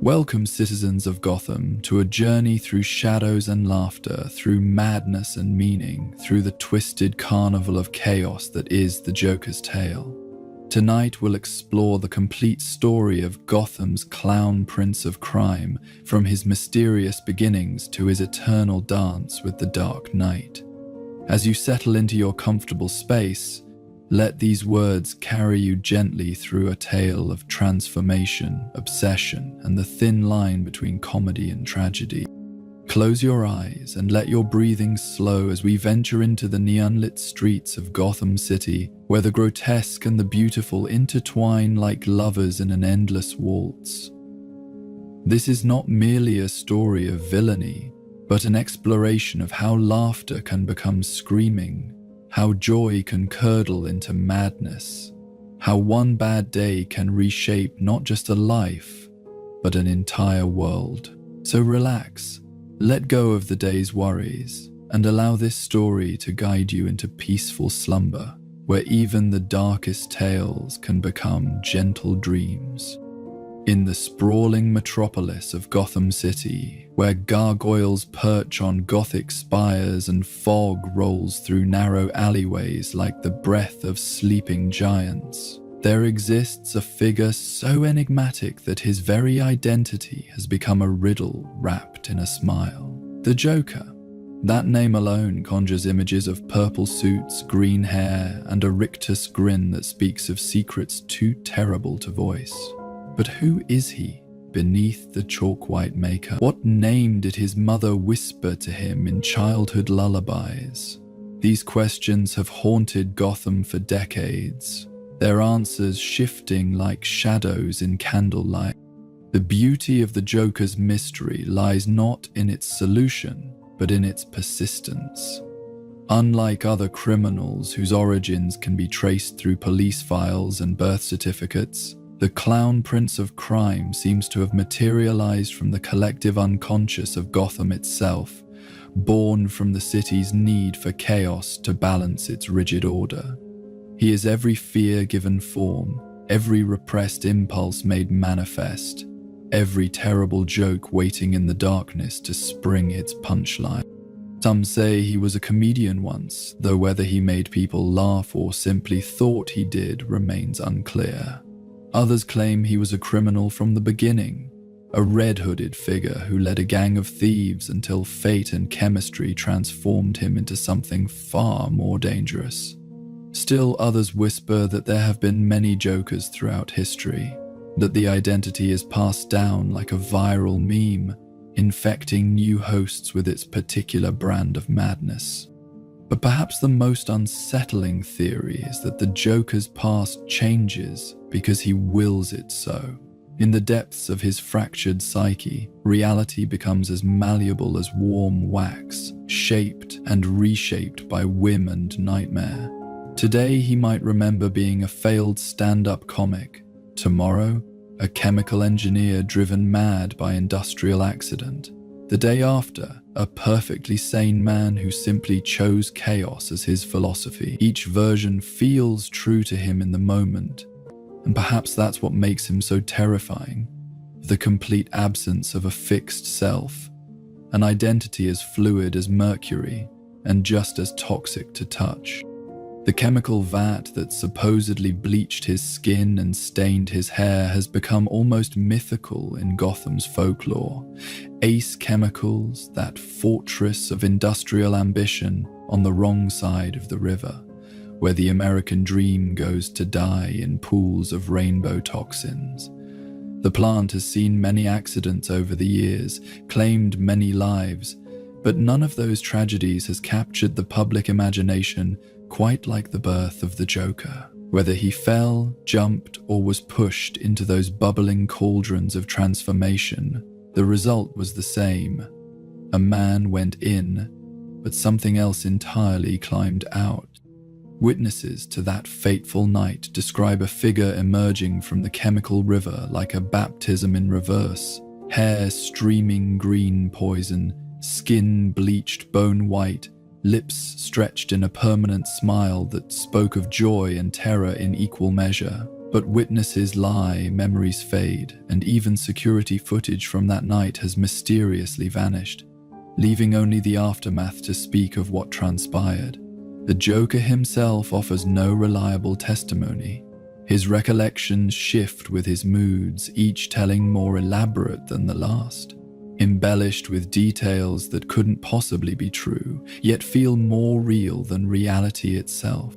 Welcome, citizens of Gotham, to a journey through shadows and laughter, through madness and meaning, through the twisted carnival of chaos that is the Joker's tale. Tonight we'll explore the complete story of Gotham's clown prince of crime, from his mysterious beginnings to his eternal dance with the Dark Knight. As you settle into your comfortable space, let these words carry you gently through a tale of transformation, obsession, and the thin line between comedy and tragedy. Close your eyes and let your breathing slow as we venture into the neon-lit streets of Gotham City, where the grotesque and the beautiful intertwine like lovers in an endless waltz. This is not merely a story of villainy, but an exploration of how laughter can become screaming, how joy can curdle into madness, how one bad day can reshape not just a life, but an entire world. So relax, let go of the day's worries, and allow this story to guide you into peaceful slumber, where even the darkest tales can become gentle dreams. In the sprawling metropolis of Gotham City, where gargoyles perch on Gothic spires and fog rolls through narrow alleyways like the breath of sleeping giants, there exists a figure so enigmatic that his very identity has become a riddle wrapped in a smile. The Joker. That name alone conjures images of purple suits, green hair, and a rictus grin that speaks of secrets too terrible to voice. But who is he beneath the chalk-white makeup? What name did his mother whisper to him in childhood lullabies? These questions have haunted Gotham for decades, their answers shifting like shadows in candlelight. The beauty of the Joker's mystery lies not in its solution, but in its persistence. Unlike other criminals whose origins can be traced through police files and birth certificates, the clown prince of crime seems to have materialized from the collective unconscious of Gotham itself, born from the city's need for chaos to balance its rigid order. He is every fear given form, every repressed impulse made manifest, every terrible joke waiting in the darkness to spring its punchline. Some say he was a comedian once, though whether he made people laugh or simply thought he did remains unclear. Others claim he was a criminal from the beginning, a red-hooded figure who led a gang of thieves until fate and chemistry transformed him into something far more dangerous. Still, others whisper that there have been many Jokers throughout history, that the identity is passed down like a viral meme, infecting new hosts with its particular brand of madness. But perhaps the most unsettling theory is that the Joker's past changes because he wills it so. In the depths of his fractured psyche, reality becomes as malleable as warm wax, shaped and reshaped by whim and nightmare. Today he might remember being a failed stand-up comic. Tomorrow, a chemical engineer driven mad by industrial accident. The day after, a perfectly sane man who simply chose chaos as his philosophy. Each version feels true to him in the moment, and perhaps that's what makes him so terrifying. The complete absence of a fixed self, an identity as fluid as mercury, and just as toxic to touch. The chemical vat that supposedly bleached his skin and stained his hair has become almost mythical in Gotham's folklore. Ace Chemicals, that fortress of industrial ambition on the wrong side of the river, where the American dream goes to die in pools of rainbow toxins. The plant has seen many accidents over the years, claimed many lives, but none of those tragedies has captured the public imagination quite like the birth of the Joker. Whether he fell, jumped, or was pushed into those bubbling cauldrons of transformation, the result was the same. A man went in, but something else entirely climbed out. Witnesses to that fateful night describe a figure emerging from the chemical river like a baptism in reverse, hair streaming green poison, skin bleached bone white, lips stretched in a permanent smile that spoke of joy and terror in equal measure. But witnesses lie, memories fade, and even security footage from that night has mysteriously vanished, leaving only the aftermath to speak of what transpired. The Joker himself offers no reliable testimony. His recollections shift with his moods, each telling more elaborate than the last, embellished with details that couldn't possibly be true, yet feel more real than reality itself.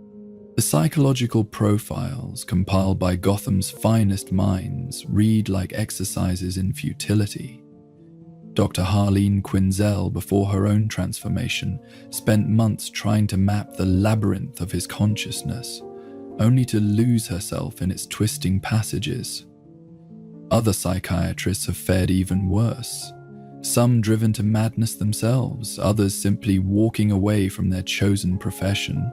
The psychological profiles compiled by Gotham's finest minds read like exercises in futility. Dr. Harleen Quinzel, before her own transformation, spent months trying to map the labyrinth of his consciousness, only to lose herself in its twisting passages. Other psychiatrists have fared even worse, some driven to madness themselves, others simply walking away from their chosen profession,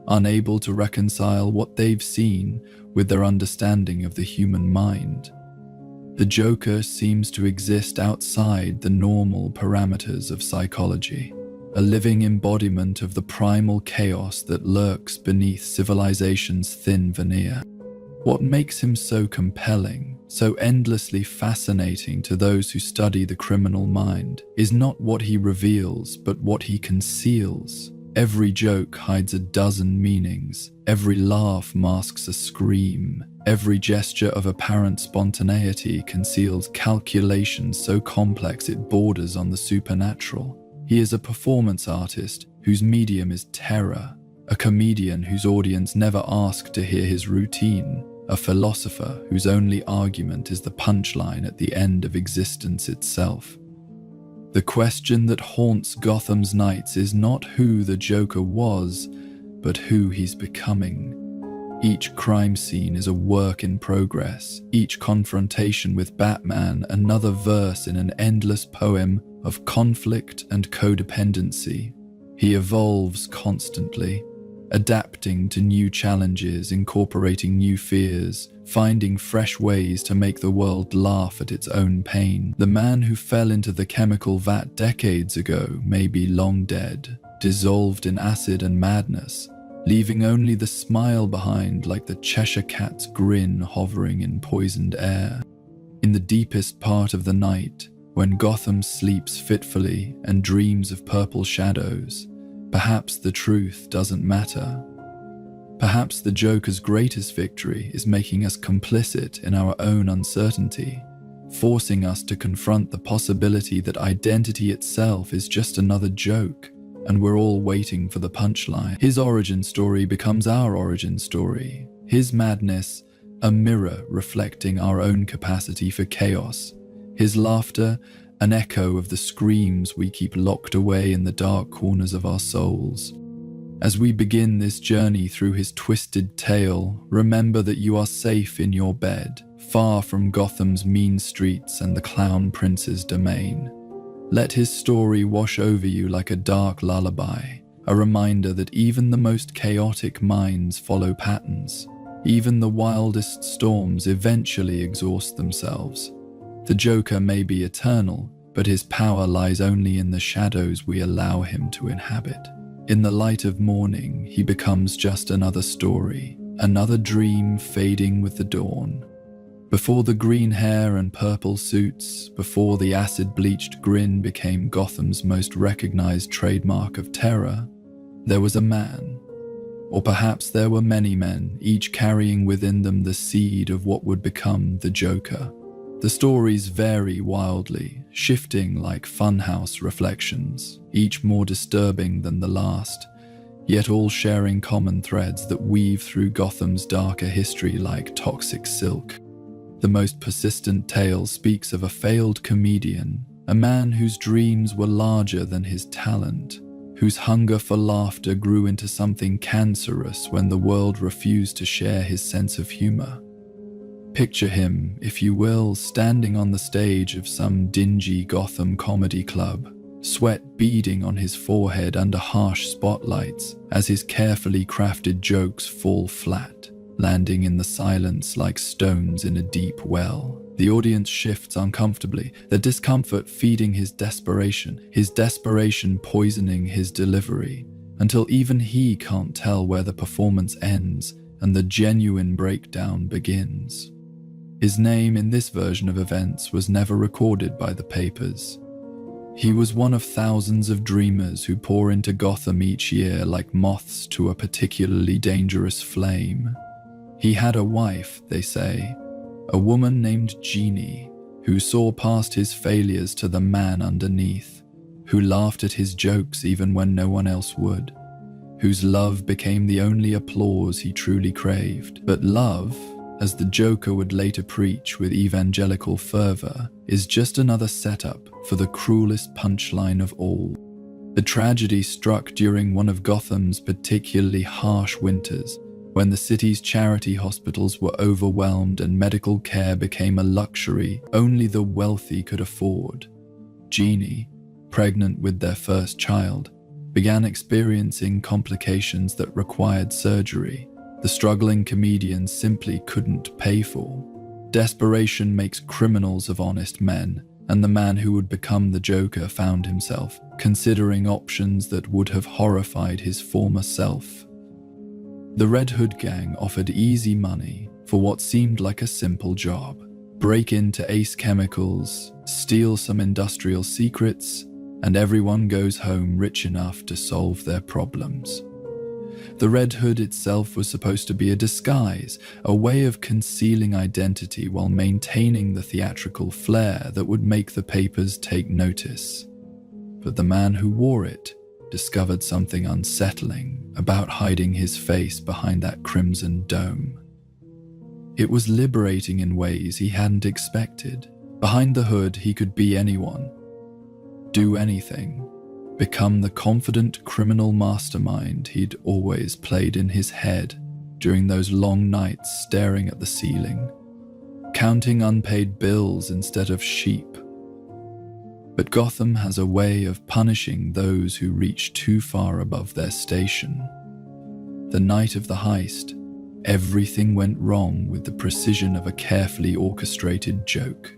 unable to reconcile what they've seen with their understanding of the human mind. The Joker seems to exist outside the normal parameters of psychology, a living embodiment of the primal chaos that lurks beneath civilization's thin veneer. What makes him so compelling, so endlessly fascinating to those who study the criminal mind, is not what he reveals, but what he conceals. Every joke hides a dozen meanings, every laugh masks a scream, every gesture of apparent spontaneity conceals calculations so complex it borders on the supernatural. He is a performance artist whose medium is terror, a comedian whose audience never ask to hear his routine, a philosopher whose only argument is the punchline at the end of existence itself. The question that haunts Gotham's nights is not who the Joker was, but who he's becoming. Each crime scene is a work in progress, each confrontation with Batman another verse in an endless poem of conflict and codependency. He evolves constantly, adapting to new challenges, incorporating new fears, finding fresh ways to make the world laugh at its own pain. The man who fell into the chemical vat decades ago may be long dead, dissolved in acid and madness, leaving only the smile behind like the Cheshire Cat's grin hovering in poisoned air. In the deepest part of the night, when Gotham sleeps fitfully and dreams of purple shadows, perhaps the truth doesn't matter. Perhaps the Joker's greatest victory is making us complicit in our own uncertainty, forcing us to confront the possibility that identity itself is just another joke, and we're all waiting for the punchline. His origin story becomes our origin story, his madness a mirror reflecting our own capacity for chaos, his laughter an echo of the screams we keep locked away in the dark corners of our souls. As we begin this journey through his twisted tale, remember that you are safe in your bed, far from Gotham's mean streets and the Clown Prince's domain. Let his story wash over you like a dark lullaby, a reminder that even the most chaotic minds follow patterns. Even the wildest storms eventually exhaust themselves. The Joker may be eternal, but his power lies only in the shadows we allow him to inhabit. In the light of morning, he becomes just another story, another dream fading with the dawn. Before the green hair and purple suits, before the acid-bleached grin became Gotham's most recognized trademark of terror, there was a man. Or perhaps there were many men, each carrying within them the seed of what would become the Joker. The stories vary wildly, shifting like funhouse reflections, each more disturbing than the last, yet all sharing common threads that weave through Gotham's darker history like toxic silk. The most persistent tale speaks of a failed comedian, a man whose dreams were larger than his talent, whose hunger for laughter grew into something cancerous when the world refused to share his sense of humor. Picture him, if you will, standing on the stage of some dingy Gotham comedy club, sweat beading on his forehead under harsh spotlights as his carefully crafted jokes fall flat, landing in the silence like stones in a deep well. The audience shifts uncomfortably, the discomfort feeding his desperation poisoning his delivery, until even he can't tell where the performance ends and the genuine breakdown begins. His name in this version of events was never recorded by the papers. He was one of thousands of dreamers who pour into Gotham each year like moths to a particularly dangerous flame. He had a wife, they say, a woman named Jeannie, who saw past his failures to the man underneath, who laughed at his jokes even when no one else would, whose love became the only applause he truly craved. But love, as the Joker would later preach with evangelical fervor, is just another setup for the cruelest punchline of all. The tragedy struck during one of Gotham's particularly harsh winters, when the city's charity hospitals were overwhelmed and medical care became a luxury only the wealthy could afford. Jeannie, pregnant with their first child, began experiencing complications that required surgery the struggling comedian simply couldn't pay for. Desperation makes criminals of honest men, and the man who would become the Joker found himself considering options that would have horrified his former self. The Red Hood gang offered easy money for what seemed like a simple job. Break into Ace Chemicals, steal some industrial secrets, and everyone goes home rich enough to solve their problems. The Red Hood itself was supposed to be a disguise, a way of concealing identity while maintaining the theatrical flair that would make the papers take notice. But the man who wore it discovered something unsettling about hiding his face behind that crimson dome. It was liberating in ways he hadn't expected. Behind the hood, he could be anyone, do anything, become the confident criminal mastermind he'd always played in his head during those long nights staring at the ceiling, counting unpaid bills instead of sheep. But Gotham has a way of punishing those who reach too far above their station. The night of the heist, everything went wrong with the precision of a carefully orchestrated joke.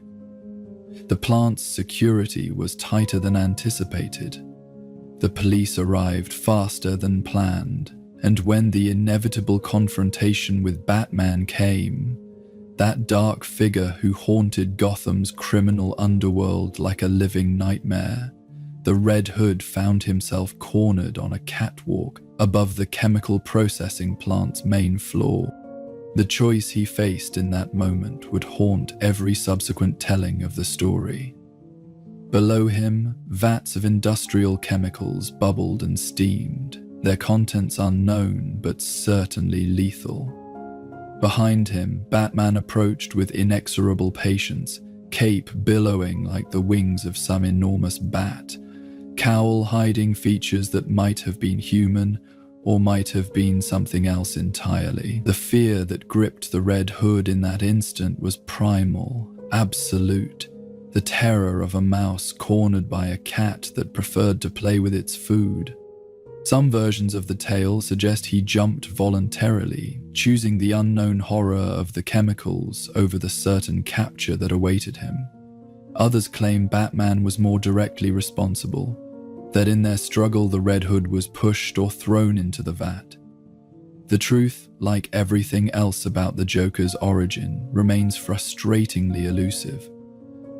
The plant's security was tighter than anticipated. The police arrived faster than planned, and when the inevitable confrontation with Batman came, that dark figure who haunted Gotham's criminal underworld like a living nightmare, the Red Hood found himself cornered on a catwalk above the chemical processing plant's main floor. The choice he faced in that moment would haunt every subsequent telling of the story. Below him, vats of industrial chemicals bubbled and steamed, their contents unknown but certainly lethal. Behind him, Batman approached with inexorable patience, cape billowing like the wings of some enormous bat, cowl hiding features that might have been human or might have been something else entirely. The fear that gripped the Red Hood in that instant was primal, absolute. The terror of a mouse cornered by a cat that preferred to play with its food. Some versions of the tale suggest he jumped voluntarily, choosing the unknown horror of the chemicals over the certain capture that awaited him. Others claim Batman was more directly responsible, that in their struggle the Red Hood was pushed or thrown into the vat. The truth, like everything else about the Joker's origin, remains frustratingly elusive.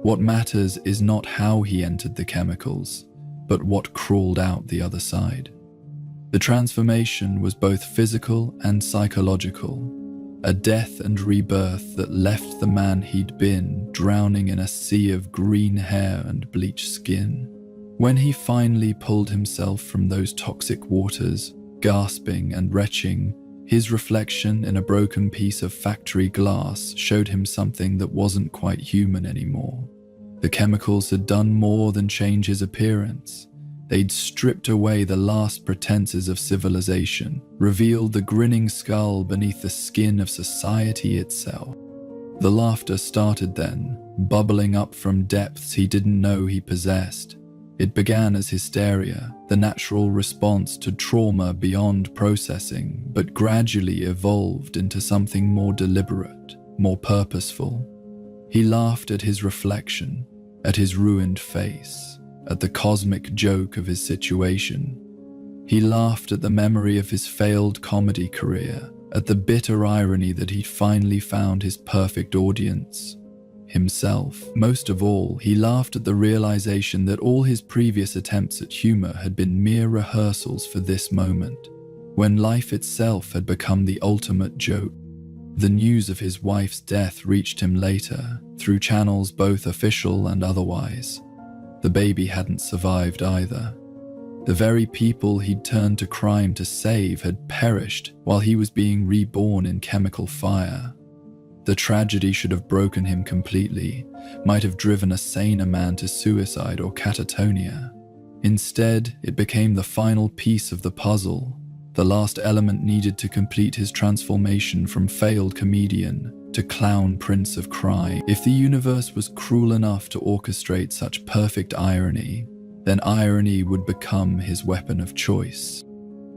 What matters is not how he entered the chemicals, but what crawled out the other side. The transformation was both physical and psychological, a death and rebirth that left the man he'd been drowning in a sea of green hair and bleached skin. When he finally pulled himself from those toxic waters, gasping and retching, his reflection in a broken piece of factory glass showed him something that wasn't quite human anymore. The chemicals had done more than change his appearance. They'd stripped away the last pretenses of civilization, revealed the grinning skull beneath the skin of society itself. The laughter started then, bubbling up from depths he didn't know he possessed. It began as hysteria, the natural response to trauma beyond processing, but gradually evolved into something more deliberate, more purposeful. He laughed at his reflection, at his ruined face, at the cosmic joke of his situation. He laughed at the memory of his failed comedy career, at the bitter irony that he'd finally found his perfect audience, himself. Most of all, he laughed at the realization that all his previous attempts at humor had been mere rehearsals for this moment, when life itself had become the ultimate joke. The news of his wife's death reached him later, through channels both official and otherwise. The baby hadn't survived either. The very people he'd turned to crime to save had perished while he was being reborn in chemical fire. The tragedy should have broken him completely, might have driven a saner man to suicide or catatonia. Instead, it became the final piece of the puzzle, the last element needed to complete his transformation from failed comedian to clown prince of crime. If the universe was cruel enough to orchestrate such perfect irony, then irony would become his weapon of choice.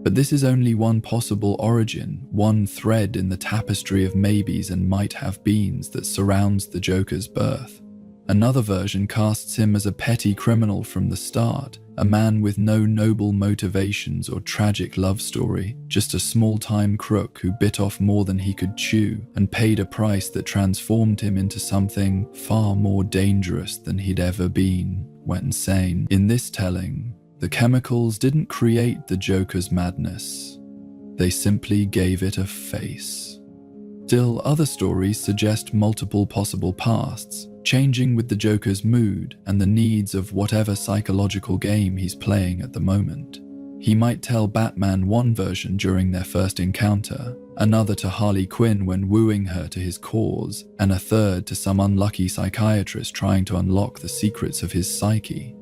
But this is only one possible origin, one thread in the tapestry of maybes and might-have-beens that surrounds the Joker's birth. Another version casts him as a petty criminal from the start, a man with no noble motivations or tragic love story, just a small-time crook who bit off more than he could chew and paid a price that transformed him into something far more dangerous than he'd ever been when sane. In this telling, the chemicals didn't create the Joker's madness. They simply gave it a face. Still, other stories suggest multiple possible pasts, changing with the Joker's mood and the needs of whatever psychological game he's playing at the moment. He might tell Batman one version during their first encounter, another to Harley Quinn when wooing her to his cause, and a third to some unlucky psychiatrist trying to unlock the secrets of his psyche.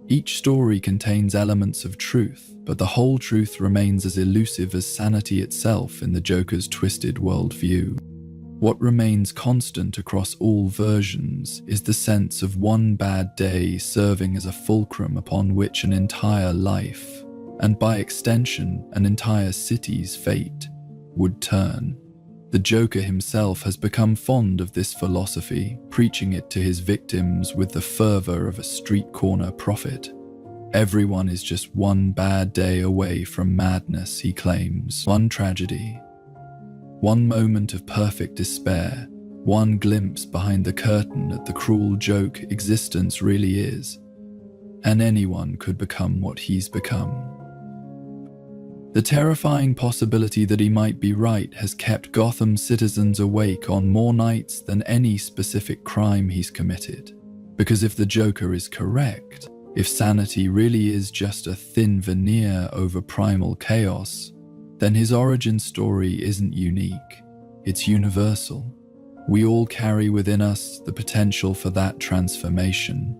Each story contains elements of truth, but the whole truth remains as elusive as sanity itself in the Joker's twisted worldview. What remains constant across all versions is the sense of one bad day serving as a fulcrum upon which an entire life, and by extension an entire city's fate, would turn. The Joker himself has become fond of this philosophy, preaching it to his victims with the fervor of a street corner prophet. Everyone is just one bad day away from madness, he claims. One tragedy, one moment of perfect despair, one glimpse behind the curtain at the cruel joke existence really is, and anyone could become what he's become. The terrifying possibility that he might be right has kept Gotham's citizens awake on more nights than any specific crime he's committed. Because if the Joker is correct, if sanity really is just a thin veneer over primal chaos, then his origin story isn't unique, it's universal. We all carry within us the potential for that transformation,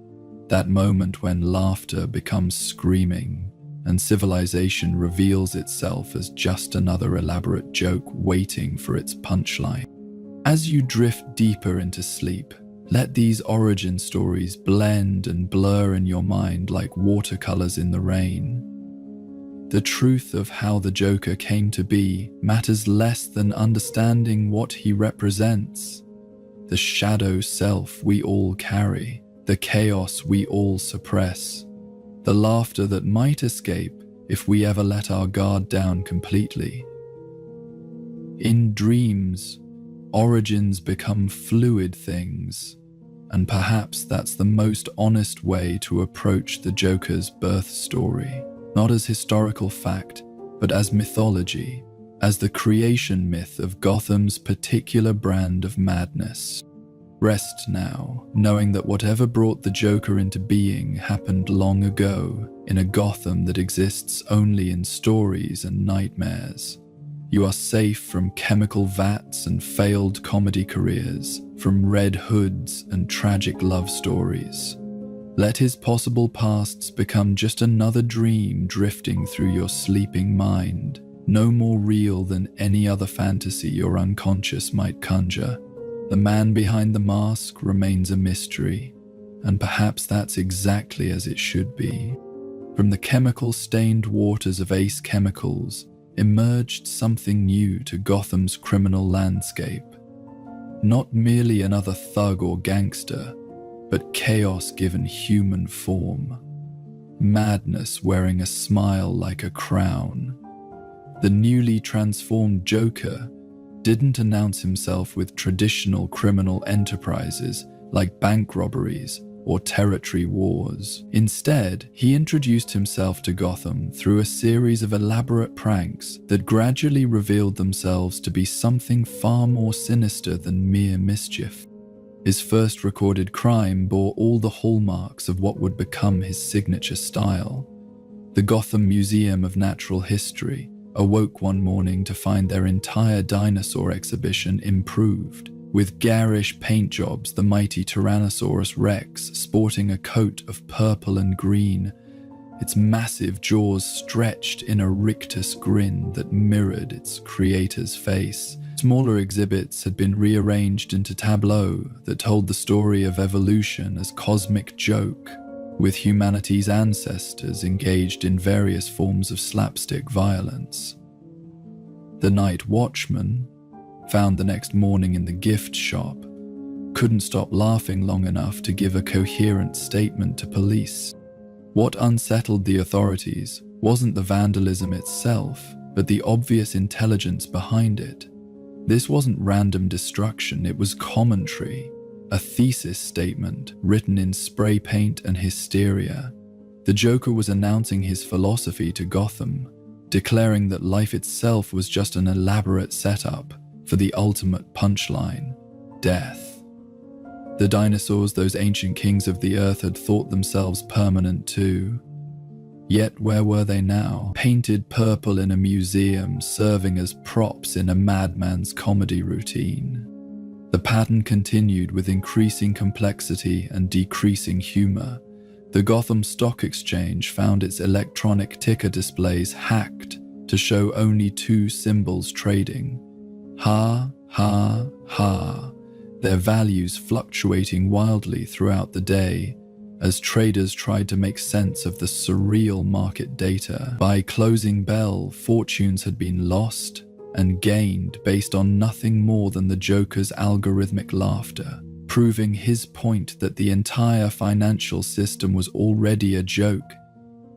that moment when laughter becomes screaming, and civilization reveals itself as just another elaborate joke waiting for its punchline. As you drift deeper into sleep, let these origin stories blend and blur in your mind like watercolors in the rain. The truth of how the Joker came to be matters less than understanding what he represents. The shadow self we all carry, the chaos we all suppress, the laughter that might escape if we ever let our guard down completely. In dreams, origins become fluid things, and perhaps that's the most honest way to approach the Joker's birth story, not as historical fact, but as mythology, as the creation myth of Gotham's particular brand of madness. Rest now, knowing that whatever brought the Joker into being happened long ago in a Gotham that exists only in stories and nightmares. You are safe from chemical vats and failed comedy careers, from red hoods and tragic love stories. Let his possible pasts become just another dream drifting through your sleeping mind, no more real than any other fantasy your unconscious might conjure. The man behind the mask remains a mystery, and perhaps that's exactly as it should be. From the chemical-stained waters of Ace Chemicals emerged something new to Gotham's criminal landscape. Not merely another thug or gangster, but chaos given human form. Madness wearing a smile like a crown. The newly transformed Joker didn't announce himself with traditional criminal enterprises like bank robberies or territory wars. Instead, he introduced himself to Gotham through a series of elaborate pranks that gradually revealed themselves to be something far more sinister than mere mischief. His first recorded crime bore all the hallmarks of what would become his signature style. The Gotham Museum of Natural History awoke one morning to find their entire dinosaur exhibition improved. With garish paint jobs, the mighty Tyrannosaurus Rex sporting a coat of purple and green, its massive jaws stretched in a rictus grin that mirrored its creator's face. Smaller exhibits had been rearranged into tableaux that told the story of evolution as cosmic joke, with humanity's ancestors engaged in various forms of slapstick violence. The night watchman, found the next morning in the gift shop, couldn't stop laughing long enough to give a coherent statement to police. What unsettled the authorities wasn't the vandalism itself, but the obvious intelligence behind it. This wasn't random destruction, it was commentary, a thesis statement written in spray paint and hysteria. The Joker was announcing his philosophy to Gotham, declaring that life itself was just an elaborate setup for the ultimate punchline, death. The dinosaurs, those ancient kings of the earth, had thought themselves permanent too. Yet where were they now? Painted purple in a museum, serving as props in a madman's comedy routine. The pattern continued with increasing complexity and decreasing humor. The Gotham Stock Exchange found its electronic ticker displays hacked to show only two symbols trading. Ha, ha, ha, their values fluctuating wildly throughout the day as traders tried to make sense of the surreal market data. By closing bell, fortunes had been lost and gained based on nothing more than the Joker's algorithmic laughter, proving his point that the entire financial system was already a joke.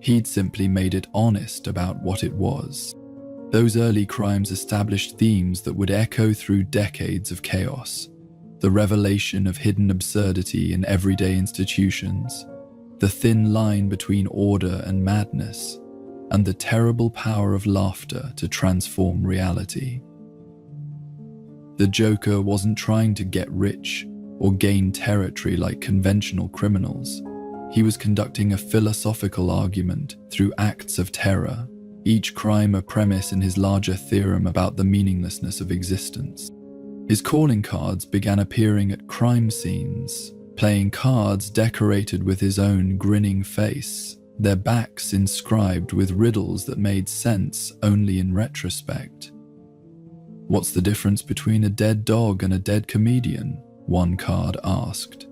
He'd simply made it honest about what it was. Those early crimes established themes that would echo through decades of chaos. The revelation of hidden absurdity in everyday institutions, the thin line between order and madness, and the terrible power of laughter to transform reality. The Joker wasn't trying to get rich or gain territory like conventional criminals. He was conducting a philosophical argument through acts of terror, each crime a premise in his larger theorem about the meaninglessness of existence. His calling cards began appearing at crime scenes, playing cards decorated with his own grinning face, their backs inscribed with riddles that made sense only in retrospect. "What's the difference between a dead dog and a dead comedian?" one card asked.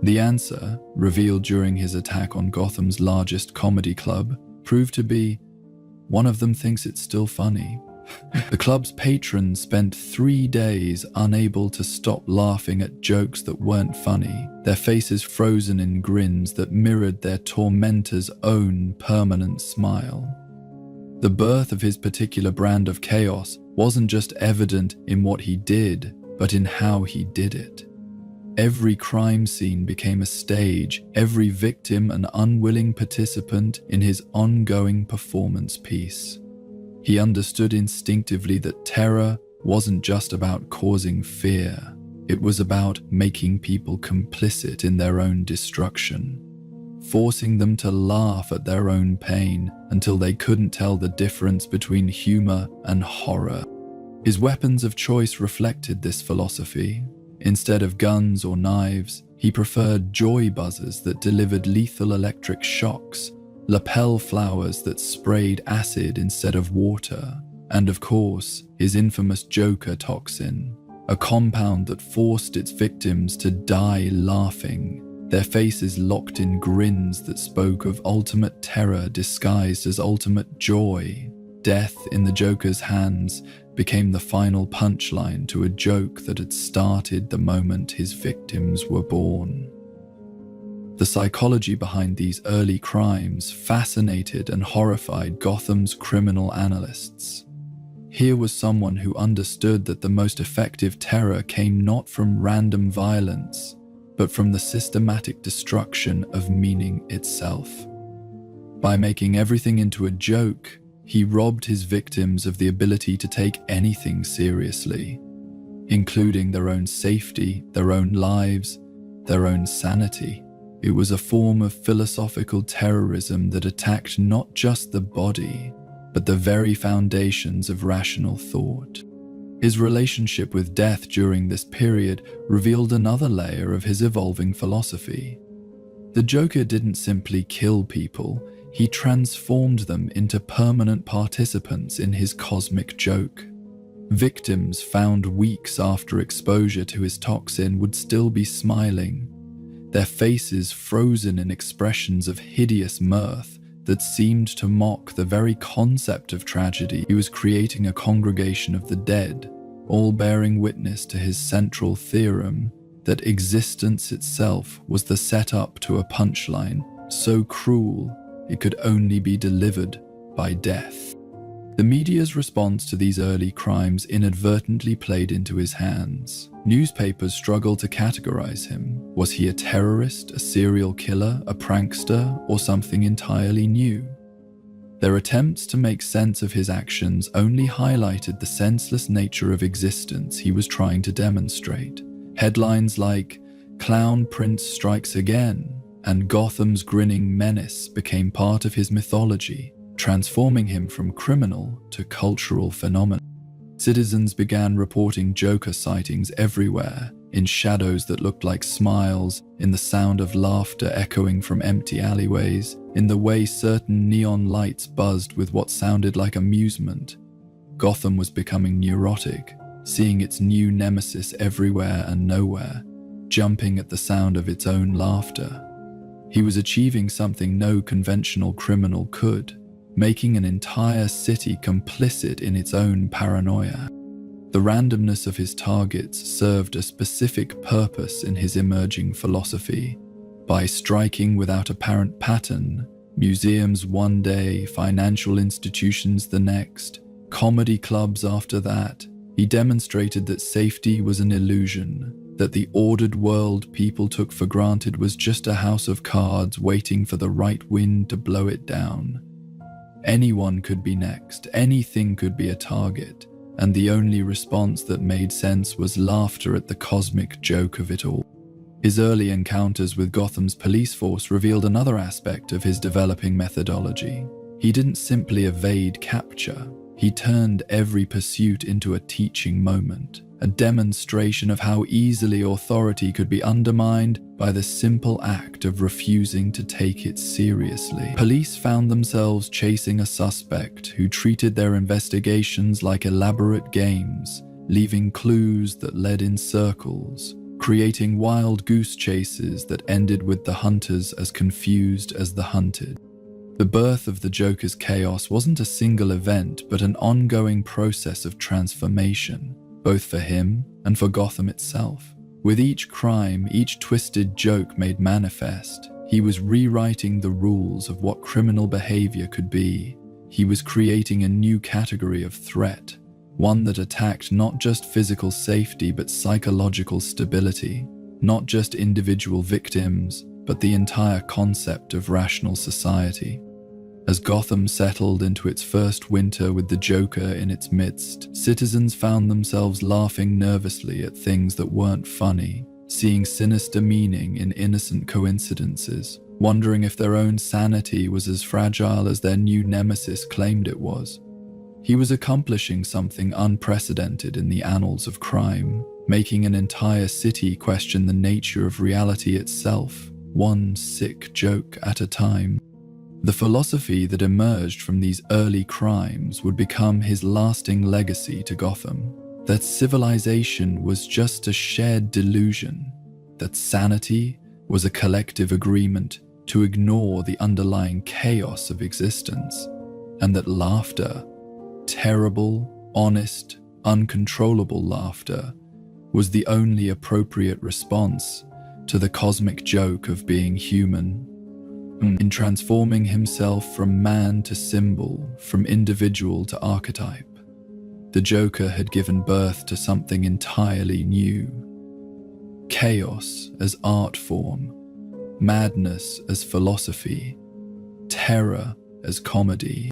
The answer, revealed during his attack on Gotham's largest comedy club, proved to be, one of them thinks it's still funny. The club's patrons spent 3 days unable to stop laughing at jokes that weren't funny, their faces frozen in grins that mirrored their tormentor's own permanent smile. The birth of his particular brand of chaos wasn't just evident in what he did, but in how he did it. Every crime scene became a stage, every victim an unwilling participant in his ongoing performance piece. He understood instinctively that terror wasn't just about causing fear. It was about making people complicit in their own destruction, forcing them to laugh at their own pain until they couldn't tell the difference between humor and horror. His weapons of choice reflected this philosophy. Instead of guns or knives, he preferred joy buzzers that delivered lethal electric shocks, lapel flowers that sprayed acid instead of water, and of course, his infamous Joker toxin, a compound that forced its victims to die laughing, their faces locked in grins that spoke of ultimate terror disguised as ultimate joy. Death in the Joker's hands became the final punchline to a joke that had started the moment his victims were born. The psychology behind these early crimes fascinated and horrified Gotham's criminal analysts. Here was someone who understood that the most effective terror came not from random violence, but from the systematic destruction of meaning itself. By making everything into a joke, he robbed his victims of the ability to take anything seriously, including their own safety, their own lives, their own sanity. It was a form of philosophical terrorism that attacked not just the body, but the very foundations of rational thought. His relationship with death during this period revealed another layer of his evolving philosophy. The Joker didn't simply kill people, he transformed them into permanent participants in his cosmic joke. Victims found weeks after exposure to his toxin would still be smiling, their faces frozen in expressions of hideous mirth that seemed to mock the very concept of tragedy. He was creating a congregation of the dead, all bearing witness to his central theorem that existence itself was the setup to a punchline so cruel it could only be delivered by death. The media's response to these early crimes inadvertently played into his hands. Newspapers struggled to categorize him. Was he a terrorist, a serial killer, a prankster, or something entirely new? Their attempts to make sense of his actions only highlighted the senseless nature of existence he was trying to demonstrate. Headlines like "Clown Prince Strikes Again" and "Gotham's Grinning Menace" became part of his mythology, transforming him from criminal to cultural phenomenon. Citizens began reporting Joker sightings everywhere, in shadows that looked like smiles, in the sound of laughter echoing from empty alleyways, in the way certain neon lights buzzed with what sounded like amusement. Gotham was becoming neurotic, seeing its new nemesis everywhere and nowhere, jumping at the sound of its own laughter. He was achieving something no conventional criminal could, making an entire city complicit in its own paranoia. The randomness of his targets served a specific purpose in his emerging philosophy. By striking without apparent pattern, museums one day, financial institutions the next, comedy clubs after that, he demonstrated that safety was an illusion, that the ordered world people took for granted was just a house of cards waiting for the right wind to blow it down. Anyone could be next, anything could be a target, and the only response that made sense was laughter at the cosmic joke of it all. His early encounters with Gotham's police force revealed another aspect of his developing methodology. He didn't simply evade capture, he turned every pursuit into a teaching moment, a demonstration of how easily authority could be undermined by the simple act of refusing to take it seriously. Police found themselves chasing a suspect who treated their investigations like elaborate games, leaving clues that led in circles, creating wild goose chases that ended with the hunters as confused as the hunted. The birth of the Joker's chaos wasn't a single event, but an ongoing process of transformation, both for him and for Gotham itself. With each crime, each twisted joke made manifest, he was rewriting the rules of what criminal behavior could be. He was creating a new category of threat, one that attacked not just physical safety but psychological stability, not just individual victims, but the entire concept of rational society. As Gotham settled into its first winter with the Joker in its midst, citizens found themselves laughing nervously at things that weren't funny, seeing sinister meaning in innocent coincidences, wondering if their own sanity was as fragile as their new nemesis claimed it was. He was accomplishing something unprecedented in the annals of crime, making an entire city question the nature of reality itself, one sick joke at a time. The philosophy that emerged from these early crimes would become his lasting legacy to Gotham, that civilization was just a shared delusion, that sanity was a collective agreement to ignore the underlying chaos of existence, and that laughter, terrible, honest, uncontrollable laughter, was the only appropriate response to the cosmic joke of being human. In transforming himself from man to symbol, from individual to archetype, the Joker had given birth to something entirely new. Chaos as art form, madness as philosophy, terror as comedy.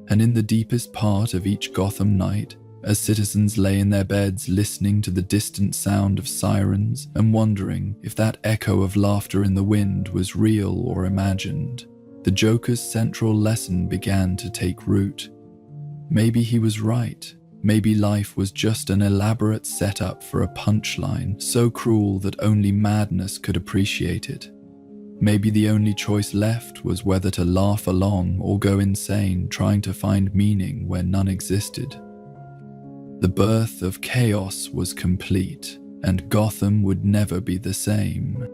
And in the deepest part of each Gotham night, as citizens lay in their beds listening to the distant sound of sirens and wondering if that echo of laughter in the wind was real or imagined, the Joker's central lesson began to take root. Maybe he was right. Maybe life was just an elaborate setup for a punchline so cruel that only madness could appreciate it. Maybe the only choice left was whether to laugh along or go insane trying to find meaning where none existed. The birth of chaos was complete, and Gotham would never be the same.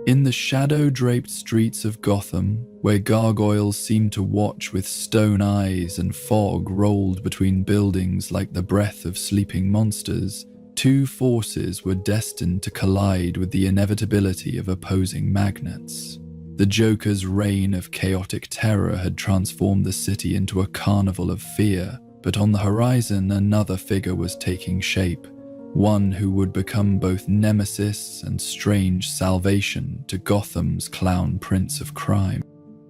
In the shadow-draped streets of Gotham, where gargoyles seemed to watch with stone eyes and fog rolled between buildings like the breath of sleeping monsters, two forces were destined to collide with the inevitability of opposing magnets. The Joker's reign of chaotic terror had transformed the city into a carnival of fear, but on the horizon another figure was taking shape, one who would become both nemesis and strange salvation to Gotham's clown prince of crime.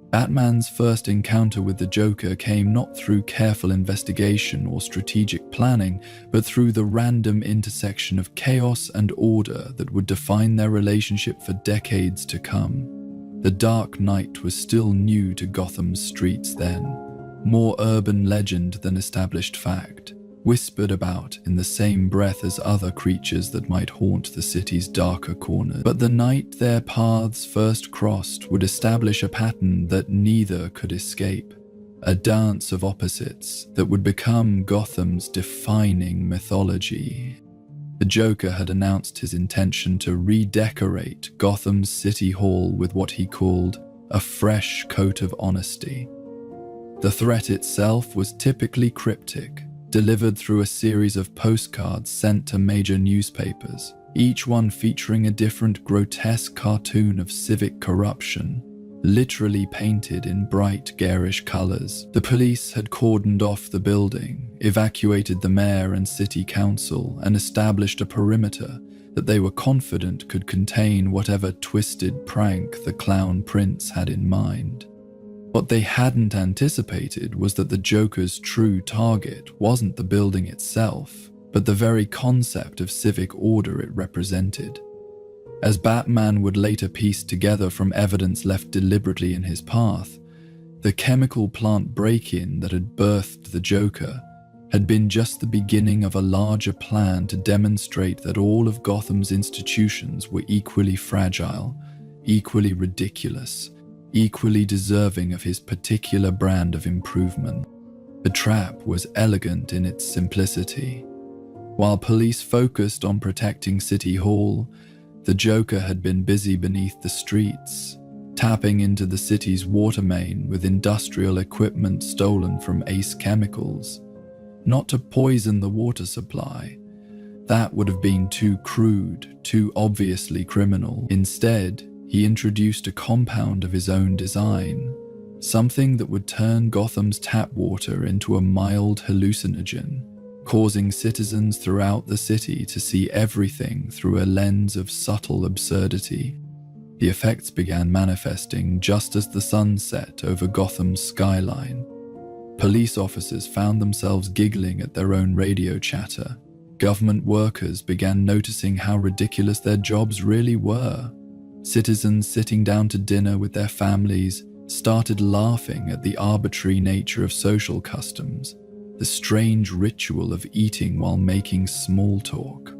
Batman's first encounter with the Joker came not through careful investigation or strategic planning, but through the random intersection of chaos and order that would define their relationship for decades to come. The Dark Knight was still new to Gotham's streets then, more urban legend than established fact, whispered about in the same breath as other creatures that might haunt the city's darker corners. But the night their paths first crossed would establish a pattern that neither could escape, a dance of opposites that would become Gotham's defining mythology. The Joker had announced his intention to redecorate Gotham's City Hall with what he called a fresh coat of honesty. The threat itself was typically cryptic, delivered through a series of postcards sent to major newspapers, each one featuring a different grotesque cartoon of civic corruption, literally painted in bright, garish colors. The police had cordoned off the building, evacuated the mayor and city council, and established a perimeter that they were confident could contain whatever twisted prank the clown prince had in mind. What they hadn't anticipated was that the Joker's true target wasn't the building itself, but the very concept of civic order it represented. As Batman would later piece together from evidence left deliberately in his path, the chemical plant break-in that had birthed the Joker had been just the beginning of a larger plan to demonstrate that all of Gotham's institutions were equally fragile, equally ridiculous, equally deserving of his particular brand of improvement. The trap was elegant in its simplicity. While police focused on protecting City Hall, the Joker had been busy beneath the streets, tapping into the city's water main with industrial equipment stolen from Ace Chemicals. Not to poison the water supply. That would have been too crude, too obviously criminal. Instead, he introduced a compound of his own design, something that would turn Gotham's tap water into a mild hallucinogen, causing citizens throughout the city to see everything through a lens of subtle absurdity. The effects began manifesting just as the sun set over Gotham's skyline. Police officers found themselves giggling at their own radio chatter. Government workers began noticing how ridiculous their jobs really were. Citizens sitting down to dinner with their families started laughing at the arbitrary nature of social customs, the strange ritual of eating while making small talk.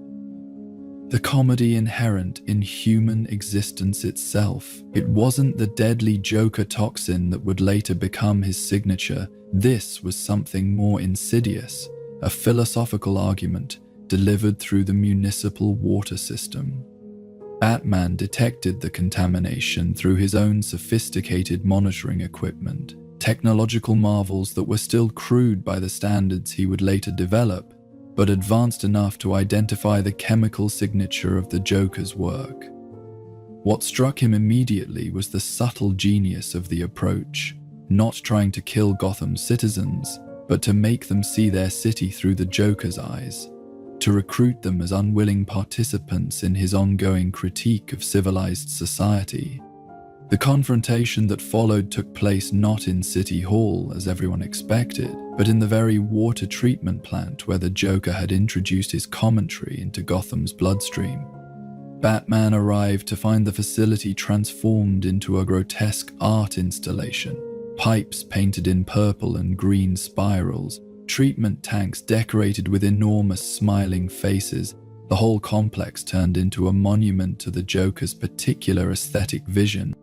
The comedy inherent in human existence itself. It wasn't the deadly Joker toxin that would later become his signature. This was something more insidious, a philosophical argument delivered through the municipal water system. Batman detected the contamination through his own sophisticated monitoring equipment, technological marvels that were still crude by the standards he would later develop, but advanced enough to identify the chemical signature of the Joker's work. What struck him immediately was the subtle genius of the approach, not trying to kill Gotham's citizens, but to make them see their city through the Joker's eyes, to recruit them as unwilling participants in his ongoing critique of civilized society. The confrontation that followed took place not in City Hall, as everyone expected, but in the very water treatment plant where the Joker had introduced his commentary into Gotham's bloodstream. Batman arrived to find the facility transformed into a grotesque art installation, pipes painted in purple and green spirals, treatment tanks decorated with enormous smiling faces. The whole complex turned into a monument to the Joker's particular aesthetic vision.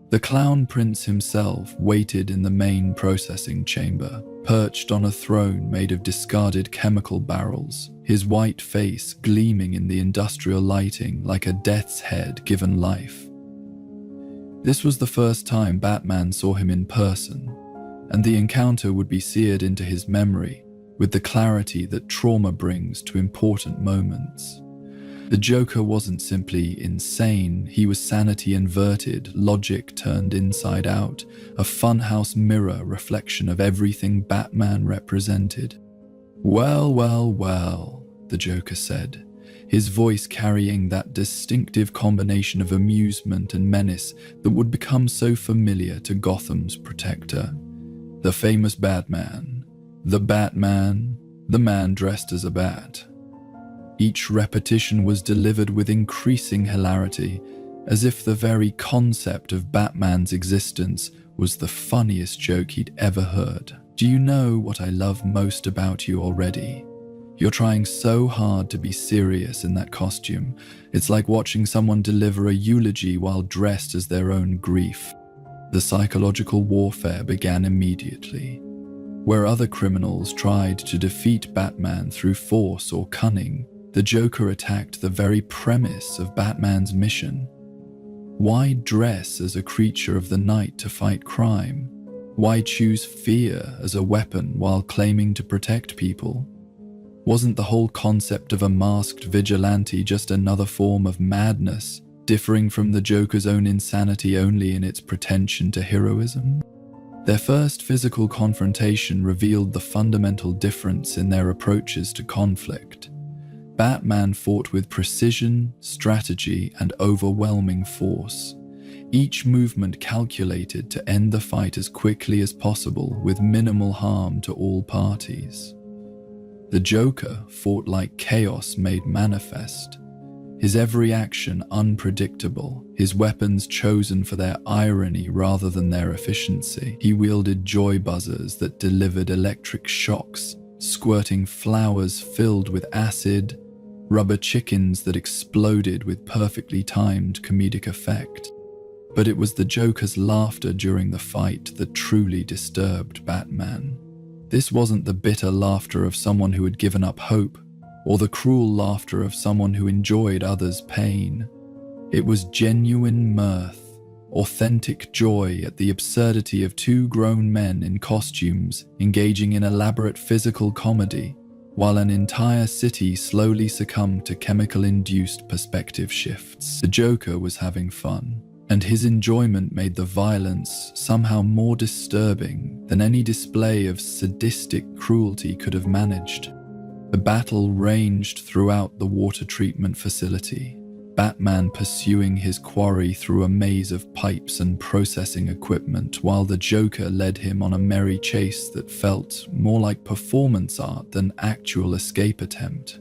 The Clown Prince himself waited in the main processing chamber, perched on a throne made of discarded chemical barrels, his white face gleaming in the industrial lighting like a death's head given life. This was the first time Batman saw him in person, and the encounter would be seared into his memory with the clarity that trauma brings to important moments. The Joker wasn't simply insane, he was sanity inverted, logic turned inside out, a funhouse mirror reflection of everything Batman represented. "Well, well, well," the Joker said, his voice carrying that distinctive combination of amusement and menace that would become so familiar to Gotham's protector. "The famous Batman, the Batman, the man dressed as a bat." Each repetition was delivered with increasing hilarity, as if the very concept of Batman's existence was the funniest joke he'd ever heard. "Do you know what I love most about you already? You're trying so hard to be serious in that costume. It's like watching someone deliver a eulogy while dressed as their own grief." The psychological warfare began immediately. Where other criminals tried to defeat Batman through force or cunning, the Joker attacked the very premise of Batman's mission. Why dress as a creature of the night to fight crime? Why choose fear as a weapon while claiming to protect people? Wasn't the whole concept of a masked vigilante just another form of madness, differing from the Joker's own insanity only in its pretension to heroism? Their first physical confrontation revealed the fundamental difference in their approaches to conflict. Batman fought with precision, strategy, and overwhelming force, each movement calculated to end the fight as quickly as possible with minimal harm to all parties. The Joker fought like chaos made manifest, his every action unpredictable, his weapons chosen for their irony rather than their efficiency. He wielded joy buzzers that delivered electric shocks, squirting flowers filled with acid, rubber chickens that exploded with perfectly timed comedic effect. But it was the Joker's laughter during the fight that truly disturbed Batman. This wasn't the bitter laughter of someone who had given up hope, or the cruel laughter of someone who enjoyed others' pain. It was genuine mirth, authentic joy at the absurdity of two grown men in costumes engaging in elaborate physical comedy, while an entire city slowly succumbed to chemical-induced perspective shifts. The Joker was having fun, and his enjoyment made the violence somehow more disturbing than any display of sadistic cruelty could have managed. The battle ranged throughout the water treatment facility, Batman pursuing his quarry through a maze of pipes and processing equipment, while the Joker led him on a merry chase that felt more like performance art than actual escape attempt.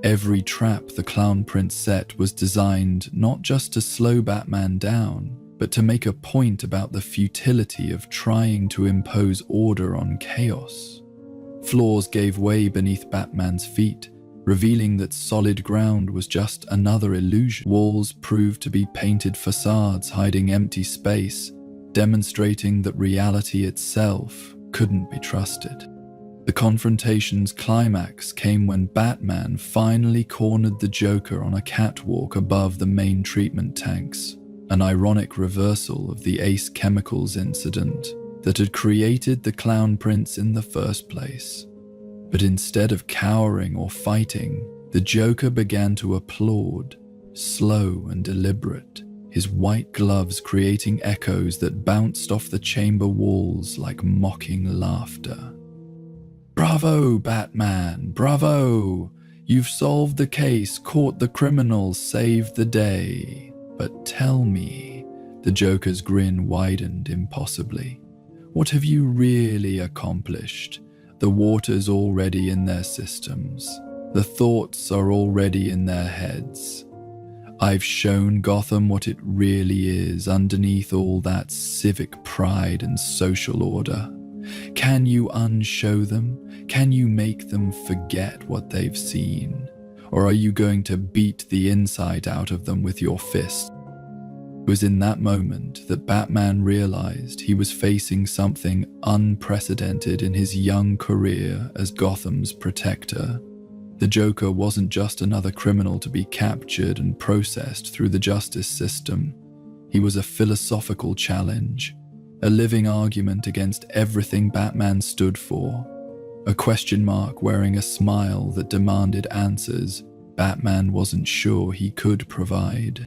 Every trap the Clown Prince set was designed not just to slow Batman down, but to make a point about the futility of trying to impose order on chaos. Floors gave way beneath Batman's feet, revealing that solid ground was just another illusion. Walls proved to be painted facades hiding empty space, demonstrating that reality itself couldn't be trusted. The confrontation's climax came when Batman finally cornered the Joker on a catwalk above the main treatment tanks, an ironic reversal of the Ace Chemicals incident that had created the Clown Prince in the first place. But instead of cowering or fighting, the Joker began to applaud, slow and deliberate, his white gloves creating echoes that bounced off the chamber walls like mocking laughter. "Bravo, Batman, bravo! You've solved the case, caught the criminals, saved the day. But tell me," the Joker's grin widened impossibly, "what have you really accomplished? The water's already in their systems. The thoughts are already in their heads. I've shown Gotham what it really is underneath all that civic pride and social order. Can you unshow them? Can you make them forget what they've seen? Or are you going to beat the inside out of them with your fist?" It was in that moment that Batman realized he was facing something unprecedented in his young career as Gotham's protector. The Joker wasn't just another criminal to be captured and processed through the justice system. He was a philosophical challenge, a living argument against everything Batman stood for, a question mark wearing a smile that demanded answers Batman wasn't sure he could provide.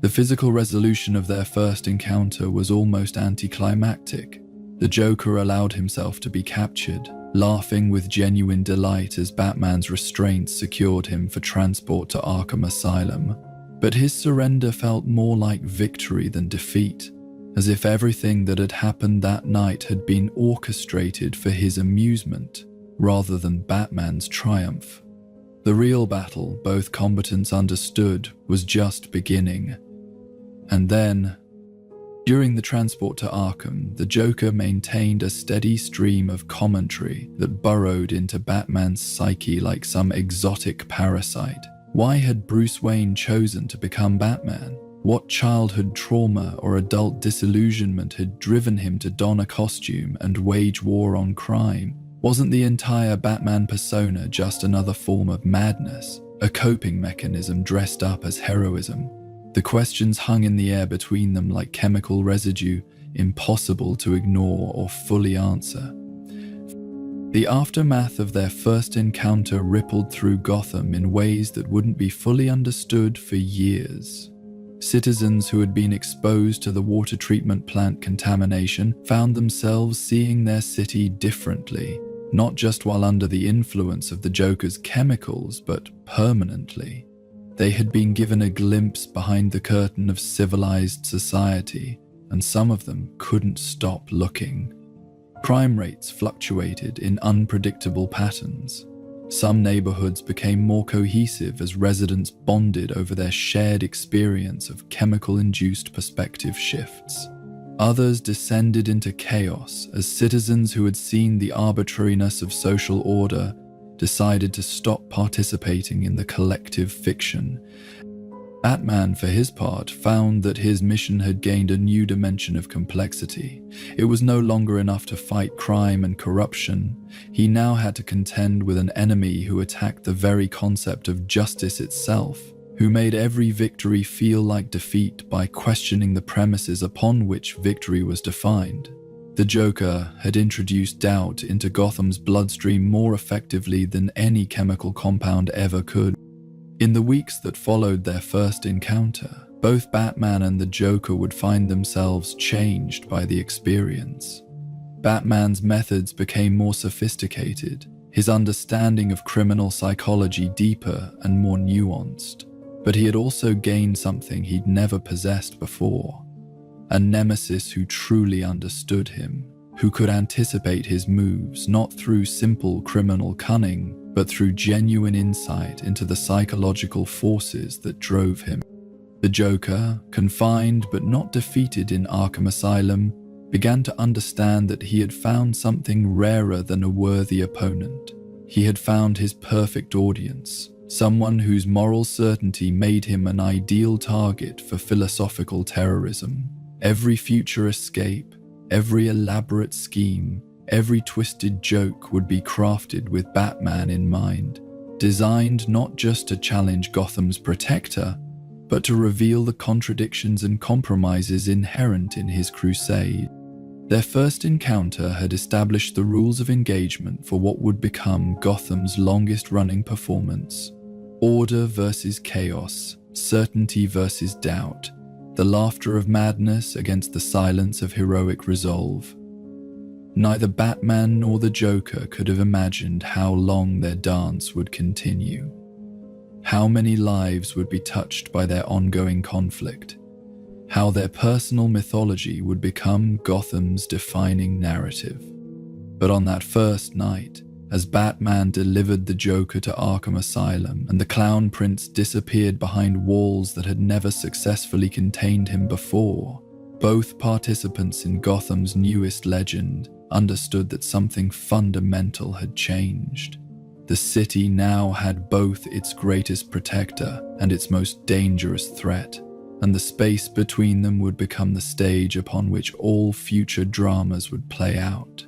The physical resolution of their first encounter was almost anticlimactic. The Joker allowed himself to be captured, laughing with genuine delight as Batman's restraints secured him for transport to Arkham Asylum. But his surrender felt more like victory than defeat, as if everything that had happened that night had been orchestrated for his amusement, rather than Batman's triumph. The real battle, both combatants understood, was just beginning. And then, during the transport to Arkham, the Joker maintained a steady stream of commentary that burrowed into Batman's psyche like some exotic parasite. Why had Bruce Wayne chosen to become Batman? What childhood trauma or adult disillusionment had driven him to don a costume and wage war on crime? Wasn't the entire Batman persona just another form of madness, a coping mechanism dressed up as heroism? The questions hung in the air between them like chemical residue, impossible to ignore or fully answer. The aftermath of their first encounter rippled through Gotham in ways that wouldn't be fully understood for years. Citizens who had been exposed to the water treatment plant contamination found themselves seeing their city differently, not just while under the influence of the Joker's chemicals, but permanently. They had been given a glimpse behind the curtain of civilized society, and some of them couldn't stop looking. Crime rates fluctuated in unpredictable patterns. Some neighborhoods became more cohesive as residents bonded over their shared experience of chemical-induced perspective shifts. Others descended into chaos as citizens who had seen the arbitrariness of social order decided to stop participating in the collective fiction. Batman, for his part, found that his mission had gained a new dimension of complexity. It was no longer enough to fight crime and corruption. He now had to contend with an enemy who attacked the very concept of justice itself, who made every victory feel like defeat by questioning the premises upon which victory was defined. The Joker had introduced doubt into Gotham's bloodstream more effectively than any chemical compound ever could. In the weeks that followed their first encounter, both Batman and the Joker would find themselves changed by the experience. Batman's methods became more sophisticated, his understanding of criminal psychology deeper and more nuanced. But he had also gained something he'd never possessed before. A nemesis who truly understood him, who could anticipate his moves not through simple criminal cunning, but through genuine insight into the psychological forces that drove him. The Joker, confined but not defeated in Arkham Asylum, began to understand that he had found something rarer than a worthy opponent. He had found his perfect audience, someone whose moral certainty made him an ideal target for philosophical terrorism. Every future escape, every elaborate scheme, every twisted joke would be crafted with Batman in mind, designed not just to challenge Gotham's protector, but to reveal the contradictions and compromises inherent in his crusade. Their first encounter had established the rules of engagement for what would become Gotham's longest-running performance. Order versus chaos, certainty versus doubt, the laughter of madness against the silence of heroic resolve. Neither Batman nor the Joker could have imagined how long their dance would continue, how many lives would be touched by their ongoing conflict, how their personal mythology would become Gotham's defining narrative. But on that first night, as Batman delivered the Joker to Arkham Asylum and the Clown Prince disappeared behind walls that had never successfully contained him before, both participants in Gotham's newest legend understood that something fundamental had changed. The city now had both its greatest protector and its most dangerous threat, and the space between them would become the stage upon which all future dramas would play out.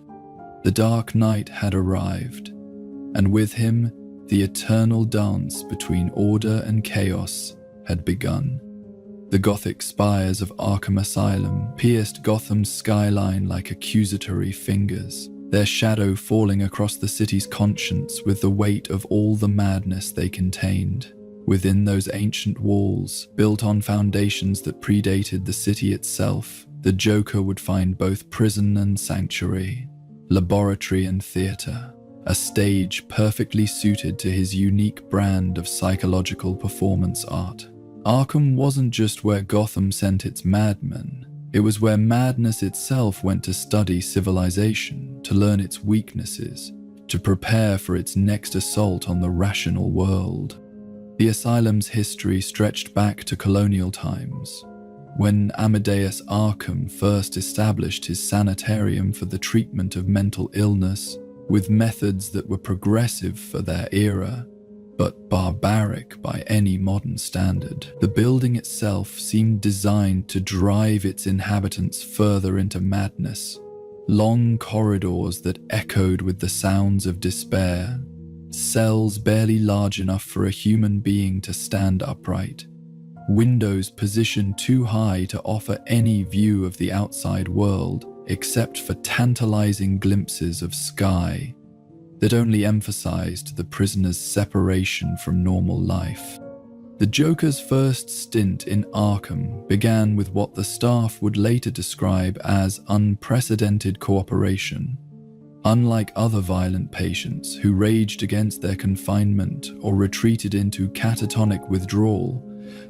The Dark Knight had arrived, and with him, the eternal dance between order and chaos had begun. The Gothic spires of Arkham Asylum pierced Gotham's skyline like accusatory fingers, their shadow falling across the city's conscience with the weight of all the madness they contained. Within those ancient walls, built on foundations that predated the city itself, the Joker would find both prison and sanctuary, laboratory and theater, a stage perfectly suited to his unique brand of psychological performance art. Arkham wasn't just where Gotham sent its madmen, it was where madness itself went to study civilization, to learn its weaknesses, to prepare for its next assault on the rational world. The asylum's history stretched back to colonial times, when Amadeus Arkham first established his sanitarium for the treatment of mental illness with methods that were progressive for their era, but barbaric by any modern standard. The building itself seemed designed to drive its inhabitants further into madness. Long corridors that echoed with the sounds of despair, cells barely large enough for a human being to stand upright, windows positioned too high to offer any view of the outside world except for tantalizing glimpses of sky that only emphasized the prisoner's separation from normal life. The Joker's first stint in Arkham began with what the staff would later describe as unprecedented cooperation. Unlike other violent patients who raged against their confinement or retreated into catatonic withdrawal,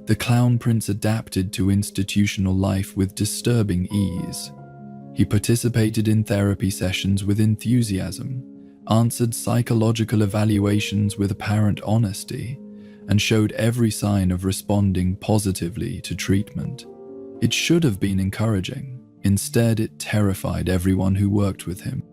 the Clown Prince adapted to institutional life with disturbing ease. He participated in therapy sessions with enthusiasm, answered psychological evaluations with apparent honesty, and showed every sign of responding positively to treatment. It should have been encouraging. Instead, it terrified everyone who worked with him.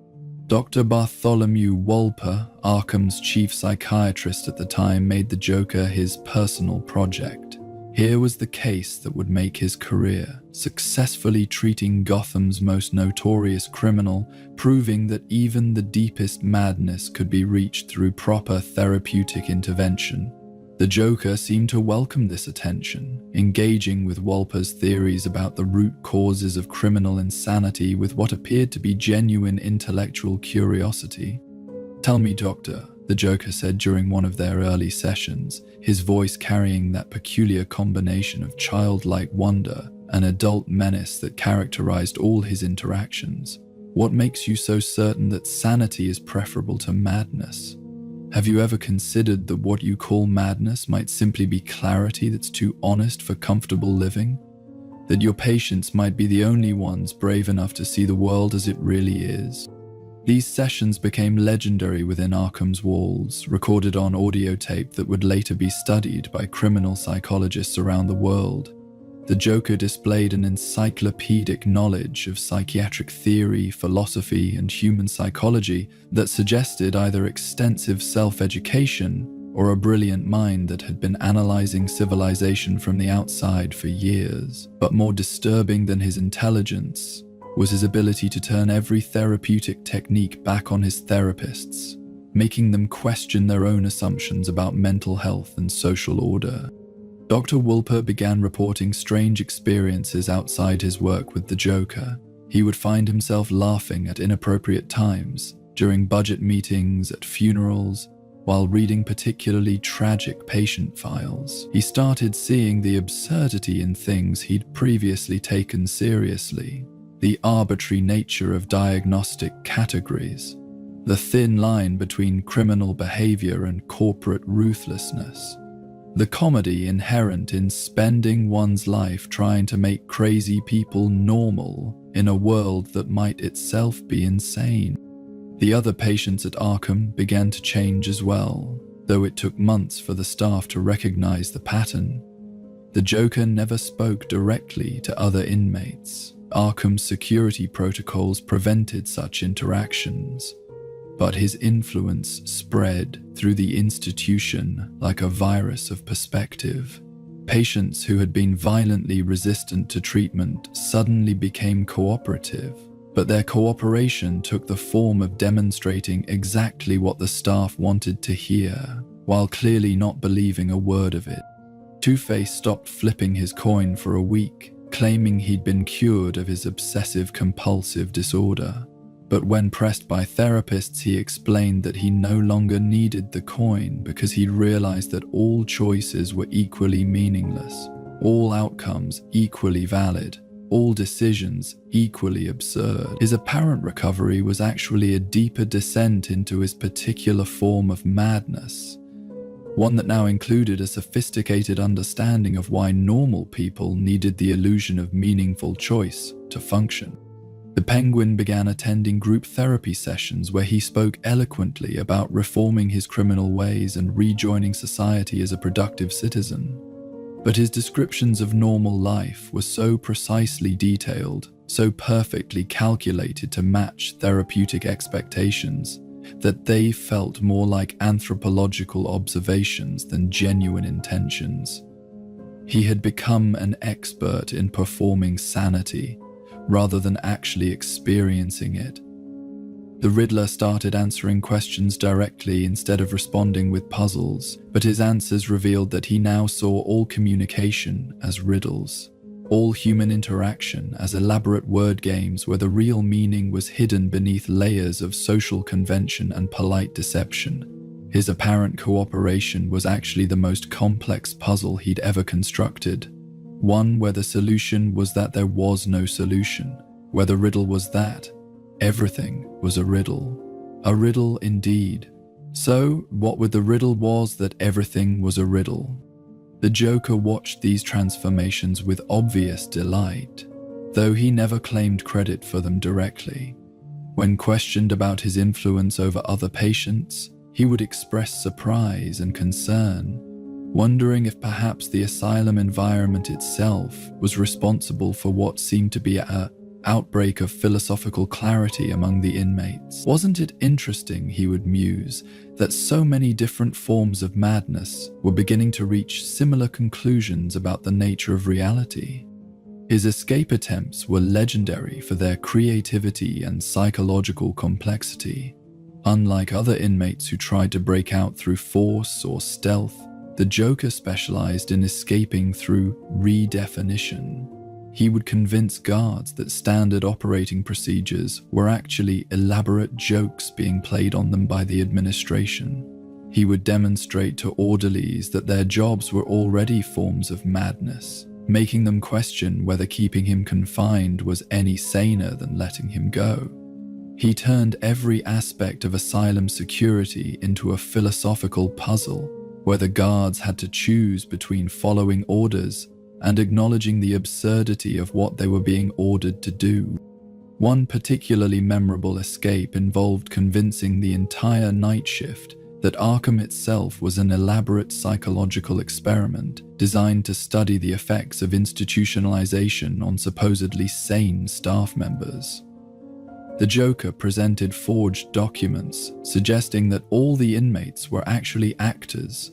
Dr. Bartholomew Wolper, Arkham's chief psychiatrist at the time, made the Joker his personal project. Here was the case that would make his career, successfully treating Gotham's most notorious criminal, proving that even the deepest madness could be reached through proper therapeutic intervention. The Joker seemed to welcome this attention, engaging with Wolper's theories about the root causes of criminal insanity with what appeared to be genuine intellectual curiosity. "Tell me, Doctor," the Joker said during one of their early sessions, his voice carrying that peculiar combination of childlike wonder and adult menace that characterized all his interactions. "What makes you so certain that sanity is preferable to madness? Have you ever considered that what you call madness might simply be clarity that's too honest for comfortable living? That your patients might be the only ones brave enough to see the world as it really is?" These sessions became legendary within Arkham's walls, recorded on audio tape that would later be studied by criminal psychologists around the world. The Joker displayed an encyclopedic knowledge of psychiatric theory, philosophy, and human psychology that suggested either extensive self-education or a brilliant mind that had been analyzing civilization from the outside for years. But more disturbing than his intelligence was his ability to turn every therapeutic technique back on his therapists, making them question their own assumptions about mental health and social order. Dr. Wolper began reporting strange experiences outside his work with the Joker. He would find himself laughing at inappropriate times, during budget meetings, at funerals, While reading particularly tragic patient files, he started seeing the absurdity in things he'd previously taken seriously, the arbitrary nature of diagnostic categories, the thin line between criminal behavior and corporate ruthlessness, the comedy inherent in spending one's life trying to make crazy people normal in a world that might itself be insane. The other patients at Arkham began to change as well, though it took months for the staff to recognize the pattern. The Joker never spoke directly to other inmates. Arkham's security protocols prevented such interactions, but his influence spread through the institution like a virus of perspective. Patients who had been violently resistant to treatment suddenly became cooperative, but their cooperation took the form of demonstrating exactly what the staff wanted to hear, while clearly not believing a word of it. Two-Face stopped flipping his coin for a week, claiming he'd been cured of his obsessive-compulsive disorder. But when pressed by therapists, he explained that he no longer needed the coin because he'd realized that all choices were equally meaningless, all outcomes equally valid, all decisions equally absurd. His apparent recovery was actually a deeper descent into his particular form of madness, one that now included a sophisticated understanding of why normal people needed the illusion of meaningful choice to function. The Penguin began attending group therapy sessions where he spoke eloquently about reforming his criminal ways and rejoining society as a productive citizen. But his descriptions of normal life were so precisely detailed, so perfectly calculated to match therapeutic expectations, that they felt more like anthropological observations than genuine intentions. He had become an expert in performing sanity, rather than actually experiencing it. The Riddler started answering questions directly instead of responding with puzzles, but his answers revealed that he now saw all communication as riddles, all human interaction as elaborate word games where the real meaning was hidden beneath layers of social convention and polite deception. His apparent cooperation was actually the most complex puzzle he'd ever constructed, one where the solution was that there was no solution, where the riddle was that everything was a riddle. A riddle indeed. So, what with the riddle was that everything was a riddle. The Joker watched these transformations with obvious delight, though he never claimed credit for them directly. When questioned about his influence over other patients, he would express surprise and concern, wondering if perhaps the asylum environment itself was responsible for what seemed to be an outbreak of philosophical clarity among the inmates. Wasn't it interesting, he would muse, that so many different forms of madness were beginning to reach similar conclusions about the nature of reality? His escape attempts were legendary for their creativity and psychological complexity. Unlike other inmates who tried to break out through force or stealth, the Joker specialized in escaping through redefinition. He would convince guards that standard operating procedures were actually elaborate jokes being played on them by the administration. He would demonstrate to orderlies that their jobs were already forms of madness, making them question whether keeping him confined was any saner than letting him go. He turned every aspect of asylum security into a philosophical puzzle, where the guards had to choose between following orders and acknowledging the absurdity of what they were being ordered to do. One particularly memorable escape involved convincing the entire night shift that Arkham itself was an elaborate psychological experiment designed to study the effects of institutionalization on supposedly sane staff members. The Joker presented forged documents suggesting that all the inmates were actually actors,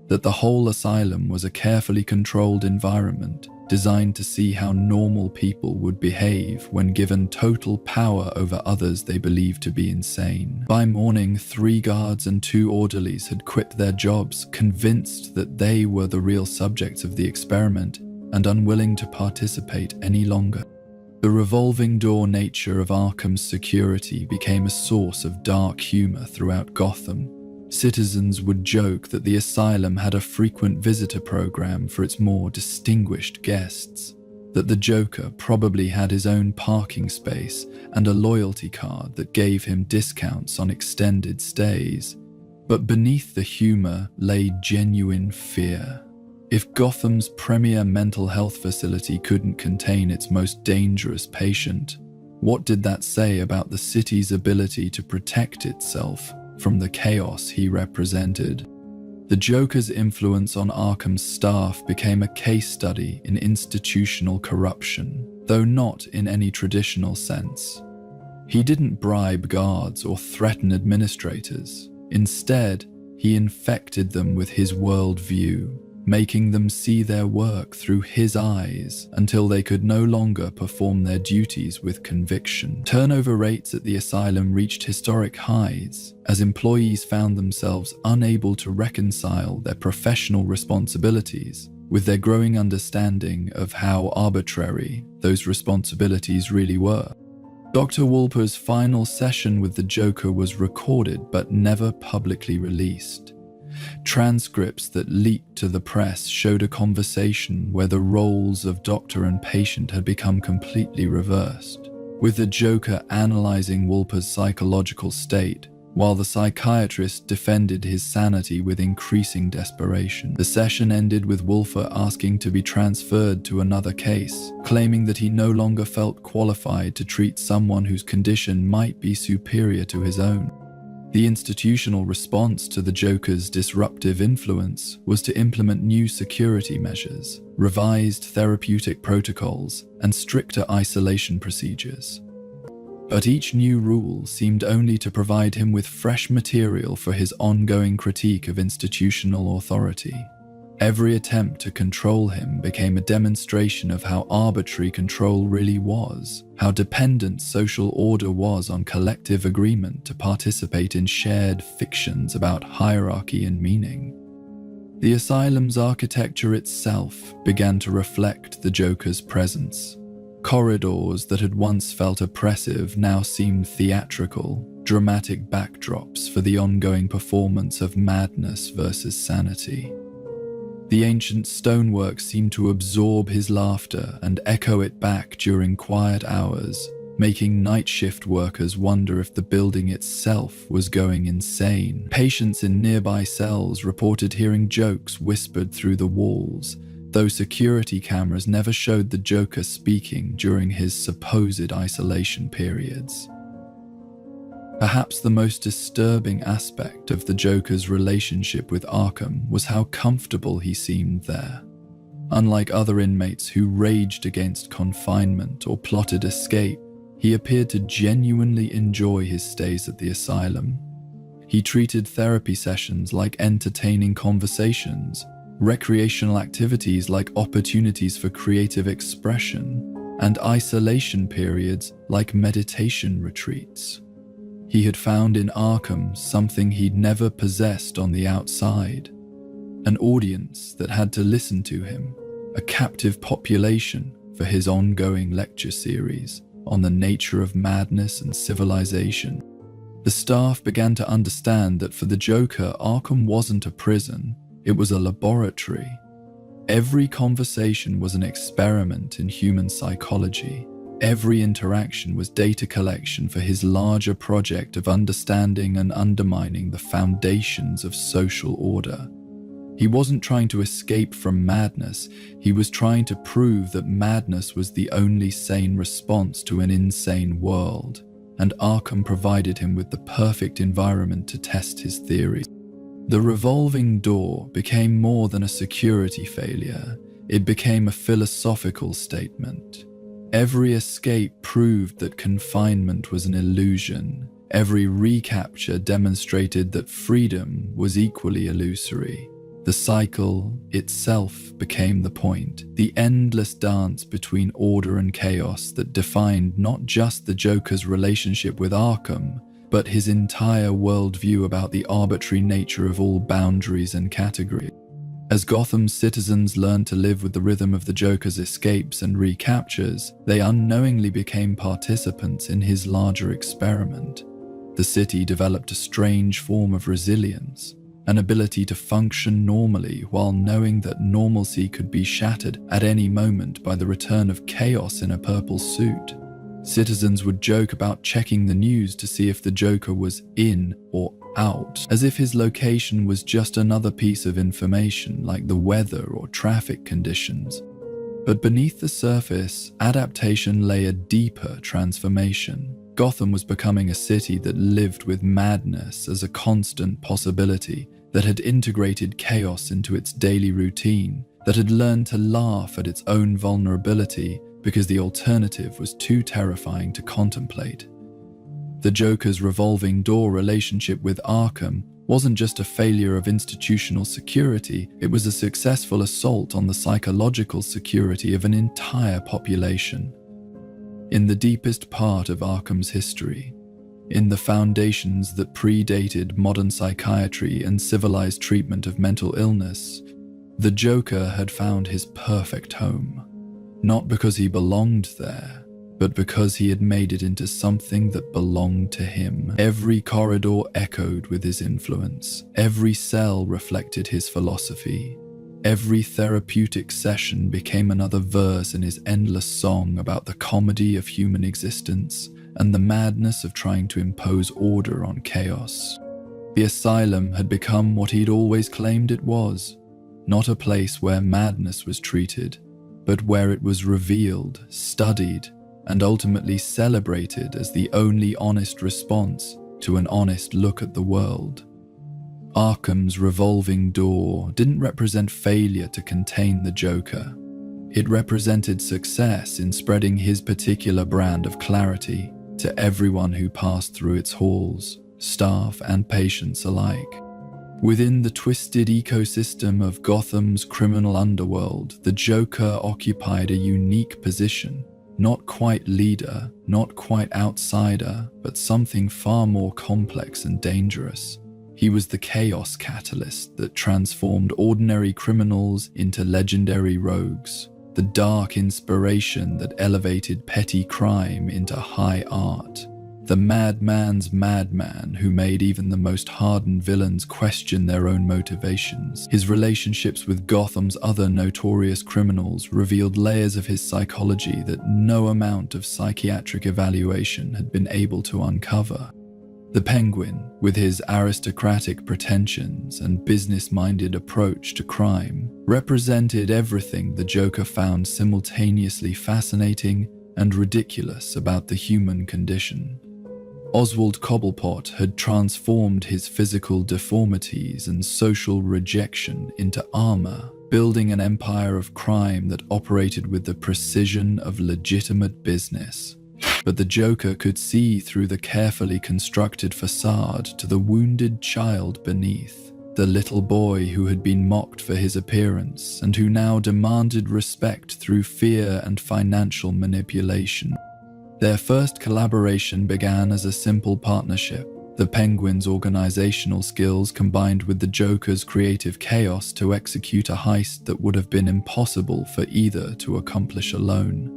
that the whole asylum was a carefully controlled environment designed to see how normal people would behave when given total power over others they believed to be insane. By morning, 3 guards and 2 orderlies had quit their jobs, convinced that they were the real subjects of the experiment and unwilling to participate any longer. The revolving door nature of Arkham's security became a source of dark humor throughout Gotham, Citizens would joke that the asylum had a frequent visitor program for its more distinguished guests, that the Joker probably had his own parking space and a loyalty card that gave him discounts on extended stays. But beneath the humor lay genuine fear. If Gotham's premier mental health facility couldn't contain its most dangerous patient, what did that say about the city's ability to protect itself from the chaos he represented? The Joker's influence on Arkham's staff became a case study in institutional corruption, though not in any traditional sense. He didn't bribe guards or threaten administrators. Instead, he infected them with his worldview, making them see their work through his eyes until they could no longer perform their duties with conviction. Turnover rates at the asylum reached historic highs as employees found themselves unable to reconcile their professional responsibilities with their growing understanding of how arbitrary those responsibilities really were. Dr. Wolper's final session with the Joker was recorded but never publicly released. Transcripts that leaked to the press showed a conversation where the roles of doctor and patient had become completely reversed, with the Joker analyzing Wolper's psychological state, while the psychiatrist defended his sanity with increasing desperation. The session ended with Wolper asking to be transferred to another case, claiming that he no longer felt qualified to treat someone whose condition might be superior to his own. The institutional response to the Joker's disruptive influence was to implement new security measures, revised therapeutic protocols, and stricter isolation procedures. But each new rule seemed only to provide him with fresh material for his ongoing critique of institutional authority. Every attempt to control him became a demonstration of how arbitrary control really was, how dependent social order was on collective agreement to participate in shared fictions about hierarchy and meaning. The asylum's architecture itself began to reflect the Joker's presence. Corridors that had once felt oppressive now seemed theatrical, dramatic backdrops for the ongoing performance of madness versus sanity. The ancient stonework seemed to absorb his laughter and echo it back during quiet hours, making night shift workers wonder if the building itself was going insane. Patients in nearby cells reported hearing jokes whispered through the walls, though security cameras never showed the Joker speaking during his supposed isolation periods. Perhaps the most disturbing aspect of the Joker's relationship with Arkham was how comfortable he seemed there. Unlike other inmates who raged against confinement or plotted escape, he appeared to genuinely enjoy his stays at the asylum. He treated therapy sessions like entertaining conversations, recreational activities like opportunities for creative expression, and isolation periods like meditation retreats. He had found in Arkham something he'd never possessed on the outside, an audience that had to listen to him, a captive population for his ongoing lecture series on the nature of madness and civilization. The staff began to understand that for the Joker, Arkham wasn't a prison, it was a laboratory. Every conversation was an experiment in human psychology. Every interaction was data collection for his larger project of understanding and undermining the foundations of social order. He wasn't trying to escape from madness, he was trying to prove that madness was the only sane response to an insane world, and Arkham provided him with the perfect environment to test his theories. The revolving door became more than a security failure, it became a philosophical statement. Every escape proved that confinement was an illusion. Every recapture demonstrated that freedom was equally illusory. The cycle itself became the point, the endless dance between order and chaos that defined not just the Joker's relationship with Arkham, but his entire worldview about the arbitrary nature of all boundaries and categories. As Gotham's citizens learned to live with the rhythm of the Joker's escapes and recaptures, they unknowingly became participants in his larger experiment. The city developed a strange form of resilience, an ability to function normally while knowing that normalcy could be shattered at any moment by the return of chaos in a purple suit. Citizens would joke about checking the news to see if the Joker was in or out, as if his location was just another piece of information like the weather or traffic conditions. But beneath the surface, adaptation lay a deeper transformation. Gotham was becoming a city that lived with madness as a constant possibility, that had integrated chaos into its daily routine, that had learned to laugh at its own vulnerability because the alternative was too terrifying to contemplate. The Joker's revolving door relationship with Arkham wasn't just a failure of institutional security, it was a successful assault on the psychological security of an entire population. In the deepest part of Arkham's history, in the foundations that predated modern psychiatry and civilized treatment of mental illness, the Joker had found his perfect home. Not because he belonged there, but because he had made it into something that belonged to him. Every corridor echoed with his influence. Every cell reflected his philosophy. Every therapeutic session became another verse in his endless song about the comedy of human existence and the madness of trying to impose order on chaos. The asylum had become what he'd always claimed it was, not a place where madness was treated, but where it was revealed, studied, and ultimately celebrated as the only honest response to an honest look at the world. Arkham's revolving door didn't represent failure to contain the Joker. It represented success in spreading his particular brand of clarity to everyone who passed through its halls, staff and patients alike. Within the twisted ecosystem of Gotham's criminal underworld, the Joker occupied a unique position. Not quite leader, not quite outsider, but something far more complex and dangerous. He was the chaos catalyst that transformed ordinary criminals into legendary rogues, the dark inspiration that elevated petty crime into high art, the madman's madman who made even the most hardened villains question their own motivations. His relationships with Gotham's other notorious criminals revealed layers of his psychology that no amount of psychiatric evaluation had been able to uncover. The Penguin, with his aristocratic pretensions and business-minded approach to crime, represented everything the Joker found simultaneously fascinating and ridiculous about the human condition. Oswald Cobblepot had transformed his physical deformities and social rejection into armor, building an empire of crime that operated with the precision of legitimate business. But the Joker could see through the carefully constructed facade to the wounded child beneath, the little boy who had been mocked for his appearance and who now demanded respect through fear and financial manipulation. Their first collaboration began as a simple partnership, the Penguin's organizational skills combined with the Joker's creative chaos to execute a heist that would have been impossible for either to accomplish alone.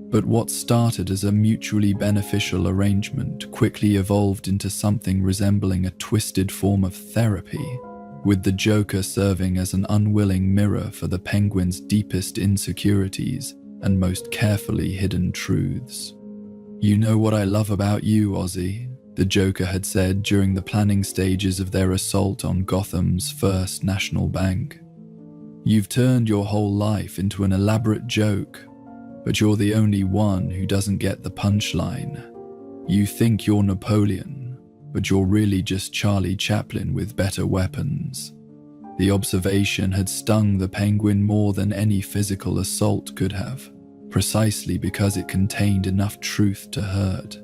But what started as a mutually beneficial arrangement quickly evolved into something resembling a twisted form of therapy, with the Joker serving as an unwilling mirror for the Penguin's deepest insecurities and most carefully hidden truths. "You know what I love about you, Ozzy," the Joker had said during the planning stages of their assault on Gotham's First National Bank. "You've turned your whole life into an elaborate joke, but you're the only one who doesn't get the punchline. You think you're Napoleon, but you're really just Charlie Chaplin with better weapons." The observation had stung the Penguin more than any physical assault could have, precisely because it contained enough truth to hurt.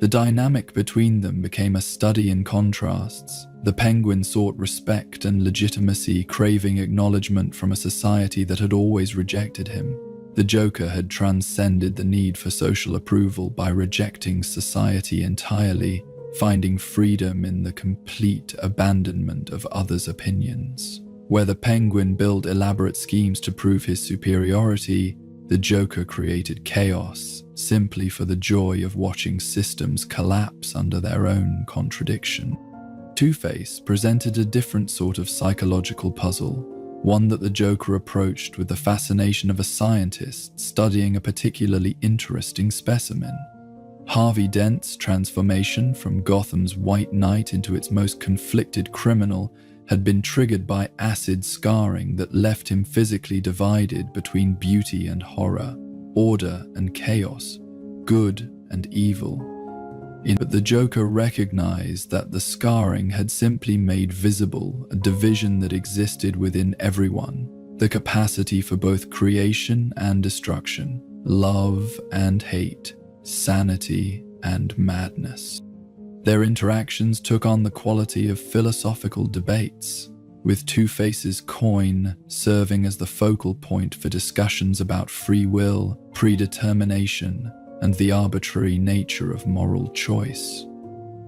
The dynamic between them became a study in contrasts. The Penguin sought respect and legitimacy, craving acknowledgement from a society that had always rejected him. The Joker had transcended the need for social approval by rejecting society entirely, finding freedom in the complete abandonment of others' opinions. Where the Penguin built elaborate schemes to prove his superiority, the Joker created chaos, simply for the joy of watching systems collapse under their own contradiction. Two-Face presented a different sort of psychological puzzle, one that the Joker approached with the fascination of a scientist studying a particularly interesting specimen. Harvey Dent's transformation from Gotham's White Knight into its most conflicted criminal had been triggered by acid scarring that left him physically divided between beauty and horror, order and chaos, good and evil. But the Joker recognized that the scarring had simply made visible a division that existed within everyone, the capacity for both creation and destruction, love and hate, sanity and madness. Their interactions took on the quality of philosophical debates, with Two-Face's coin serving as the focal point for discussions about free will, predetermination, and the arbitrary nature of moral choice.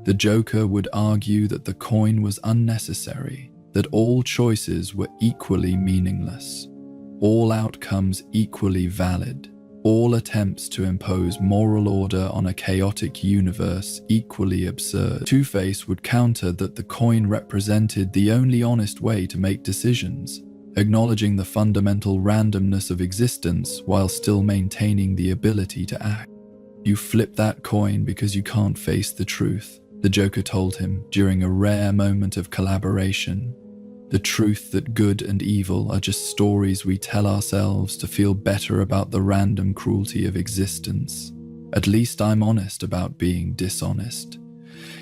The Joker would argue that the coin was unnecessary, that all choices were equally meaningless, all outcomes equally valid, all attempts to impose moral order on a chaotic universe equally absurd. Two-Face would counter that the coin represented the only honest way to make decisions, acknowledging the fundamental randomness of existence while still maintaining the ability to act. "You flip that coin because you can't face the truth," the Joker told him during a rare moment of collaboration. "The truth that good and evil are just stories we tell ourselves to feel better about the random cruelty of existence. At least I'm honest about being dishonest.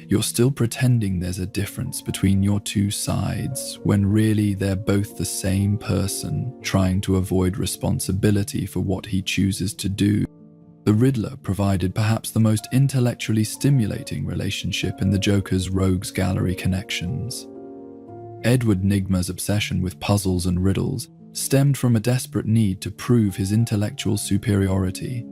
You're still pretending there's a difference between your two sides, when really they're both the same person, trying to avoid responsibility for what he chooses to do." The Riddler provided perhaps the most intellectually stimulating relationship in the Joker's rogues gallery connections. Edward Nygma's obsession with puzzles and riddles stemmed from a desperate need to prove his intellectual superiority,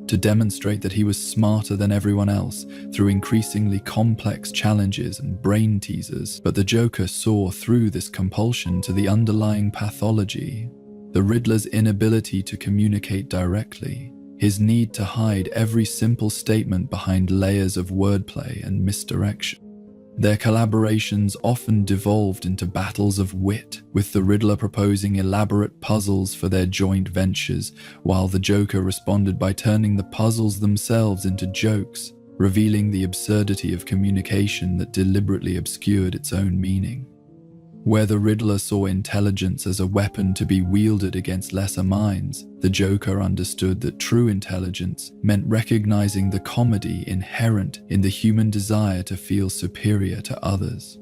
to demonstrate that he was smarter than everyone else through increasingly complex challenges and brain teasers. But the Joker saw through this compulsion to the underlying pathology, the Riddler's inability to communicate directly, his need to hide every simple statement behind layers of wordplay and misdirection. Their collaborations often devolved into battles of wit, with the Riddler proposing elaborate puzzles for their joint ventures, while the Joker responded by turning the puzzles themselves into jokes, revealing the absurdity of communication that deliberately obscured its own meaning. Where the Riddler saw intelligence as a weapon to be wielded against lesser minds, the Joker understood that true intelligence meant recognizing the comedy inherent in the human desire to feel superior to others.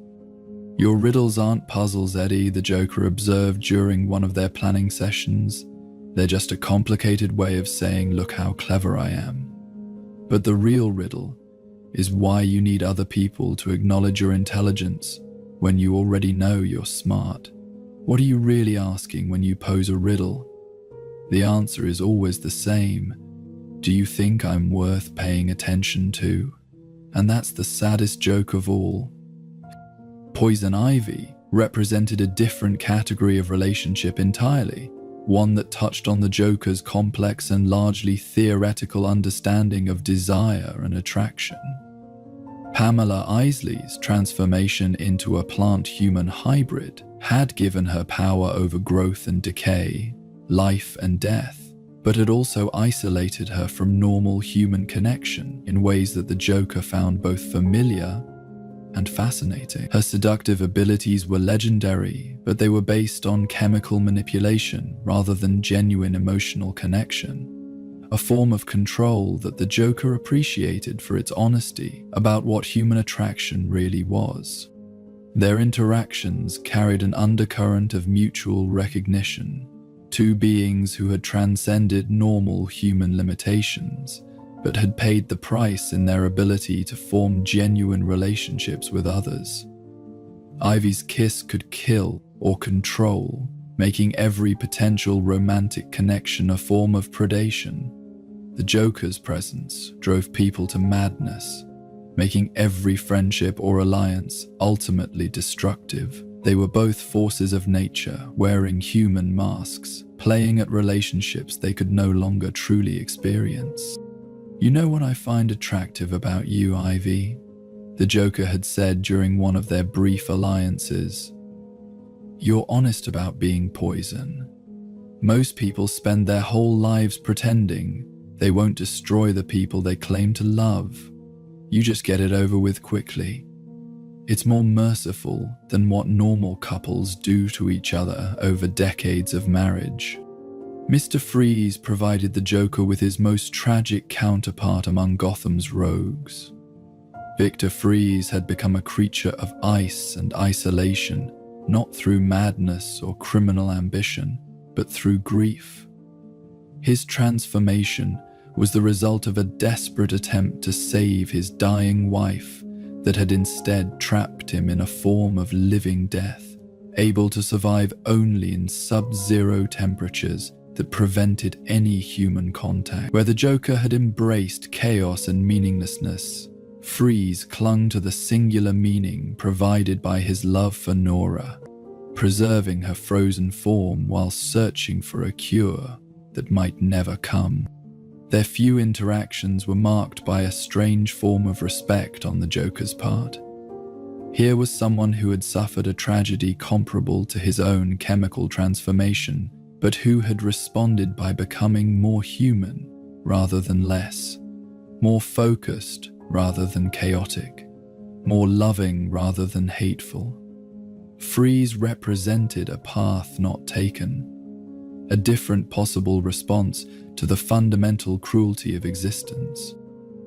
"Your riddles aren't puzzles, Eddie," the Joker observed during one of their planning sessions. "They're just a complicated way of saying, 'Look how clever I am.' But the real riddle is why you need other people to acknowledge your intelligence when you already know you're smart. What are you really asking when you pose a riddle? The answer is always the same. Do you think I'm worth paying attention to?" And that's the saddest joke of all. Poison Ivy represented a different category of relationship entirely, one that touched on the Joker's complex and largely theoretical understanding of desire and attraction. Pamela Isley's transformation into a plant-human hybrid had given her power over growth and decay, life and death, but had also isolated her from normal human connection in ways that the Joker found both familiar and fascinating. Her seductive abilities were legendary, but they were based on chemical manipulation rather than genuine emotional connection, a form of control that the Joker appreciated for its honesty about what human attraction really was. Their interactions carried an undercurrent of mutual recognition, two beings who had transcended normal human limitations, but had paid the price in their ability to form genuine relationships with others. Ivy's kiss could kill or control, making every potential romantic connection a form of predation. The Joker's presence drove people to madness, making every friendship or alliance ultimately destructive. They were both forces of nature, wearing human masks, playing at relationships they could no longer truly experience. "You know what I find attractive about you, Ivy?" the Joker had said during one of their brief alliances. "You're honest about being poison. Most people spend their whole lives pretending they won't destroy the people they claim to love. You just get it over with quickly. It's more merciful than what normal couples do to each other over decades of marriage." Mr. Freeze provided the Joker with his most tragic counterpart among Gotham's rogues. Victor Freeze had become a creature of ice and isolation, not through madness or criminal ambition, but through grief. His transformation was the result of a desperate attempt to save his dying wife that had instead trapped him in a form of living death, able to survive only in sub-zero temperatures that prevented any human contact. Where the Joker had embraced chaos and meaninglessness, Freeze clung to the singular meaning provided by his love for Nora, preserving her frozen form while searching for a cure that might never come. Their few interactions were marked by a strange form of respect on the Joker's part. Here was someone who had suffered a tragedy comparable to his own chemical transformation, but who had responded by becoming more human rather than less, more focused rather than chaotic, more loving rather than hateful. Freeze represented a path not taken, a different possible response to the fundamental cruelty of existence.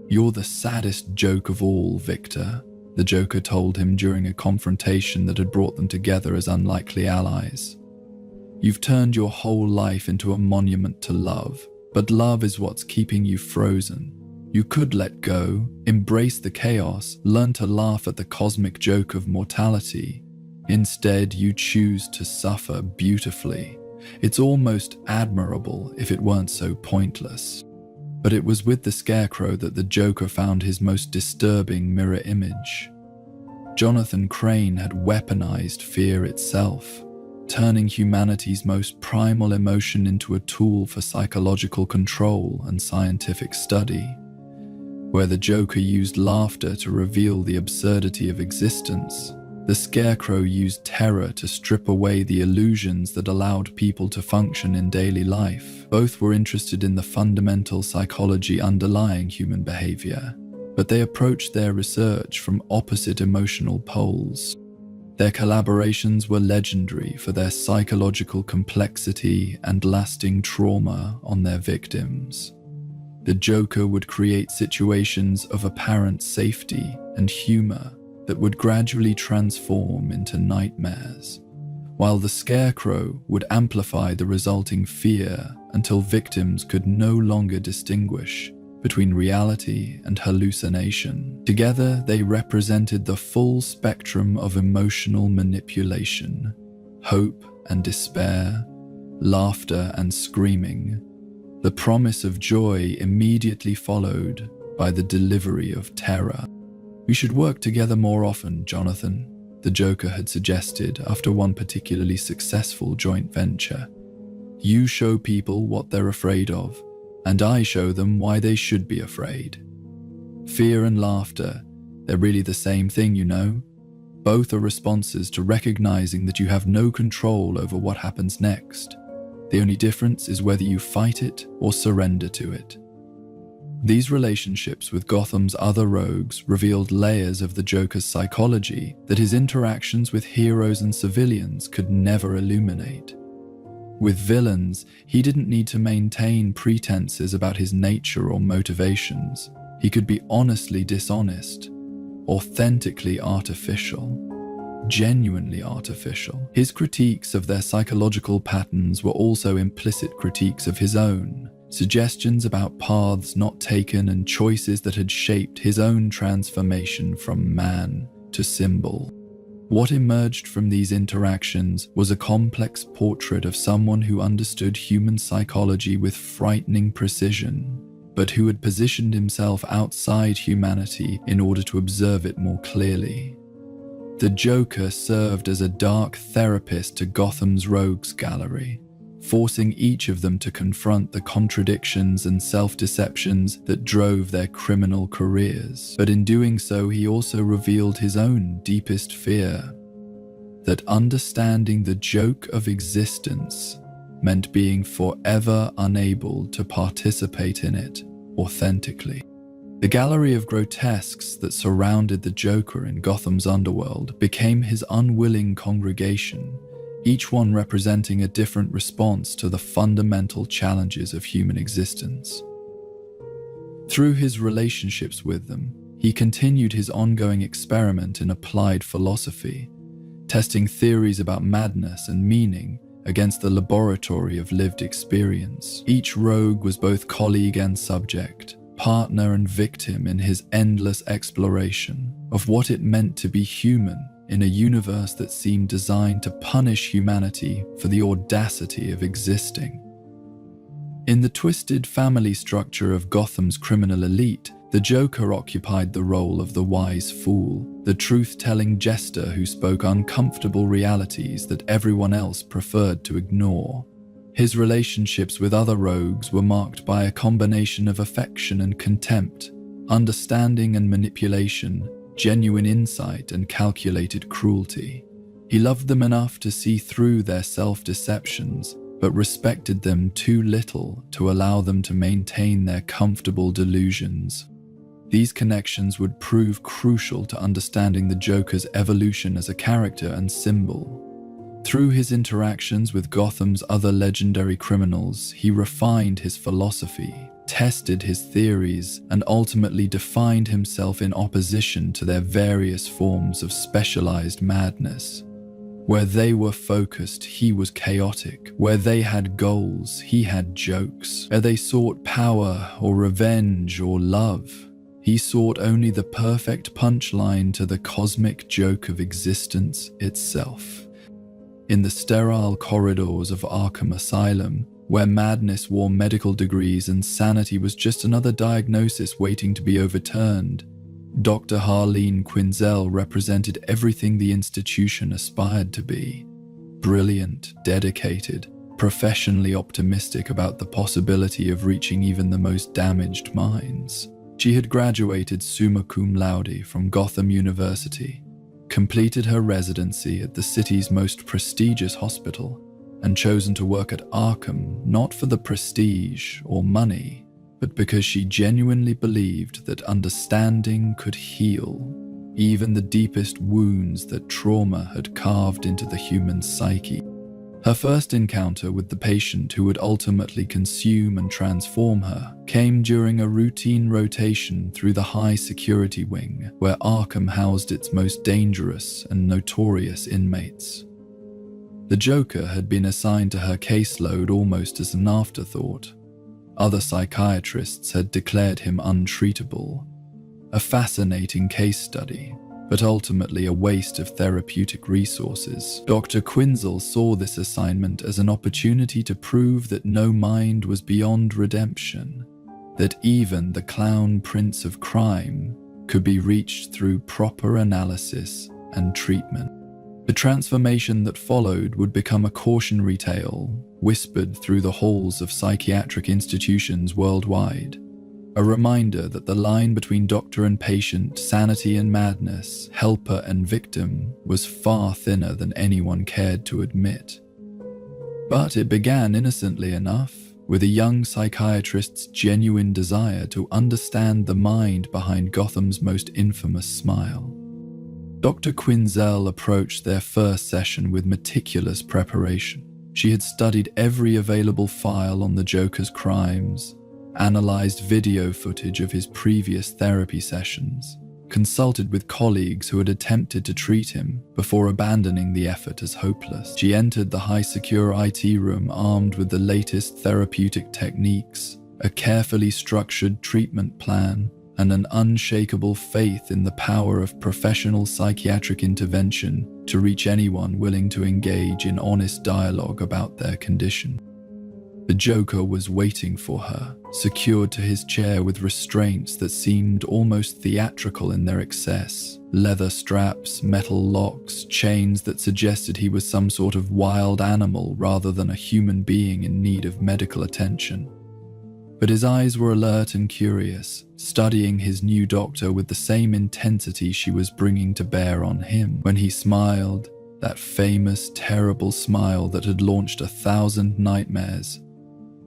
"You're the saddest joke of all, Victor," the Joker told him during a confrontation that had brought them together as unlikely allies. "You've turned your whole life into a monument to love, but love is what's keeping you frozen. You could let go, embrace the chaos, learn to laugh at the cosmic joke of mortality. Instead, you choose to suffer beautifully. It's almost admirable if it weren't so pointless." But it was with the Scarecrow that the Joker found his most disturbing mirror image. Jonathan Crane had weaponized fear itself, turning humanity's most primal emotion into a tool for psychological control and scientific study. Where the Joker used laughter to reveal the absurdity of existence, the Scarecrow used terror to strip away the illusions that allowed people to function in daily life. Both were interested in the fundamental psychology underlying human behavior, but they approached their research from opposite emotional poles. Their collaborations were legendary for their psychological complexity and lasting trauma on their victims. The Joker would create situations of apparent safety and humor that would gradually transform into nightmares, while the Scarecrow would amplify the resulting fear until victims could no longer distinguish between reality and hallucination. Together, they represented the full spectrum of emotional manipulation: hope and despair, laughter and screaming. The promise of joy immediately followed by the delivery of terror. "We should work together more often, Jonathan," the Joker had suggested after one particularly successful joint venture. "You show people what they're afraid of, and I show them why they should be afraid. Fear and laughter, they're really the same thing, you know. Both are responses to recognizing that you have no control over what happens next. The only difference is whether you fight it or surrender to it." These relationships with Gotham's other rogues revealed layers of the Joker's psychology that his interactions with heroes and civilians could never illuminate. With villains, he didn't need to maintain pretenses about his nature or motivations. He could be honestly dishonest, authentically artificial, genuinely artificial. His critiques of their psychological patterns were also implicit critiques of his own, suggestions about paths not taken and choices that had shaped his own transformation from man to symbol. What emerged from these interactions was a complex portrait of someone who understood human psychology with frightening precision, but who had positioned himself outside humanity in order to observe it more clearly. The Joker served as a dark therapist to Gotham's rogues gallery, forcing each of them to confront the contradictions and self-deceptions that drove their criminal careers. But in doing so, he also revealed his own deepest fear, that understanding the joke of existence meant being forever unable to participate in it authentically. The gallery of grotesques that surrounded the Joker in Gotham's underworld became his unwilling congregation, each one representing a different response to the fundamental challenges of human existence. Through his relationships with them, he continued his ongoing experiment in applied philosophy, testing theories about madness and meaning against the laboratory of lived experience. Each rogue was both colleague and subject, partner and victim in his endless exploration of what it meant to be human in a universe that seemed designed to punish humanity for the audacity of existing. In the twisted family structure of Gotham's criminal elite, the Joker occupied the role of the wise fool, the truth-telling jester who spoke uncomfortable realities that everyone else preferred to ignore. His relationships with other rogues were marked by a combination of affection and contempt, understanding and manipulation, genuine insight and calculated cruelty. He loved them enough to see through their self-deceptions, but respected them too little to allow them to maintain their comfortable delusions. These connections would prove crucial to understanding the Joker's evolution as a character and symbol. Through his interactions with Gotham's other legendary criminals, he refined his philosophy, tested his theories, and ultimately defined himself in opposition to their various forms of specialized madness. Where they were focused, he was chaotic. Where they had goals, he had jokes. Where they sought power or revenge or love, he sought only the perfect punchline to the cosmic joke of existence itself. In the sterile corridors of Arkham Asylum, where madness wore medical degrees and sanity was just another diagnosis waiting to be overturned, Dr. Harleen Quinzel represented everything the institution aspired to be. Brilliant, dedicated, professionally optimistic about the possibility of reaching even the most damaged minds. She had graduated summa cum laude from Gotham University, completed her residency at the city's most prestigious hospital, and chosen to work at Arkham not for the prestige or money, but because she genuinely believed that understanding could heal even the deepest wounds that trauma had carved into the human psyche. Her first encounter with the patient who would ultimately consume and transform her came during a routine rotation through the high-security wing where Arkham housed its most dangerous and notorious inmates. The Joker had been assigned to her caseload almost as an afterthought. Other psychiatrists had declared him untreatable, a fascinating case study, but ultimately a waste of therapeutic resources. Dr. Quinzel saw this assignment as an opportunity to prove that no mind was beyond redemption, that even the clown prince of crime could be reached through proper analysis and treatment. The transformation that followed would become a cautionary tale whispered through the halls of psychiatric institutions worldwide, a reminder that the line between doctor and patient, sanity and madness, helper and victim was far thinner than anyone cared to admit. But it began innocently enough, with a young psychiatrist's genuine desire to understand the mind behind Gotham's most infamous smile. Dr. Quinzel approached their first session with meticulous preparation. She had studied every available file on the Joker's crimes, analyzed video footage of his previous therapy sessions, consulted with colleagues who had attempted to treat him before abandoning the effort as hopeless. She entered the high-secure IT room armed with the latest therapeutic techniques, a carefully structured treatment plan, and an unshakable faith in the power of professional psychiatric intervention to reach anyone willing to engage in honest dialogue about their condition. The Joker was waiting for her, secured to his chair with restraints that seemed almost theatrical in their excess. Leather straps, metal locks, chains that suggested he was some sort of wild animal rather than a human being in need of medical attention. But his eyes were alert and curious, studying his new doctor with the same intensity she was bringing to bear on him. When he smiled, that famous, terrible smile that had launched 1,000 nightmares,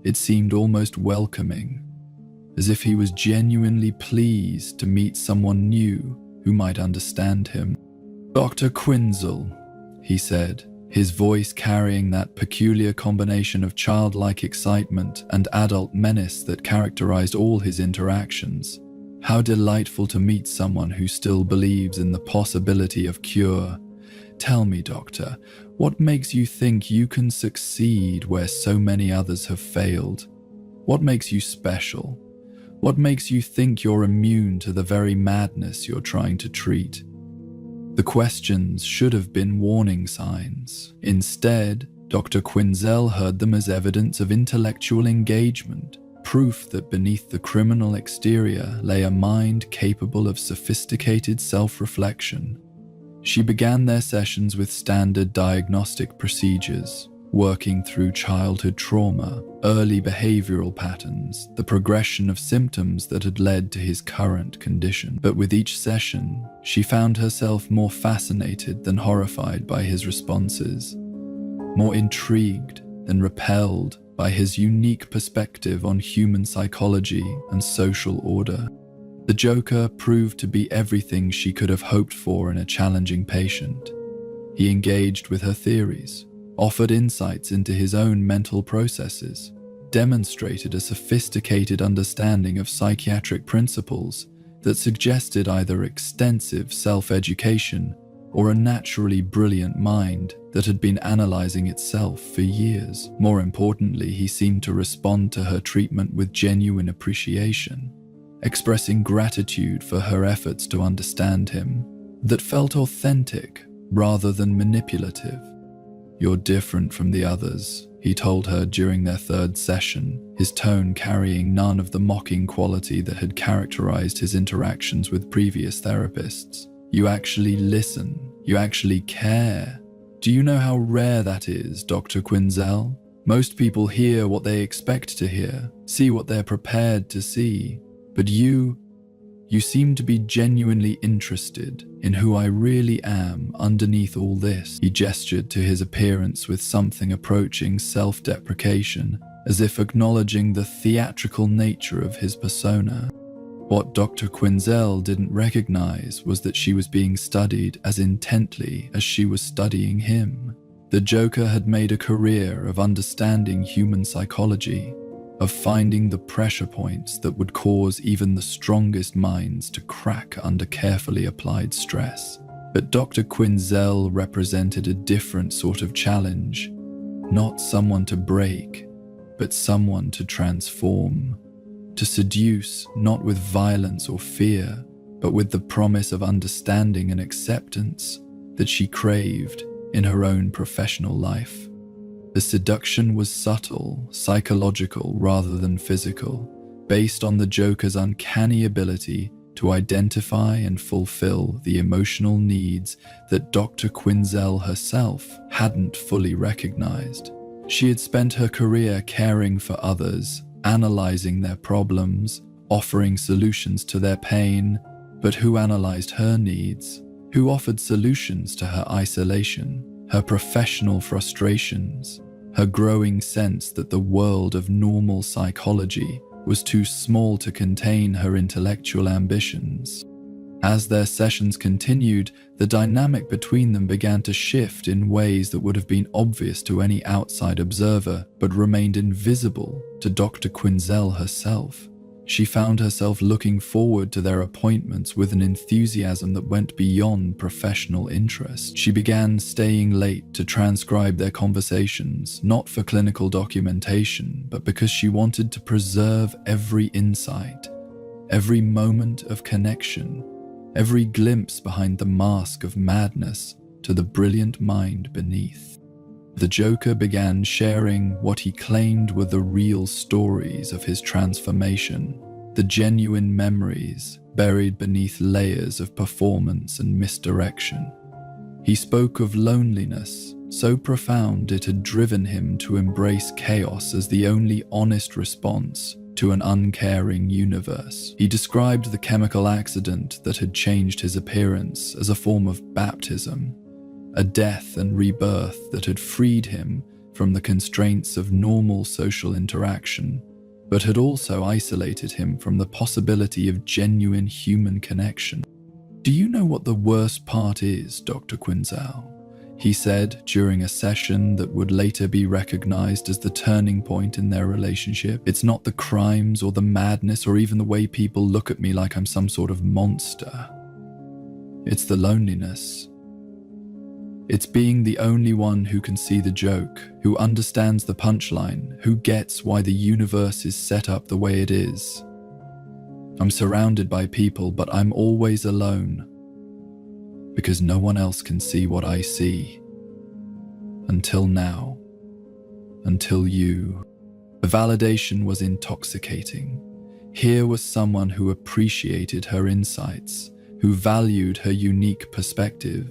it seemed almost welcoming, as if he was genuinely pleased to meet someone new who might understand him. "Dr. Quinzel," he said, his voice carrying that peculiar combination of childlike excitement and adult menace that characterized all his interactions. "How delightful to meet someone who still believes in the possibility of cure. Tell me, Doctor, what makes you think you can succeed where so many others have failed? What makes you special? What makes you think you're immune to the very madness you're trying to treat?" The questions should have been warning signs. Instead, Dr. Quinzel heard them as evidence of intellectual engagement, proof that beneath the criminal exterior lay a mind capable of sophisticated self-reflection. She began their sessions with standard diagnostic procedures, working through childhood trauma, early behavioral patterns, the progression of symptoms that had led to his current condition. But with each session, she found herself more fascinated than horrified by his responses, more intrigued than repelled by his unique perspective on human psychology and social order. The Joker proved to be everything she could have hoped for in a challenging patient. He engaged with her theories, offered insights into his own mental processes, demonstrated a sophisticated understanding of psychiatric principles that suggested either extensive self-education or a naturally brilliant mind that had been analyzing itself for years. More importantly, he seemed to respond to her treatment with genuine appreciation, expressing gratitude for her efforts to understand him, that felt authentic rather than manipulative. "You're different from the others," he told her during their third session, his tone carrying none of the mocking quality that had characterized his interactions with previous therapists. "You actually listen. You actually care. Do you know how rare that is, Dr. Quinzel? Most people hear what they expect to hear, see what they're prepared to see. But you seem to be genuinely interested in who I really am underneath all this." He gestured to his appearance with something approaching self-deprecation, as if acknowledging the theatrical nature of his persona. What Dr. Quinzel didn't recognize was that she was being studied as intently as she was studying him. The Joker had made a career of understanding human psychology, of finding the pressure points that would cause even the strongest minds to crack under carefully applied stress. But Dr. Quinzel represented a different sort of challenge, not someone to break, but someone to transform, to seduce not with violence or fear, but with the promise of understanding and acceptance that she craved in her own professional life. The seduction was subtle, psychological rather than physical, based on the Joker's uncanny ability to identify and fulfill the emotional needs that Dr. Quinzel herself hadn't fully recognized. She had spent her career caring for others, analyzing their problems, offering solutions to their pain, but who analyzed her needs? Who offered solutions to her isolation, her professional frustrations, her growing sense that the world of normal psychology was too small to contain her intellectual ambitions? As their sessions continued, the dynamic between them began to shift in ways that would have been obvious to any outside observer, but remained invisible to Dr. Quinzel herself. She found herself looking forward to their appointments with an enthusiasm that went beyond professional interest. She began staying late to transcribe their conversations, not for clinical documentation, but because she wanted to preserve every insight, every moment of connection, every glimpse behind the mask of madness to the brilliant mind beneath. The Joker began sharing what he claimed were the real stories of his transformation, the genuine memories buried beneath layers of performance and misdirection. He spoke of loneliness so profound it had driven him to embrace chaos as the only honest response to an uncaring universe. He described the chemical accident that had changed his appearance as a form of baptism, a death and rebirth that had freed him from the constraints of normal social interaction, but had also isolated him from the possibility of genuine human connection. "Do you know what the worst part is, Dr. Quinzel?" he said during a session that would later be recognized as the turning point in their relationship. "It's not the crimes or the madness or even the way people look at me like I'm some sort of monster. It's the loneliness. It's being the only one who can see the joke, who understands the punchline, who gets why the universe is set up the way it is. I'm surrounded by people, but I'm always alone, because no one else can see what I see. Until now. Until you." The validation was intoxicating. Here was someone who appreciated her insights, who valued her unique perspective,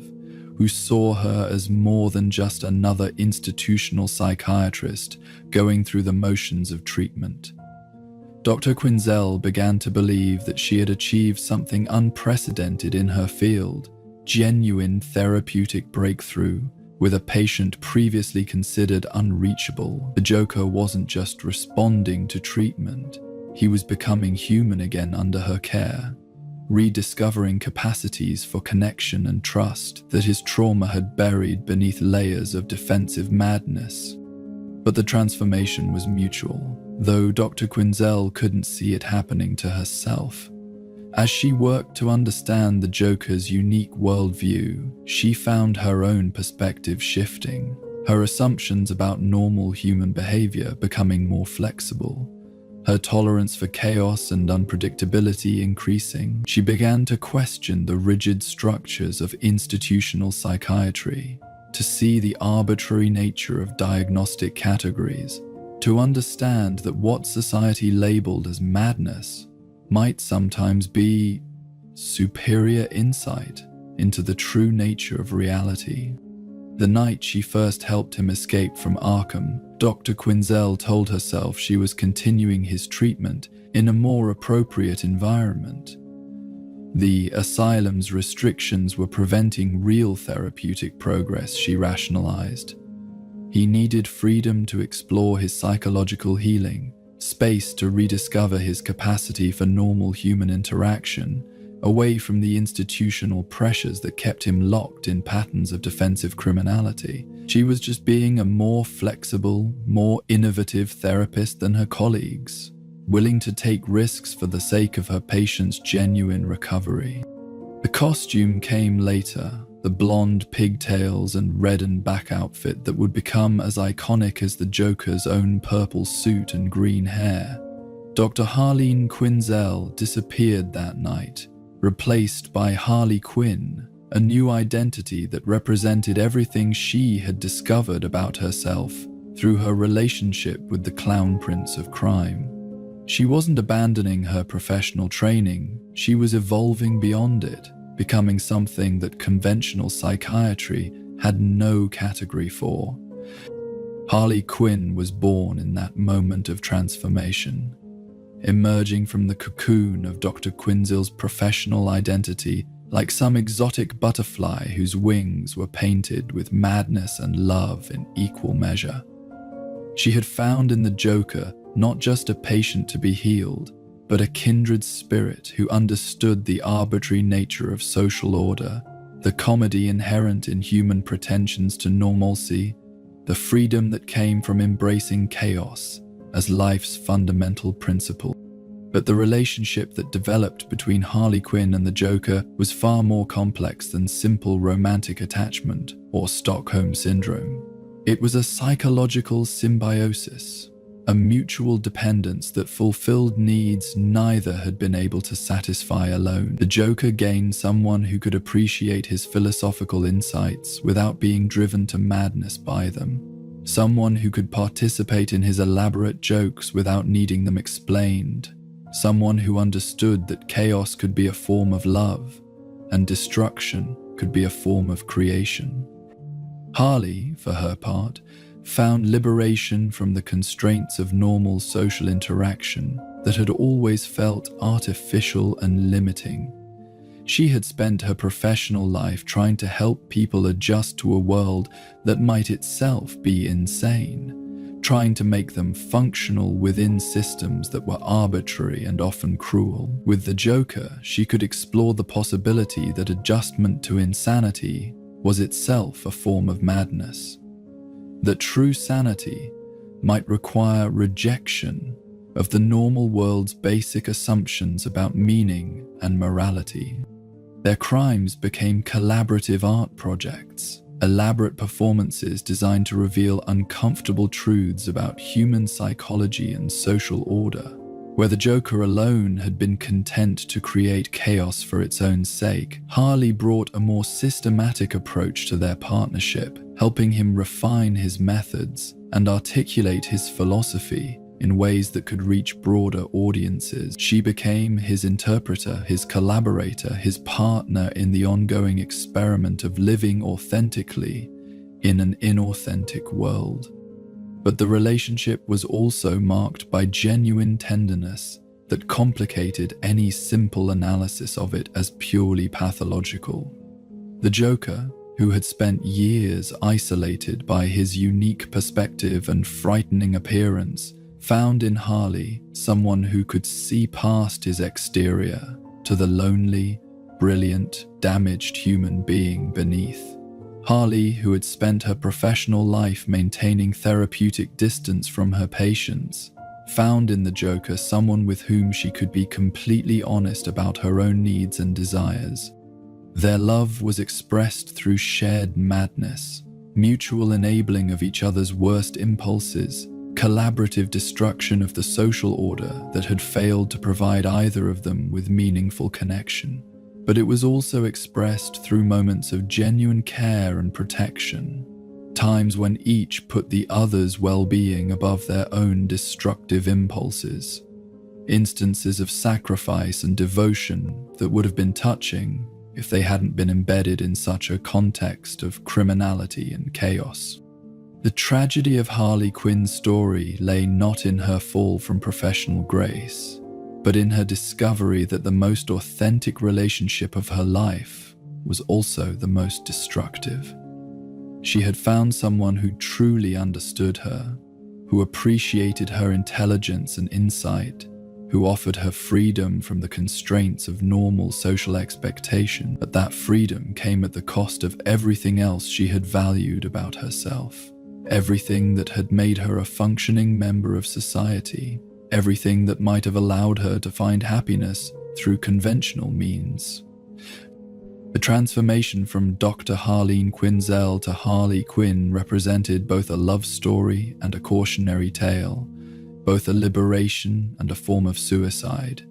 who saw her as more than just another institutional psychiatrist going through the motions of treatment. Dr. Quinzel began to believe that she had achieved something unprecedented in her field, genuine therapeutic breakthrough, with a patient previously considered unreachable. The Joker wasn't just responding to treatment, he was becoming human again under her care, rediscovering capacities for connection and trust that his trauma had buried beneath layers of defensive madness. But the transformation was mutual, though Dr. Quinzel couldn't see it happening to herself. As she worked to understand the Joker's unique worldview, she found her own perspective shifting, her assumptions about normal human behavior becoming more flexible, her tolerance for chaos and unpredictability increasing. She began to question the rigid structures of institutional psychiatry, to see the arbitrary nature of diagnostic categories, to understand that what society labeled as madness might sometimes be superior insight into the true nature of reality. The night she first helped him escape from Arkham, Dr. Quinzel told herself she was continuing his treatment in a more appropriate environment. The asylum's restrictions were preventing real therapeutic progress, she rationalized. He needed freedom to explore his psychological healing, space to rediscover his capacity for normal human interaction, away from the institutional pressures that kept him locked in patterns of defensive criminality. She was just being a more flexible, more innovative therapist than her colleagues, willing to take risks for the sake of her patient's genuine recovery. The costume came later, the blonde pigtails and red and black outfit that would become as iconic as the Joker's own purple suit and green hair. Dr. Harleen Quinzel disappeared that night, replaced by Harley Quinn, a new identity that represented everything she had discovered about herself through her relationship with the clown prince of crime. She wasn't abandoning her professional training, she was evolving beyond it, becoming something that conventional psychiatry had no category for. Harley Quinn was born in that moment of transformation, emerging from the cocoon of Dr. Quinzel's professional identity like some exotic butterfly whose wings were painted with madness and love in equal measure. She had found in the Joker not just a patient to be healed, but a kindred spirit who understood the arbitrary nature of social order, the comedy inherent in human pretensions to normalcy, the freedom that came from embracing chaos as life's fundamental principle. But the relationship that developed between Harley Quinn and the Joker was far more complex than simple romantic attachment or Stockholm Syndrome. It was a psychological symbiosis, a mutual dependence that fulfilled needs neither had been able to satisfy alone. The Joker gained someone who could appreciate his philosophical insights without being driven to madness by them, Someone who could participate in his elaborate jokes without needing them explained. Someone who understood that chaos could be a form of love and destruction could be a form of creation. Harley, for her part, found liberation from the constraints of normal social interaction that had always felt artificial and limiting. She had spent her professional life trying to help people adjust to a world that might itself be insane, trying to make them functional within systems that were arbitrary and often cruel. With the Joker, she could explore the possibility that adjustment to insanity was itself a form of madness, that true sanity might require rejection of the normal world's basic assumptions about meaning and morality. Their crimes became collaborative art projects, elaborate performances designed to reveal uncomfortable truths about human psychology and social order. Where the Joker alone had been content to create chaos for its own sake, Harley brought a more systematic approach to their partnership, helping him refine his methods and articulate his philosophy in ways that could reach broader audiences. She became his interpreter, his collaborator, his partner in the ongoing experiment of living authentically in an inauthentic world. But the relationship was also marked by genuine tenderness that complicated any simple analysis of it as purely pathological. The Joker, who had spent years isolated by his unique perspective and frightening appearance, found in Harley someone who could see past his exterior to the lonely, brilliant, damaged human being beneath. Harley, who had spent her professional life maintaining therapeutic distance from her patients, found in the Joker someone with whom she could be completely honest about her own needs and desires. Their love was expressed through shared madness, mutual enabling of each other's worst impulses, collaborative destruction of the social order that had failed to provide either of them with meaningful connection. But it was also expressed through moments of genuine care and protection, times when each put the other's well-being above their own destructive impulses, instances of sacrifice and devotion that would have been touching if they hadn't been embedded in such a context of criminality and chaos. The tragedy of Harley Quinn's story lay not in her fall from professional grace, but in her discovery that the most authentic relationship of her life was also the most destructive. She had found someone who truly understood her, who appreciated her intelligence and insight, who offered her freedom from the constraints of normal social expectation, but that freedom came at the cost of everything else she had valued about herself, everything that had made her a functioning member of society, everything that might have allowed her to find happiness through conventional means. The transformation from Dr. Harleen Quinzel to Harley Quinn represented both a love story and a cautionary tale, both a liberation and a form of suicide.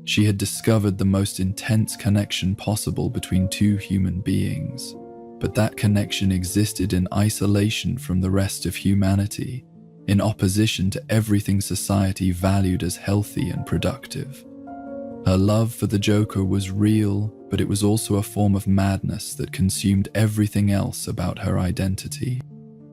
She had discovered the most intense connection possible between two human beings, but that connection existed in isolation from the rest of humanity, in opposition to everything society valued as healthy and productive. Her love for the Joker was real, but it was also a form of madness that consumed everything else about her identity.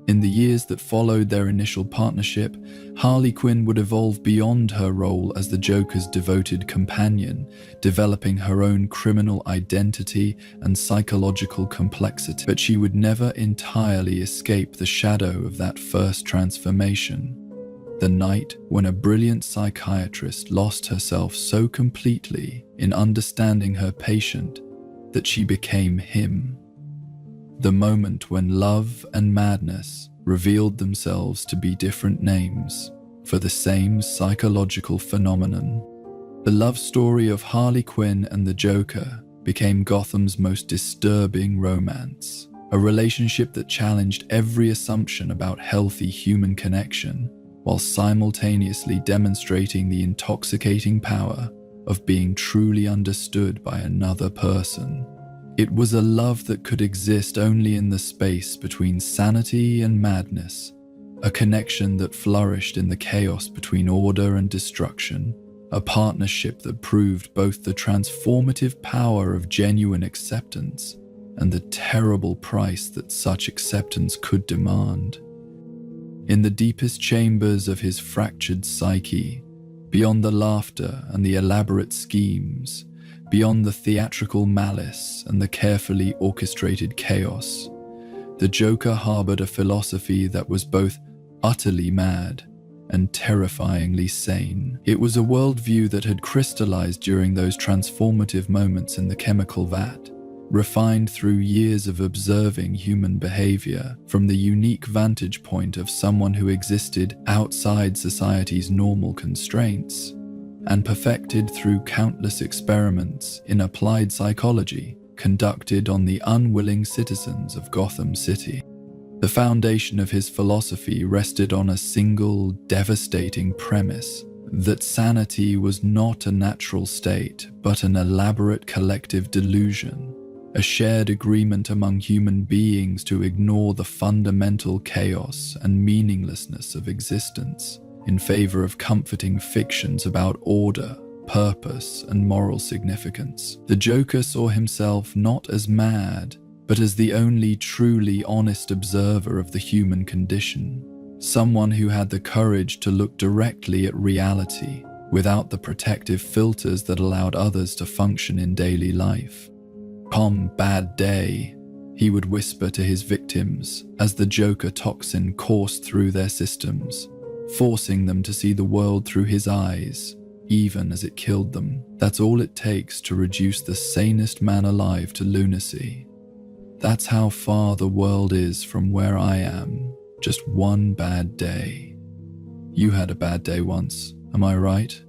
In the years that followed their initial partnership, Harley Quinn would evolve beyond her role as the Joker's devoted companion, developing her own criminal identity and psychological complexity. But she would never entirely escape the shadow of that first transformation. The night when a brilliant psychiatrist lost herself so completely in understanding her patient that she became him. The moment when love and madness revealed themselves to be different names for the same psychological phenomenon. The love story of Harley Quinn and the Joker became Gotham's most disturbing romance, a relationship that challenged every assumption about healthy human connection, while simultaneously demonstrating the intoxicating power of being truly understood by another person. It was a love that could exist only in the space between sanity and madness, a connection that flourished in the chaos between order and destruction, a partnership that proved both the transformative power of genuine acceptance and the terrible price that such acceptance could demand. In the deepest chambers of his fractured psyche, beyond the laughter and the elaborate schemes, beyond the theatrical malice and the carefully orchestrated chaos, the Joker harbored a philosophy that was both utterly mad and terrifyingly sane. It was a worldview that had crystallized during those transformative moments in the chemical vat, refined through years of observing human behavior from the unique vantage point of someone who existed outside society's normal constraints, and perfected through countless experiments in applied psychology conducted on the unwilling citizens of Gotham City. The foundation of his philosophy rested on a single, devastating premise: that sanity was not a natural state, but an elaborate collective delusion, a shared agreement among human beings to ignore the fundamental chaos and meaninglessness of existence in favor of comforting fictions about order, purpose, and moral significance. The Joker saw himself not as mad, but as the only truly honest observer of the human condition, someone who had the courage to look directly at reality without the protective filters that allowed others to function in daily life. "Tom, bad day," he would whisper to his victims as the Joker toxin coursed through their systems, forcing them to see the world through his eyes, even as it killed them. That's all it takes to reduce the sanest man alive to lunacy. That's how far the world is from where I am. Just one bad day. You had a bad day once, am I right?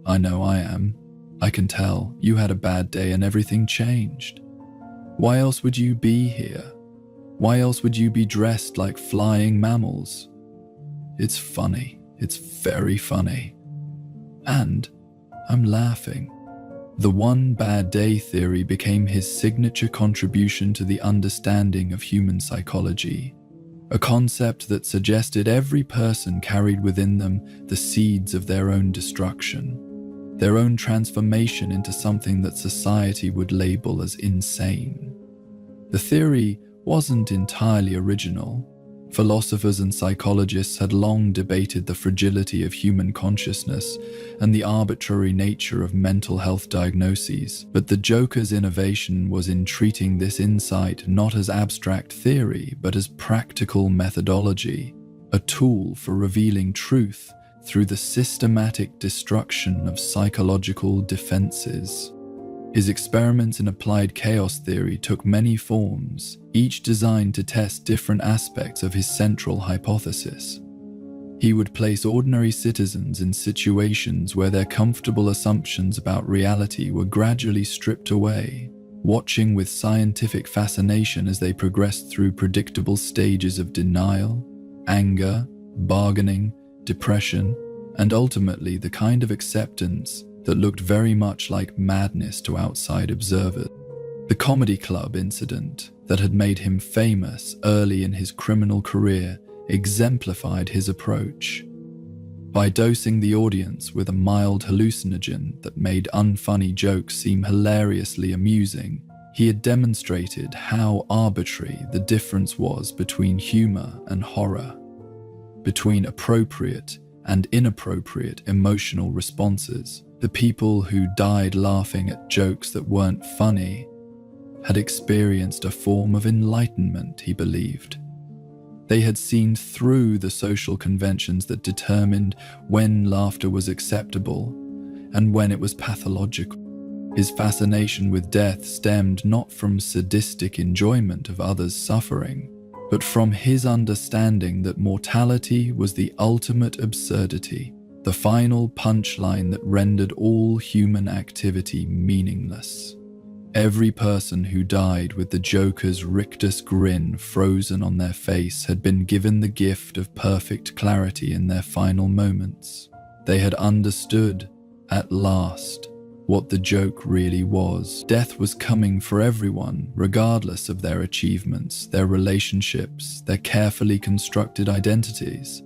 I know I am. I can tell you had a bad day and everything changed. Why else would you be here? Why else would you be dressed like flying mammals? It's funny. It's very funny. And I'm laughing. The one bad day theory became his signature contribution to the understanding of human psychology, a concept that suggested every person carried within them the seeds of their own destruction, their own transformation into something that society would label as insane. The theory wasn't entirely original. Philosophers and psychologists had long debated the fragility of human consciousness and the arbitrary nature of mental health diagnoses, but the Joker's innovation was in treating this insight not as abstract theory, but as practical methodology, a tool for revealing truth through the systematic destruction of psychological defenses. His experiments in applied chaos theory took many forms, each designed to test different aspects of his central hypothesis. He would place ordinary citizens in situations where their comfortable assumptions about reality were gradually stripped away, watching with scientific fascination as they progressed through predictable stages of denial, anger, bargaining, depression, and ultimately the kind of acceptance that looked very much like madness to outside observers. The comedy club incident that had made him famous early in his criminal career exemplified his approach. By dosing the audience with a mild hallucinogen that made unfunny jokes seem hilariously amusing, he had demonstrated how arbitrary the difference was between humor and horror, between appropriate and inappropriate emotional responses. The people who died laughing at jokes that weren't funny had experienced a form of enlightenment, he believed. They had seen through the social conventions that determined when laughter was acceptable and when it was pathological. His fascination with death stemmed not from sadistic enjoyment of others' suffering, but from his understanding that mortality was the ultimate absurdity, the final punchline that rendered all human activity meaningless. Every person who died with the Joker's rictus grin frozen on their face had been given the gift of perfect clarity in their final moments. They had understood, at last, what the joke really was. Death was coming for everyone, regardless of their achievements, their relationships, their carefully constructed identities.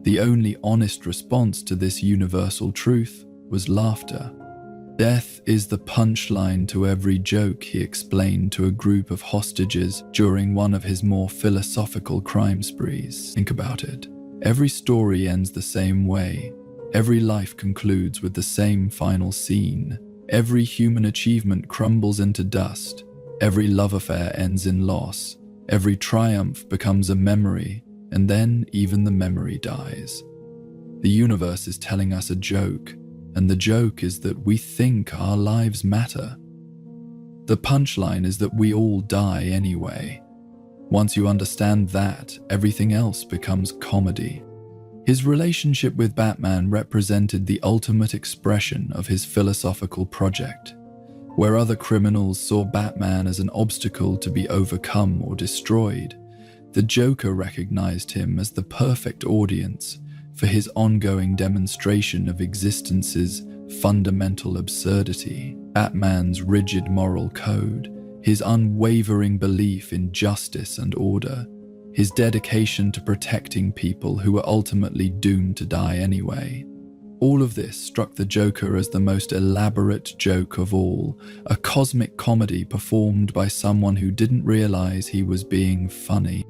The only honest response to this universal truth was laughter. Death is the punchline to every joke, he explained to a group of hostages during one of his more philosophical crime sprees. Think about it. Every story ends the same way. Every life concludes with the same final scene. Every human achievement crumbles into dust. Every love affair ends in loss. Every triumph becomes a memory, and then even the memory dies. The universe is telling us a joke, and the joke is that we think our lives matter. The punchline is that we all die anyway. Once you understand that, everything else becomes comedy. His relationship with Batman represented the ultimate expression of his philosophical project. Where other criminals saw Batman as an obstacle to be overcome or destroyed, the Joker recognized him as the perfect audience for his ongoing demonstration of existence's fundamental absurdity. Batman's rigid moral code, his unwavering belief in justice and order, his dedication to protecting people who were ultimately doomed to die anyway. All of this struck the Joker as the most elaborate joke of all, a cosmic comedy performed by someone who didn't realize he was being funny.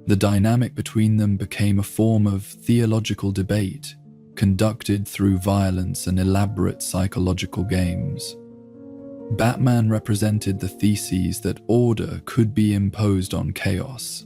The dynamic between them became a form of theological debate, conducted through violence and elaborate psychological games. Batman represented the theses that order could be imposed on chaos,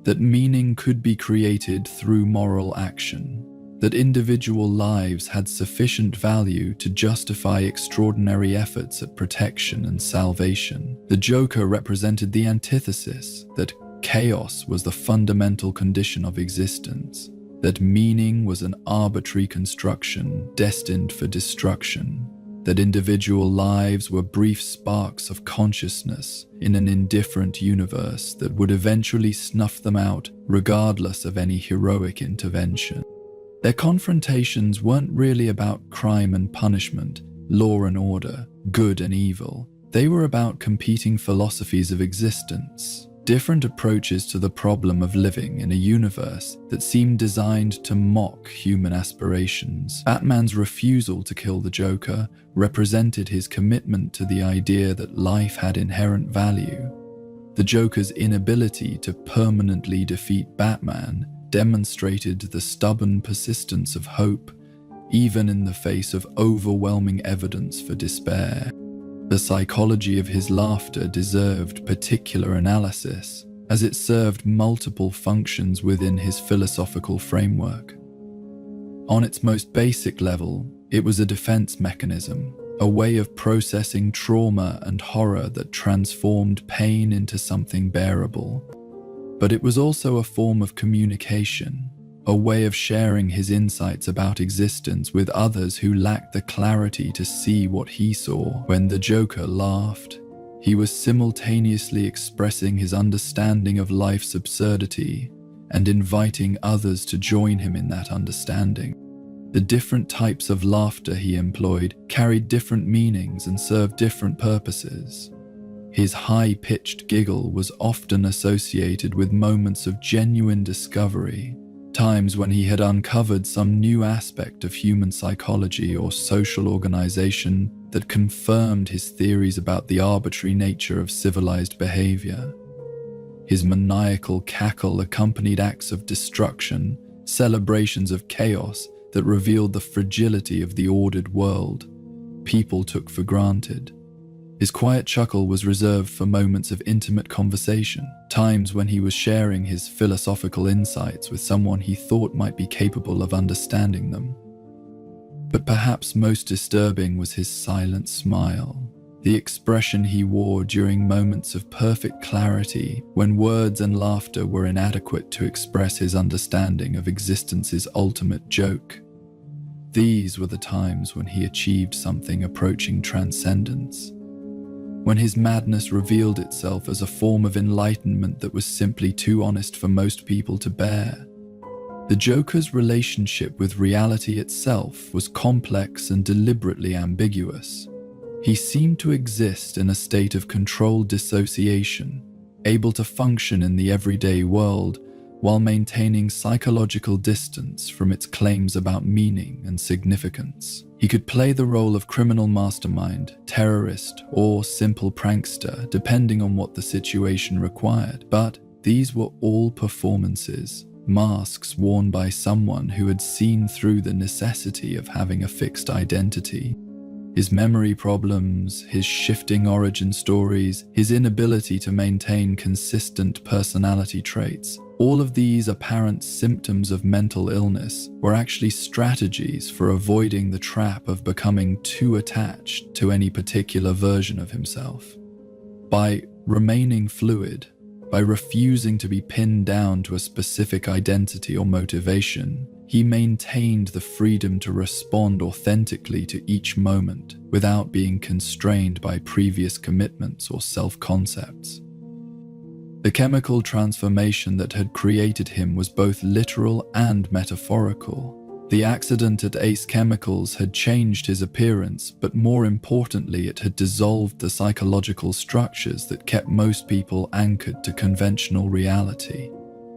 that meaning could be created through moral action, that individual lives had sufficient value to justify extraordinary efforts at protection and salvation. The Joker represented the antithesis, that chaos was the fundamental condition of existence, that meaning was an arbitrary construction destined for destruction, that individual lives were brief sparks of consciousness in an indifferent universe that would eventually snuff them out regardless of any heroic intervention. Their confrontations weren't really about crime and punishment, law and order, good and evil. They were about competing philosophies of existence, different approaches to the problem of living in a universe that seemed designed to mock human aspirations. Batman's refusal to kill the Joker represented his commitment to the idea that life had inherent value. The Joker's inability to permanently defeat Batman demonstrated the stubborn persistence of hope, even in the face of overwhelming evidence for despair. The psychology of his laughter deserved particular analysis, as it served multiple functions within his philosophical framework. On its most basic level, it was a defense mechanism, a way of processing trauma and horror that transformed pain into something bearable. But it was also a form of communication, a way of sharing his insights about existence with others who lacked the clarity to see what he saw. When the Joker laughed, he was simultaneously expressing his understanding of life's absurdity and inviting others to join him in that understanding. The different types of laughter he employed carried different meanings and served different purposes. His high-pitched giggle was often associated with moments of genuine discovery, times when he had uncovered some new aspect of human psychology or social organization that confirmed his theories about the arbitrary nature of civilized behavior. His maniacal cackle accompanied acts of destruction, celebrations of chaos that revealed the fragility of the ordered world people took for granted. His quiet chuckle was reserved for moments of intimate conversation, times when he was sharing his philosophical insights with someone he thought might be capable of understanding them. But perhaps most disturbing was his silent smile, the expression he wore during moments of perfect clarity when words and laughter were inadequate to express his understanding of existence's ultimate joke. These were the times when he achieved something approaching transcendence, when his madness revealed itself as a form of enlightenment that was simply too honest for most people to bear. The Joker's relationship with reality itself was complex and deliberately ambiguous. He seemed to exist in a state of controlled dissociation, able to function in the everyday world while maintaining psychological distance from its claims about meaning and significance. He could play the role of criminal mastermind, terrorist, or simple prankster, depending on what the situation required. But these were all performances, masks worn by someone who had seen through the necessity of having a fixed identity. His memory problems, his shifting origin stories, his inability to maintain consistent personality traits, all of these apparent symptoms of mental illness were actually strategies for avoiding the trap of becoming too attached to any particular version of himself. By remaining fluid, by refusing to be pinned down to a specific identity or motivation, he maintained the freedom to respond authentically to each moment without being constrained by previous commitments or self-concepts. The chemical transformation that had created him was both literal and metaphorical. The accident at Ace Chemicals had changed his appearance, but more importantly, it had dissolved the psychological structures that kept most people anchored to conventional reality.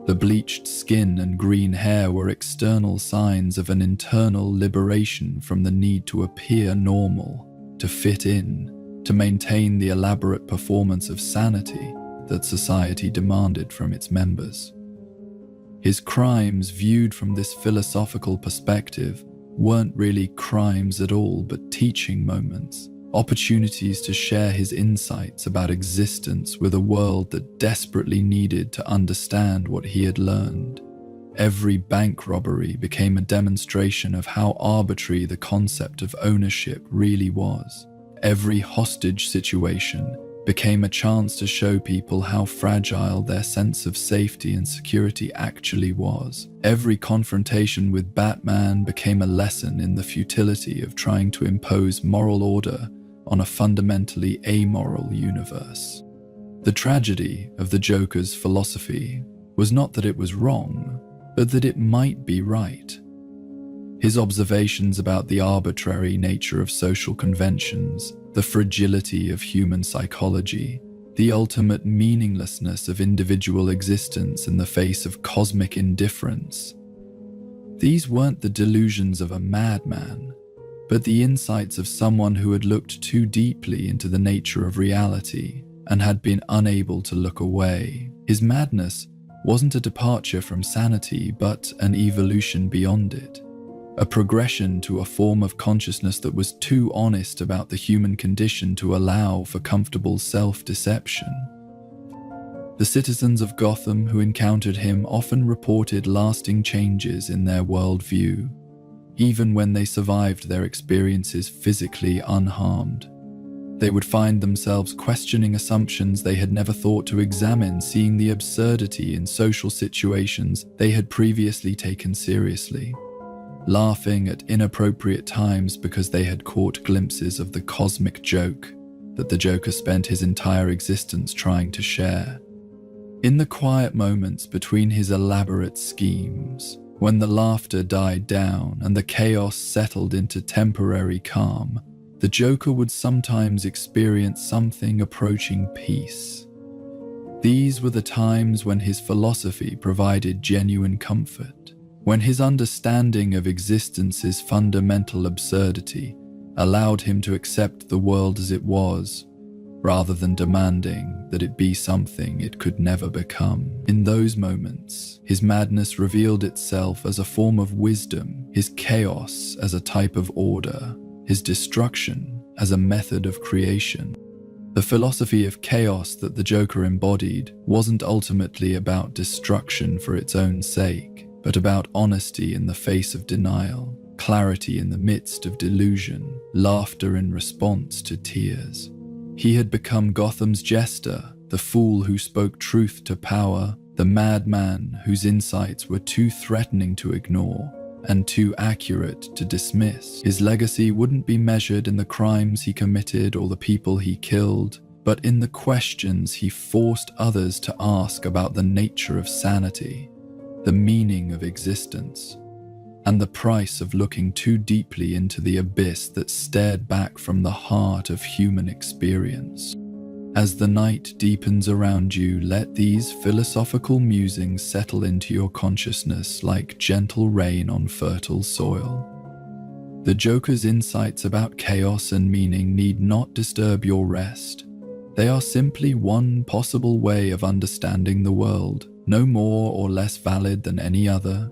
The bleached skin and green hair were external signs of an internal liberation from the need to appear normal, to fit in, to maintain the elaborate performance of sanity that society demanded from its members. His crimes, viewed from this philosophical perspective, weren't really crimes at all, but teaching moments, opportunities to share his insights about existence with a world that desperately needed to understand what he had learned. Every bank robbery became a demonstration of how arbitrary the concept of ownership really was. Every hostage situation became a chance to show people how fragile their sense of safety and security actually was. Every confrontation with Batman became a lesson in the futility of trying to impose moral order on a fundamentally amoral universe. The tragedy of the Joker's philosophy was not that it was wrong, but that it might be right. His observations about the arbitrary nature of social conventions, the fragility of human psychology, the ultimate meaninglessness of individual existence in the face of cosmic indifference. These weren't the delusions of a madman, but the insights of someone who had looked too deeply into the nature of reality and had been unable to look away. His madness wasn't a departure from sanity, but an evolution beyond it. A progression to a form of consciousness that was too honest about the human condition to allow for comfortable self-deception. The citizens of Gotham who encountered him often reported lasting changes in their worldview, even when they survived their experiences physically unharmed. They would find themselves questioning assumptions they had never thought to examine, seeing the absurdity in social situations they had previously taken seriously, laughing at inappropriate times because they had caught glimpses of the cosmic joke that the Joker spent his entire existence trying to share. In the quiet moments between his elaborate schemes, when the laughter died down and the chaos settled into temporary calm, the Joker would sometimes experience something approaching peace. These were the times when his philosophy provided genuine comfort, when his understanding of existence's fundamental absurdity allowed him to accept the world as it was, rather than demanding that it be something it could never become. In those moments, his madness revealed itself as a form of wisdom, his chaos as a type of order, his destruction as a method of creation. The philosophy of chaos that the Joker embodied wasn't ultimately about destruction for its own sake, but about honesty in the face of denial, clarity in the midst of delusion, laughter in response to tears. He had become Gotham's jester, the fool who spoke truth to power, the madman whose insights were too threatening to ignore and too accurate to dismiss. His legacy wouldn't be measured in the crimes he committed or the people he killed, but in the questions he forced others to ask about the nature of sanity, the meaning of existence, and the price of looking too deeply into the abyss that stared back from the heart of human experience. As the night deepens around you, let these philosophical musings settle into your consciousness like gentle rain on fertile soil. The Joker's insights about chaos and meaning need not disturb your rest. They are simply one possible way of understanding the world, no more or less valid than any other.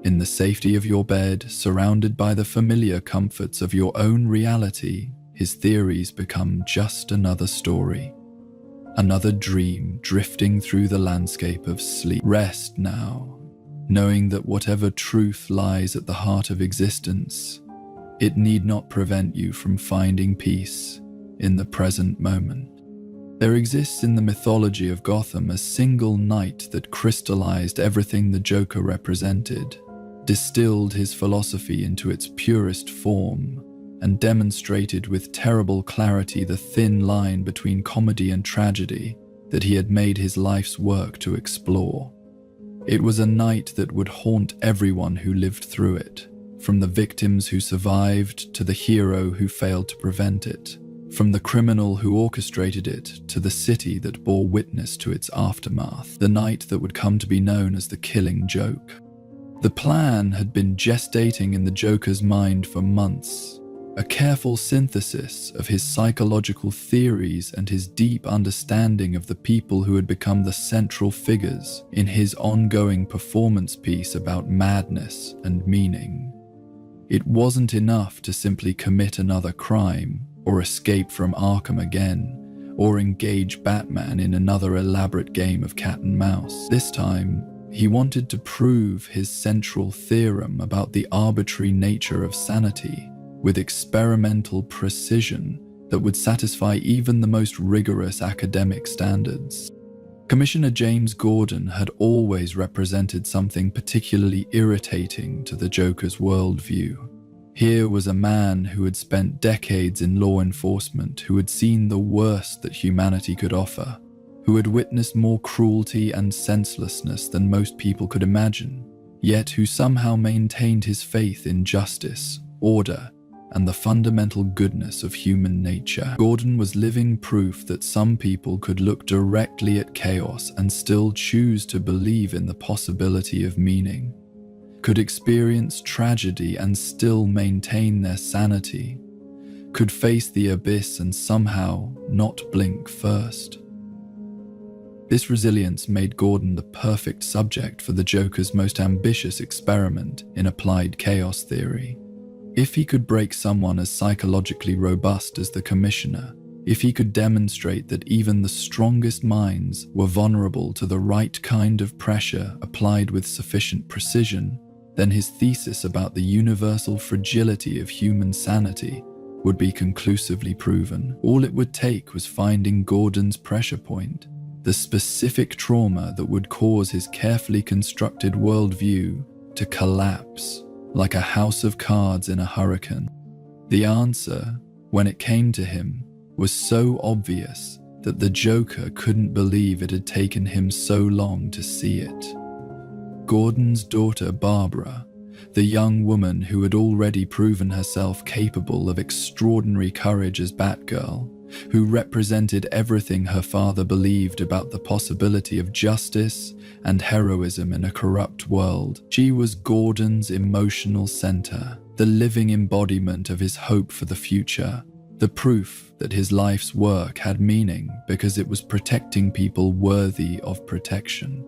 In the safety of your bed, surrounded by the familiar comforts of your own reality, his theories become just another story. Another dream drifting through the landscape of sleep. Rest now, knowing that whatever truth lies at the heart of existence, it need not prevent you from finding peace in the present moment. There exists in the mythology of Gotham a single night that crystallized everything the Joker represented, distilled his philosophy into its purest form, and demonstrated with terrible clarity the thin line between comedy and tragedy that he had made his life's work to explore. It was a night that would haunt everyone who lived through it, from the victims who survived to the hero who failed to prevent it, from the criminal who orchestrated it to the city that bore witness to its aftermath, the night that would come to be known as the Killing Joke. The plan had been gestating in the Joker's mind for months, a careful synthesis of his psychological theories and his deep understanding of the people who had become the central figures in his ongoing performance piece about madness and meaning. It wasn't enough to simply commit another crime, or escape from Arkham again, or engage Batman in another elaborate game of cat and mouse. This time, he wanted to prove his central theorem about the arbitrary nature of sanity with experimental precision that would satisfy even the most rigorous academic standards. Commissioner James Gordon had always represented something particularly irritating to the Joker's worldview. Here was a man who had spent decades in law enforcement, who had seen the worst that humanity could offer, who had witnessed more cruelty and senselessness than most people could imagine, yet who somehow maintained his faith in justice, order, and the fundamental goodness of human nature. Gordon was living proof that some people could look directly at chaos and still choose to believe in the possibility of meaning, could experience tragedy and still maintain their sanity, could face the abyss and somehow not blink first. This resilience made Gordon the perfect subject for the Joker's most ambitious experiment in applied chaos theory. If he could break someone as psychologically robust as the Commissioner, if he could demonstrate that even the strongest minds were vulnerable to the right kind of pressure applied with sufficient precision, then his thesis about the universal fragility of human sanity would be conclusively proven. All it would take was finding Gordon's pressure point, the specific trauma that would cause his carefully constructed worldview to collapse like a house of cards in a hurricane. The answer, when it came to him, was so obvious that the Joker couldn't believe it had taken him so long to see it. Gordon's daughter Barbara, the young woman who had already proven herself capable of extraordinary courage as Batgirl, who represented everything her father believed about the possibility of justice and heroism in a corrupt world. She was Gordon's emotional center, the living embodiment of his hope for the future, the proof that his life's work had meaning because it was protecting people worthy of protection.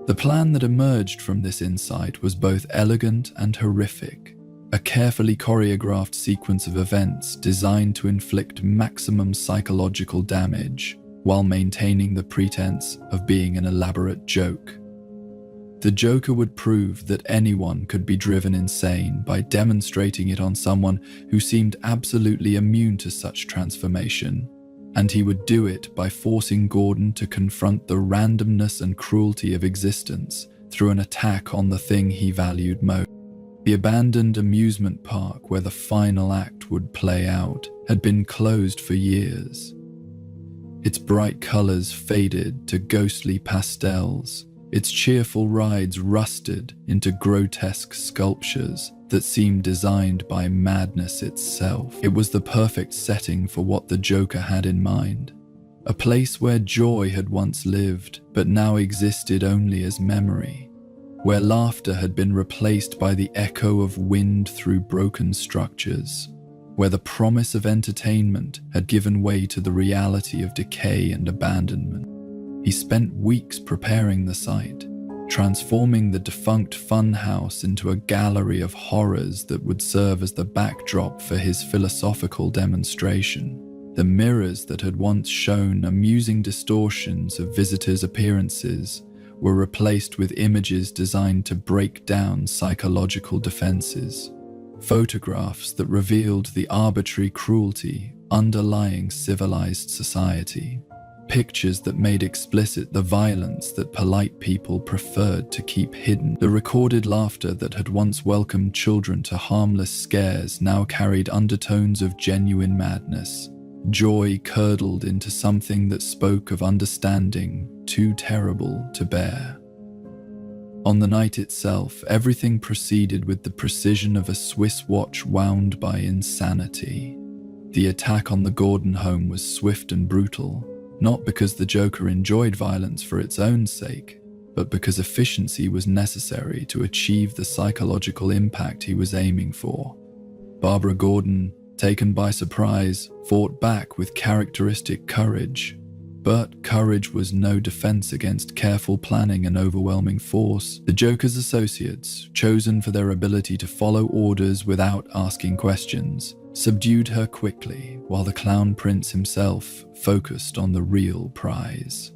The plan that emerged from this insight was both elegant and horrific, a carefully choreographed sequence of events designed to inflict maximum psychological damage while maintaining the pretense of being an elaborate joke. The Joker would prove that anyone could be driven insane by demonstrating it on someone who seemed absolutely immune to such transformation, and he would do it by forcing Gordon to confront the randomness and cruelty of existence through an attack on the thing he valued most. The abandoned amusement park where the final act would play out had been closed for years. Its bright colors faded to ghostly pastels, Its cheerful rides rusted into grotesque sculptures that seemed designed by madness itself. It was the perfect setting for what the Joker had in mind. A place where joy had once lived, but now existed only as memory. Where laughter had been replaced by the echo of wind through broken structures. Where the promise of entertainment had given way to the reality of decay and abandonment. He spent weeks preparing the site, transforming the defunct funhouse into a gallery of horrors that would serve as the backdrop for his philosophical demonstration. The mirrors that had once shown amusing distortions of visitors' appearances were replaced with images designed to break down psychological defenses. Photographs that revealed the arbitrary cruelty underlying civilized society. Pictures that made explicit the violence that polite people preferred to keep hidden. The recorded laughter that had once welcomed children to harmless scares now carried undertones of genuine madness. Joy curdled into something that spoke of understanding too terrible to bear. On the night itself, everything proceeded with the precision of a Swiss watch wound by insanity. The attack on the Gordon home was swift and brutal, not because the Joker enjoyed violence for its own sake, but because efficiency was necessary to achieve the psychological impact he was aiming for. Barbara Gordon, taken by surprise, fought back with characteristic courage. But courage was no defense against careful planning and overwhelming force. The Joker's associates, chosen for their ability to follow orders without asking questions, subdued her quickly, while the Clown Prince himself focused on the real prize.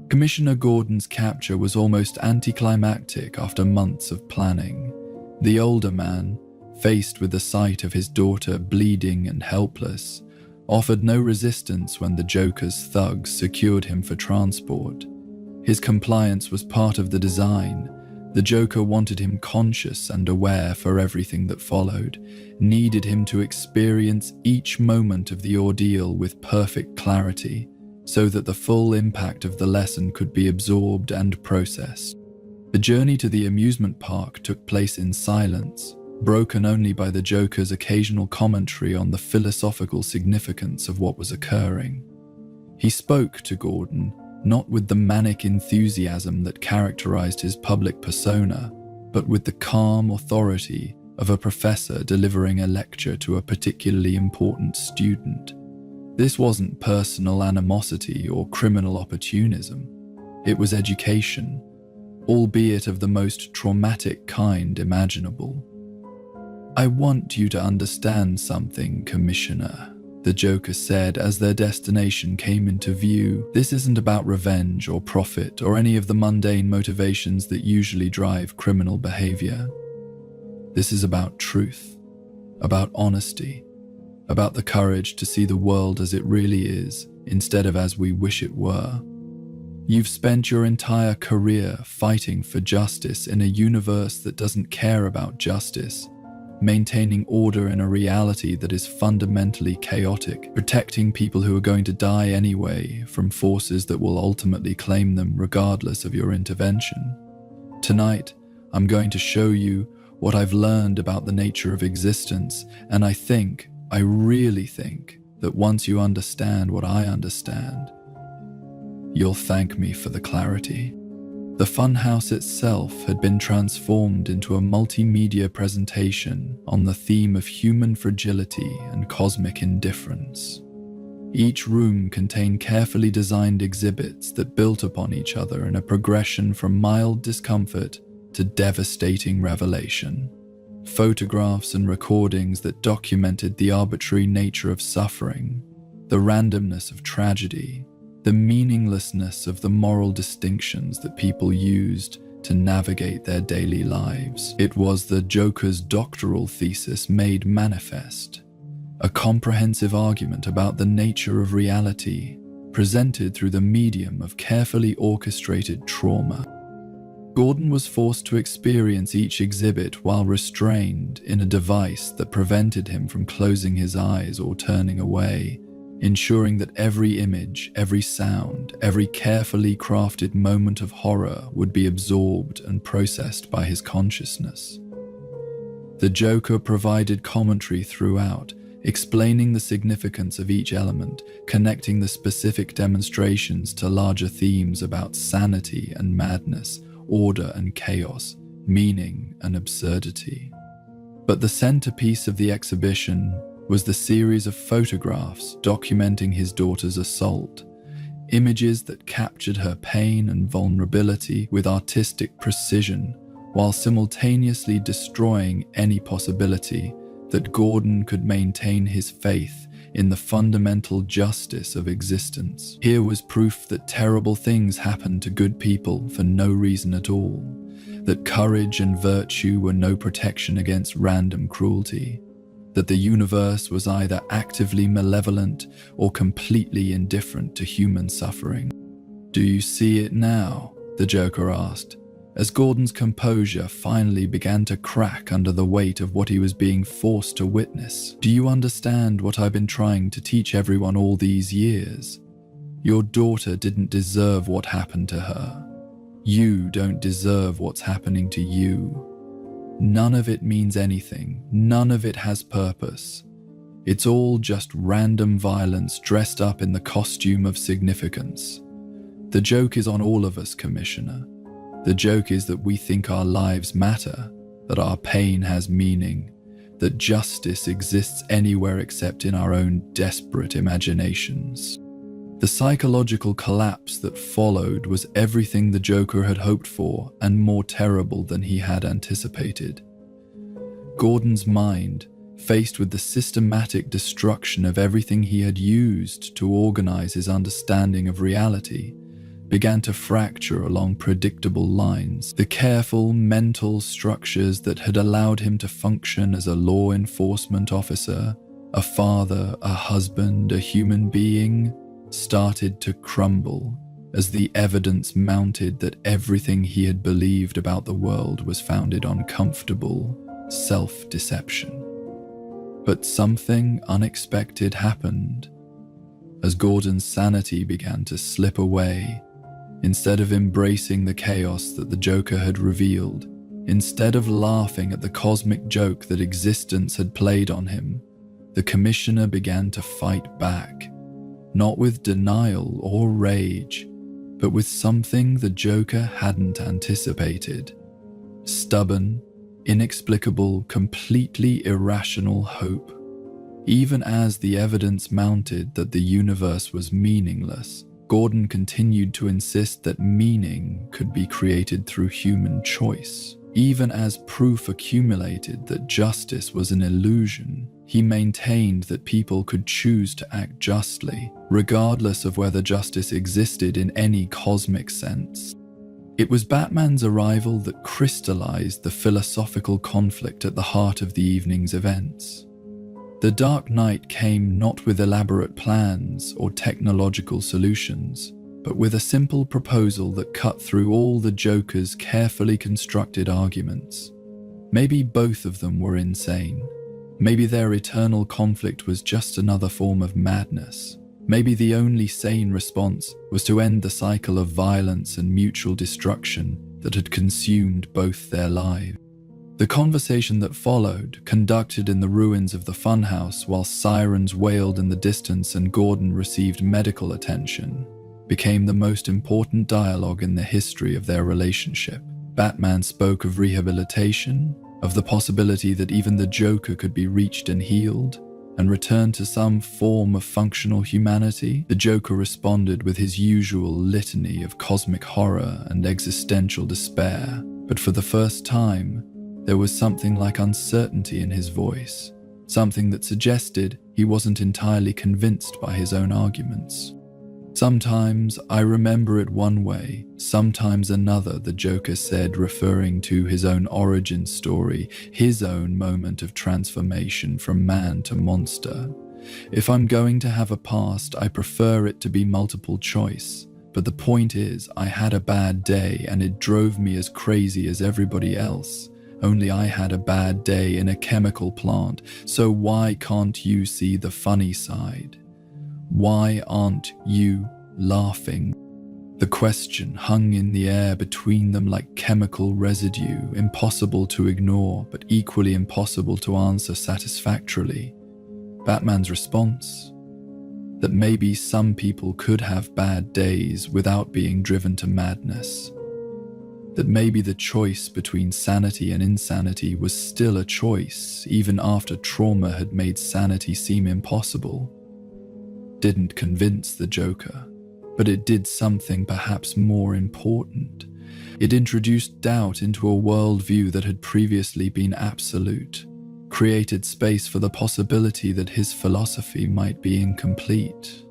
Commissioner Gordon's capture was almost anticlimactic after months of planning. The older man, faced with the sight of his daughter bleeding and helpless, offered no resistance when the Joker's thugs secured him for transport. His compliance was part of the design. The Joker wanted him conscious and aware for everything that followed, needed him to experience each moment of the ordeal with perfect clarity, so that the full impact of the lesson could be absorbed and processed. The journey to the amusement park took place in silence, broken only by the Joker's occasional commentary on the philosophical significance of what was occurring. He spoke to Gordon, not with the manic enthusiasm that characterized his public persona, but with the calm authority of a professor delivering a lecture to a particularly important student. This wasn't personal animosity or criminal opportunism. It was education, albeit of the most traumatic kind imaginable. "I want you to understand something, Commissioner," the Joker said as their destination came into view. "This isn't about revenge or profit or any of the mundane motivations that usually drive criminal behavior. This is about truth, about honesty, about the courage to see the world as it really is instead of as we wish it were. You've spent your entire career fighting for justice in a universe that doesn't care about justice, maintaining order in a reality that is fundamentally chaotic, protecting people who are going to die anyway from forces that will ultimately claim them regardless of your intervention. Tonight, I'm going to show you what I've learned about the nature of existence, and I really think, that once you understand what I understand, you'll thank me for the clarity." The funhouse itself had been transformed into a multimedia presentation on the theme of human fragility and cosmic indifference. Each room contained carefully designed exhibits that built upon each other in a progression from mild discomfort to devastating revelation. Photographs and recordings that documented the arbitrary nature of suffering, the randomness of tragedy, the meaninglessness of the moral distinctions that people used to navigate their daily lives. It was the Joker's doctoral thesis made manifest, a comprehensive argument about the nature of reality, presented through the medium of carefully orchestrated trauma. Gordon was forced to experience each exhibit while restrained in a device that prevented him from closing his eyes or turning away, ensuring that every image, every sound, every carefully crafted moment of horror would be absorbed and processed by his consciousness. The Joker provided commentary throughout, explaining the significance of each element, connecting the specific demonstrations to larger themes about sanity and madness, order and chaos, meaning and absurdity. But the centerpiece of the exhibition was the series of photographs documenting his daughter's assault, images that captured her pain and vulnerability with artistic precision, while simultaneously destroying any possibility that Gordon could maintain his faith in the fundamental justice of existence. Here was proof that terrible things happened to good people for no reason at all, that courage and virtue were no protection against random cruelty, that the universe was either actively malevolent or completely indifferent to human suffering. "Do you see it now?" the Joker asked, as Gordon's composure finally began to crack under the weight of what he was being forced to witness. "Do you understand what I've been trying to teach everyone all these years? Your daughter didn't deserve what happened to her. You don't deserve what's happening to you. None of it means anything. None of it has purpose. It's all just random violence dressed up in the costume of significance. The joke is on all of us, Commissioner. The joke is that we think our lives matter, that our pain has meaning, that justice exists anywhere except in our own desperate imaginations." The psychological collapse that followed was everything the Joker had hoped for and more terrible than he had anticipated. Gordon's mind, faced with the systematic destruction of everything he had used to organize his understanding of reality, began to fracture along predictable lines. The careful mental structures that had allowed him to function as a law enforcement officer, a father, a husband, a human being, started to crumble as the evidence mounted that everything he had believed about the world was founded on comfortable self-deception. But something unexpected happened. As Gordon's sanity began to slip away, instead of embracing the chaos that the Joker had revealed, instead of laughing at the cosmic joke that existence had played on him, the Commissioner began to fight back, not with denial or rage, but with something the Joker hadn't anticipated: stubborn, inexplicable, completely irrational hope. Even as the evidence mounted that the universe was meaningless, Gordon continued to insist that meaning could be created through human choice. Even as proof accumulated that justice was an illusion, he maintained that people could choose to act justly, regardless of whether justice existed in any cosmic sense. It was Batman's arrival that crystallized the philosophical conflict at the heart of the evening's events. The Dark Knight came not with elaborate plans or technological solutions, but with a simple proposal that cut through all the Joker's carefully constructed arguments. Maybe both of them were insane. Maybe their eternal conflict was just another form of madness. Maybe the only sane response was to end the cycle of violence and mutual destruction that had consumed both their lives. The conversation that followed, conducted in the ruins of the funhouse while sirens wailed in the distance and Gordon received medical attention, became the most important dialogue in the history of their relationship. Batman spoke of rehabilitation, of the possibility that even the Joker could be reached and healed, and return to some form of functional humanity. The Joker responded with his usual litany of cosmic horror and existential despair, but for the first time, there was something like uncertainty in his voice, something that suggested he wasn't entirely convinced by his own arguments. "Sometimes I remember it one way, sometimes another," the Joker said, referring to his own origin story, his own moment of transformation from man to monster. "If I'm going to have a past, I prefer it to be multiple choice. But the point is, I had a bad day and it drove me as crazy as everybody else. Only I had a bad day in a chemical plant, so why can't you see the funny side? Why aren't you laughing? The question hung in the air between them like chemical residue, impossible to ignore, but equally impossible to answer satisfactorily. Batman's response? That maybe some people could have bad days without being driven to madness. That maybe the choice between sanity and insanity was still a choice, even after trauma had made sanity seem impossible. Didn't convince the Joker, but it did something perhaps more important. It introduced doubt into a worldview that had previously been absolute, created space for the possibility that his philosophy might be incomplete,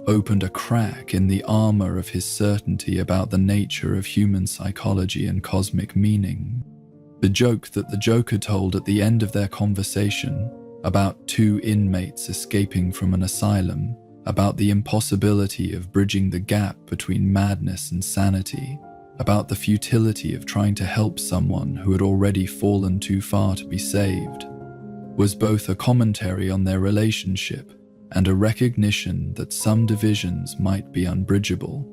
opened a crack in the armor of his certainty about the nature of human psychology and cosmic meaning. The joke that the Joker told at the end of their conversation, about two inmates escaping from an asylum, about the impossibility of bridging the gap between madness and sanity, about the futility of trying to help someone who had already fallen too far to be saved, was both a commentary on their relationship and a recognition that some divisions might be unbridgeable.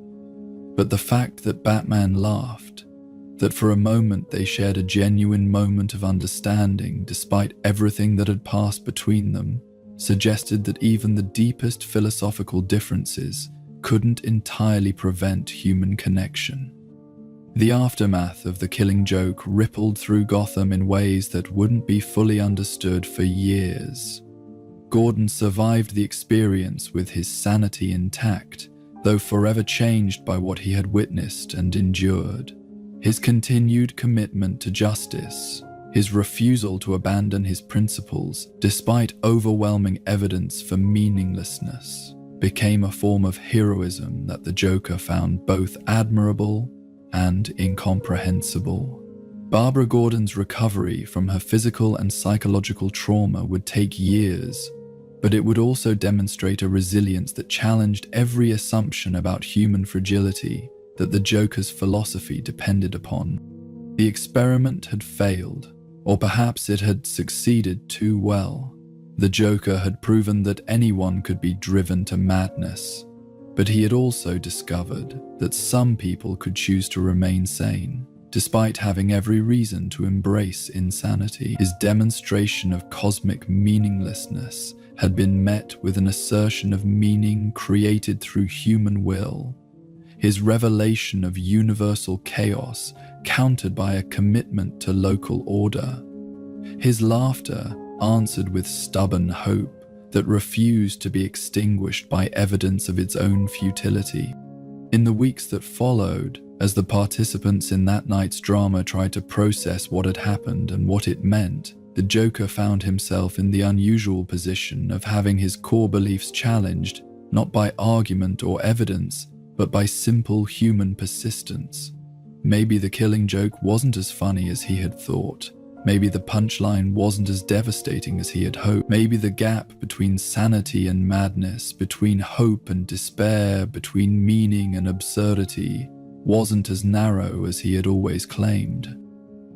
But the fact that Batman laughed, that for a moment they shared a genuine moment of understanding despite everything that had passed between them, suggested that even the deepest philosophical differences couldn't entirely prevent human connection. The aftermath of the Killing Joke rippled through Gotham in ways that wouldn't be fully understood for years. Gordon survived the experience with his sanity intact, though forever changed by what he had witnessed and endured. His continued commitment to justice, his refusal to abandon his principles despite overwhelming evidence for meaninglessness, became a form of heroism that the Joker found both admirable and incomprehensible. Barbara Gordon's recovery from her physical and psychological trauma would take years, but it would also demonstrate a resilience that challenged every assumption about human fragility that the Joker's philosophy depended upon. The experiment had failed, or perhaps it had succeeded too well. The Joker had proven that anyone could be driven to madness, but he had also discovered that some people could choose to remain sane, despite having every reason to embrace insanity. His demonstration of cosmic meaninglessness had been met with an assertion of meaning created through human will. His revelation of universal chaos countered by a commitment to local order. His laughter answered with stubborn hope that refused to be extinguished by evidence of its own futility. In the weeks that followed, as the participants in that night's drama tried to process what had happened and what it meant, the Joker found himself in the unusual position of having his core beliefs challenged, not by argument or evidence, but by simple human persistence. Maybe the Killing Joke wasn't as funny as he had thought. Maybe the punchline wasn't as devastating as he had hoped. Maybe the gap between sanity and madness, between hope and despair, between meaning and absurdity, wasn't as narrow as he had always claimed.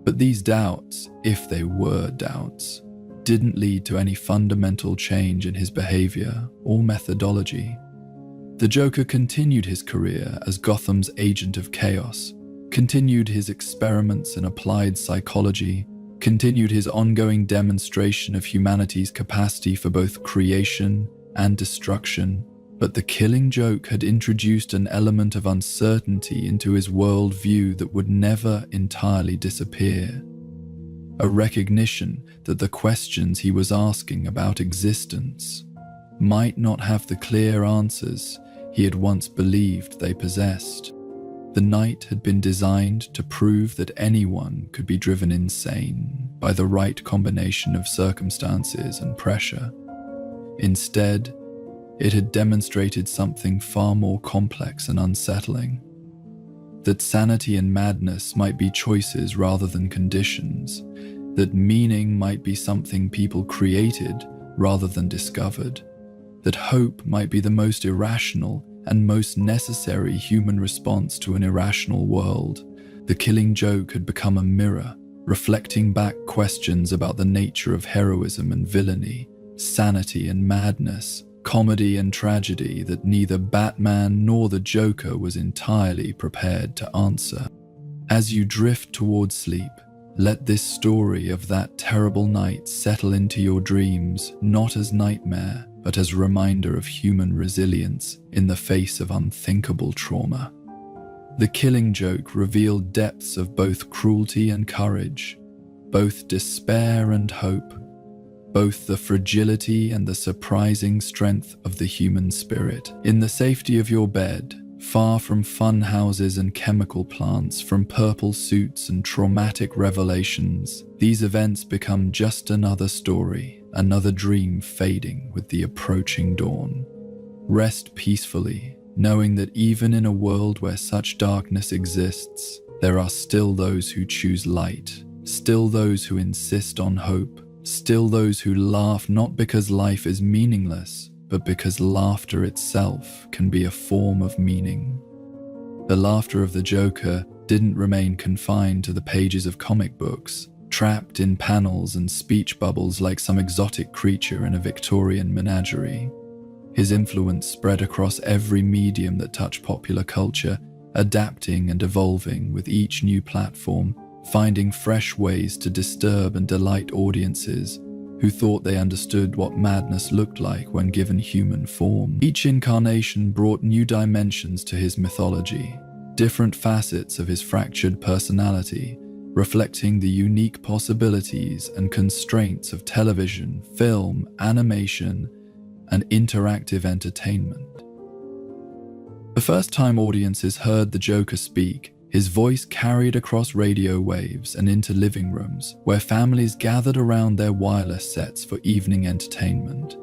But these doubts, if they were doubts, didn't lead to any fundamental change in his behavior or methodology. The Joker continued his career as Gotham's agent of chaos, continued his experiments in applied psychology, continued his ongoing demonstration of humanity's capacity for both creation and destruction, but the Killing Joke had introduced an element of uncertainty into his worldview that would never entirely disappear. A recognition that the questions he was asking about existence might not have the clear answers he had once believed they possessed. The night had been designed to prove that anyone could be driven insane by the right combination of circumstances and pressure. Instead, it had demonstrated something far more complex and unsettling. That sanity and madness might be choices rather than conditions. That meaning might be something people created rather than discovered. That hope might be the most irrational and most necessary human response to an irrational world. The Killing Joke had become a mirror, reflecting back questions about the nature of heroism and villainy, sanity and madness, comedy and tragedy that neither Batman nor the Joker was entirely prepared to answer. As you drift towards sleep, let this story of that terrible night settle into your dreams, not as nightmare, but as a reminder of human resilience in the face of unthinkable trauma. The Killing Joke revealed depths of both cruelty and courage, both despair and hope, both the fragility and the surprising strength of the human spirit. In the safety of your bed, far from fun houses and chemical plants, from purple suits and traumatic revelations, these events become just another story, another dream fading with the approaching dawn. Rest peacefully, knowing that even in a world where such darkness exists, there are still those who choose light, still those who insist on hope, still those who laugh not because life is meaningless, but because laughter itself can be a form of meaning. The laughter of the Joker didn't remain confined to the pages of comic books, trapped in panels and speech bubbles like some exotic creature in a Victorian menagerie. His influence spread across every medium that touched popular culture, adapting and evolving with each new platform, finding fresh ways to disturb and delight audiences who thought they understood what madness looked like when given human form. Each incarnation brought new dimensions to his mythology, different facets of his fractured personality, reflecting the unique possibilities and constraints of television, film, animation, and interactive entertainment. The first time audiences heard the Joker speak, his voice carried across radio waves and into living rooms, where families gathered around their wireless sets for evening entertainment.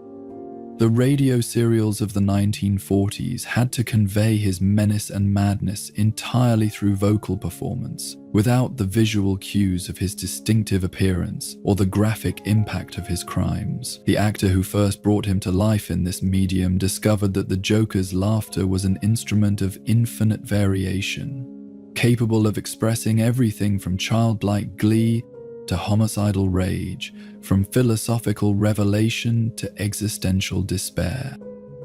The radio serials of the 1940s had to convey his menace and madness entirely through vocal performance, without the visual cues of his distinctive appearance or the graphic impact of his crimes. The actor who first brought him to life in this medium discovered that the Joker's laughter was an instrument of infinite variation, capable of expressing everything from childlike glee to homicidal rage, from philosophical revelation to existential despair.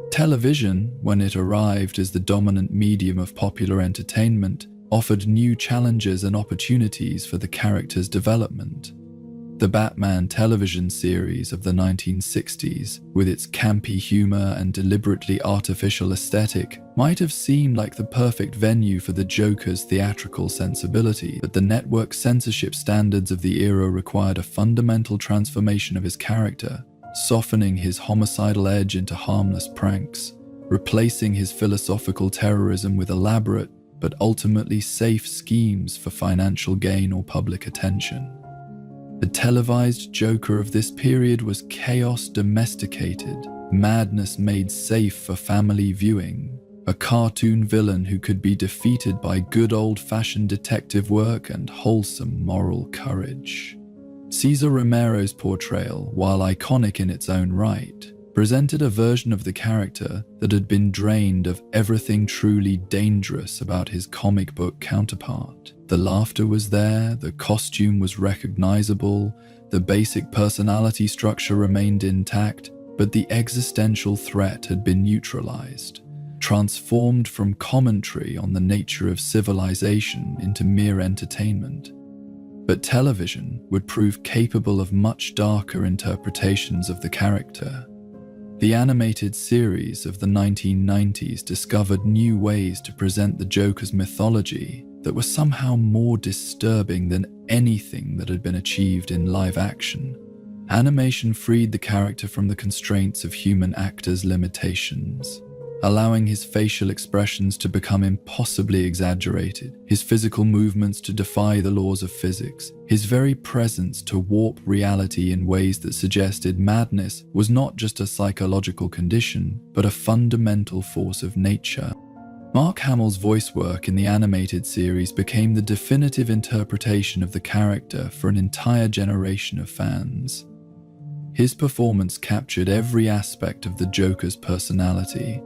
Television, when it arrived as the dominant medium of popular entertainment, offered new challenges and opportunities for the character's development. The Batman television series of the 1960s, with its campy humor and deliberately artificial aesthetic, might have seemed like the perfect venue for the Joker's theatrical sensibility, but the network censorship standards of the era required a fundamental transformation of his character, softening his homicidal edge into harmless pranks, replacing his philosophical terrorism with elaborate but ultimately safe schemes for financial gain or public attention. The televised Joker of this period was chaos domesticated, madness made safe for family viewing, a cartoon villain who could be defeated by good old-fashioned detective work and wholesome moral courage. Cesar Romero's portrayal, while iconic in its own right, presented a version of the character that had been drained of everything truly dangerous about his comic book counterpart. The laughter was there, the costume was recognizable, the basic personality structure remained intact, but the existential threat had been neutralized, transformed from commentary on the nature of civilization into mere entertainment. But television would prove capable of much darker interpretations of the character. The animated series of the 1990s discovered new ways to present the Joker's mythology that were somehow more disturbing than anything that had been achieved in live action. Animation freed the character from the constraints of human actors' limitations, allowing his facial expressions to become impossibly exaggerated, his physical movements to defy the laws of physics, his very presence to warp reality in ways that suggested madness was not just a psychological condition, but a fundamental force of nature. Mark Hamill's voice work in the animated series became the definitive interpretation of the character for an entire generation of fans. His performance captured every aspect of the Joker's personality: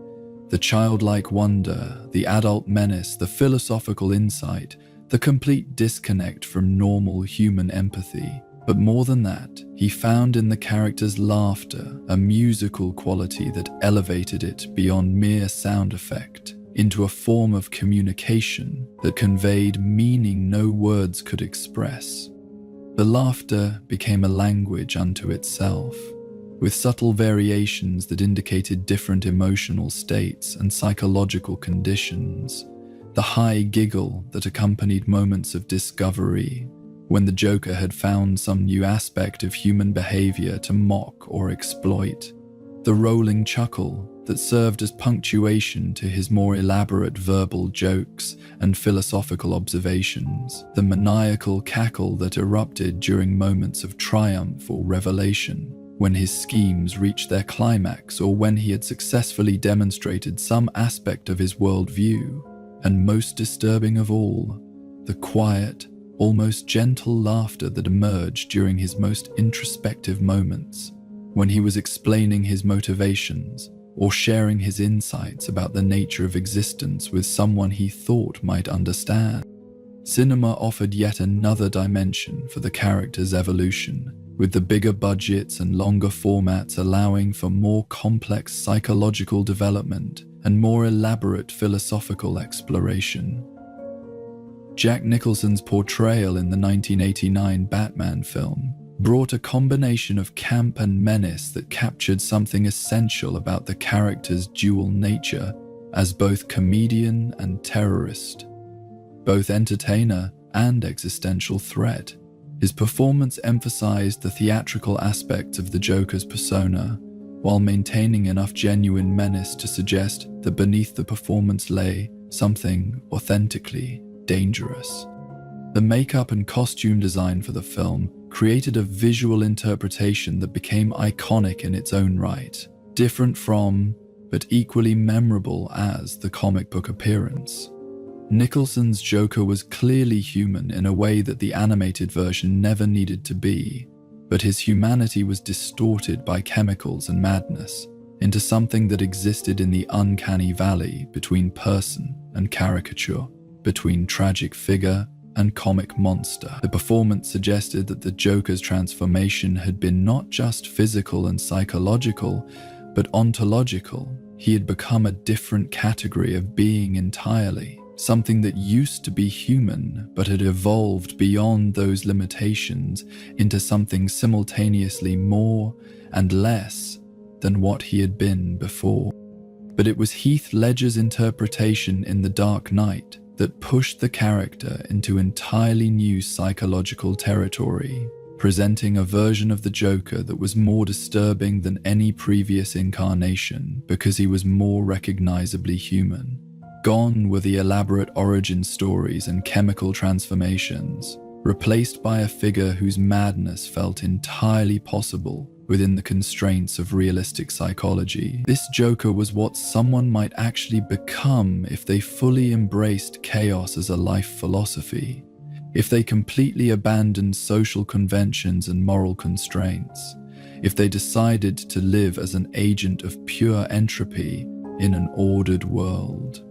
the childlike wonder, the adult menace, the philosophical insight, the complete disconnect from normal human empathy. But more than that, he found in the character's laughter a musical quality that elevated it beyond mere sound effect into a form of communication that conveyed meaning no words could express. The laughter became a language unto itself, with subtle variations that indicated different emotional states and psychological conditions. The high giggle that accompanied moments of discovery, when the Joker had found some new aspect of human behavior to mock or exploit. The rolling chuckle that served as punctuation to his more elaborate verbal jokes and philosophical observations. The maniacal cackle that erupted during moments of triumph or revelation, when his schemes reached their climax or when he had successfully demonstrated some aspect of his worldview. And most disturbing of all, the quiet, almost gentle laughter that emerged during his most introspective moments, when he was explaining his motivations or sharing his insights about the nature of existence with someone he thought might understand. Cinema offered yet another dimension for the character's evolution, with the bigger budgets and longer formats allowing for more complex psychological development and more elaborate philosophical exploration. Jack Nicholson's portrayal in the 1989 Batman film brought a combination of camp and menace that captured something essential about the character's dual nature as both comedian and terrorist, both entertainer and existential threat. His performance emphasized the theatrical aspects of the Joker's persona, while maintaining enough genuine menace to suggest that beneath the performance lay something authentically dangerous. The makeup and costume design for the film created a visual interpretation that became iconic in its own right, different from, but equally memorable as, the comic book appearance. Nicholson's Joker was clearly human in a way that the animated version never needed to be, but his humanity was distorted by chemicals and madness into something that existed in the uncanny valley between person and caricature, between tragic figure and comic monster. The performance suggested that the Joker's transformation had been not just physical and psychological, but ontological. He had become a different category of being entirely, something that used to be human but had evolved beyond those limitations into something simultaneously more and less than what he had been before. But it was Heath Ledger's interpretation in The Dark Knight that pushed the character into entirely new psychological territory, presenting a version of the Joker that was more disturbing than any previous incarnation because he was more recognizably human. Gone were the elaborate origin stories and chemical transformations, replaced by a figure whose madness felt entirely possible within the constraints of realistic psychology. This Joker was what someone might actually become if they fully embraced chaos as a life philosophy, if they completely abandoned social conventions and moral constraints, if they decided to live as an agent of pure entropy in an ordered world.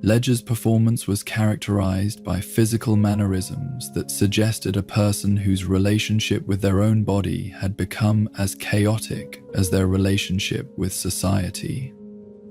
Ledger's performance was characterized by physical mannerisms that suggested a person whose relationship with their own body had become as chaotic as their relationship with society.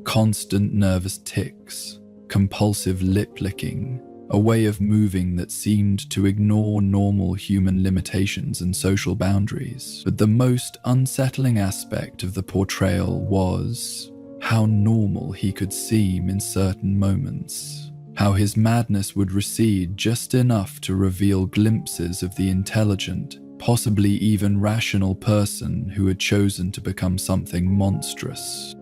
Constant nervous tics, compulsive lip-licking, a way of moving that seemed to ignore normal human limitations and social boundaries. But the most unsettling aspect of the portrayal was how normal he could seem in certain moments, how his madness would recede just enough to reveal glimpses of the intelligent, possibly even rational person who had chosen to become something monstrous.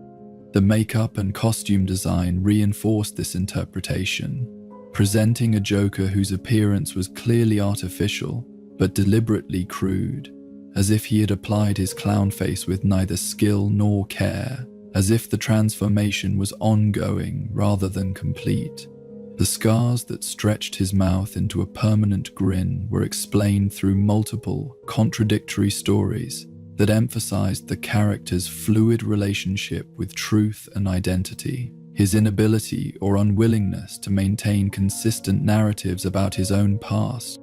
The makeup and costume design reinforced this interpretation, presenting a Joker whose appearance was clearly artificial, but deliberately crude, as if he had applied his clown face with neither skill nor care, as if the transformation was ongoing rather than complete. The scars that stretched his mouth into a permanent grin were explained through multiple, contradictory stories that emphasized the character's fluid relationship with truth and identity, his inability or unwillingness to maintain consistent narratives about his own past.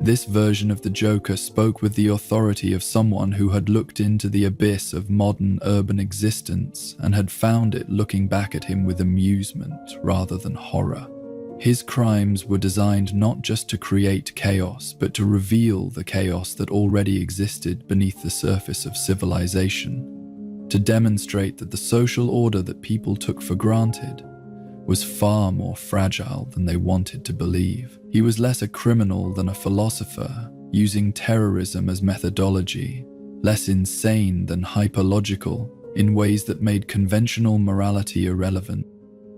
This version of the Joker spoke with the authority of someone who had looked into the abyss of modern urban existence and had found it looking back at him with amusement rather than horror. His crimes were designed not just to create chaos, but to reveal the chaos that already existed beneath the surface of civilization, to demonstrate that the social order that people took for granted was far more fragile than they wanted to believe. He was less a criminal than a philosopher, using terrorism as methodology, less insane than hyperlogical, in ways that made conventional morality irrelevant.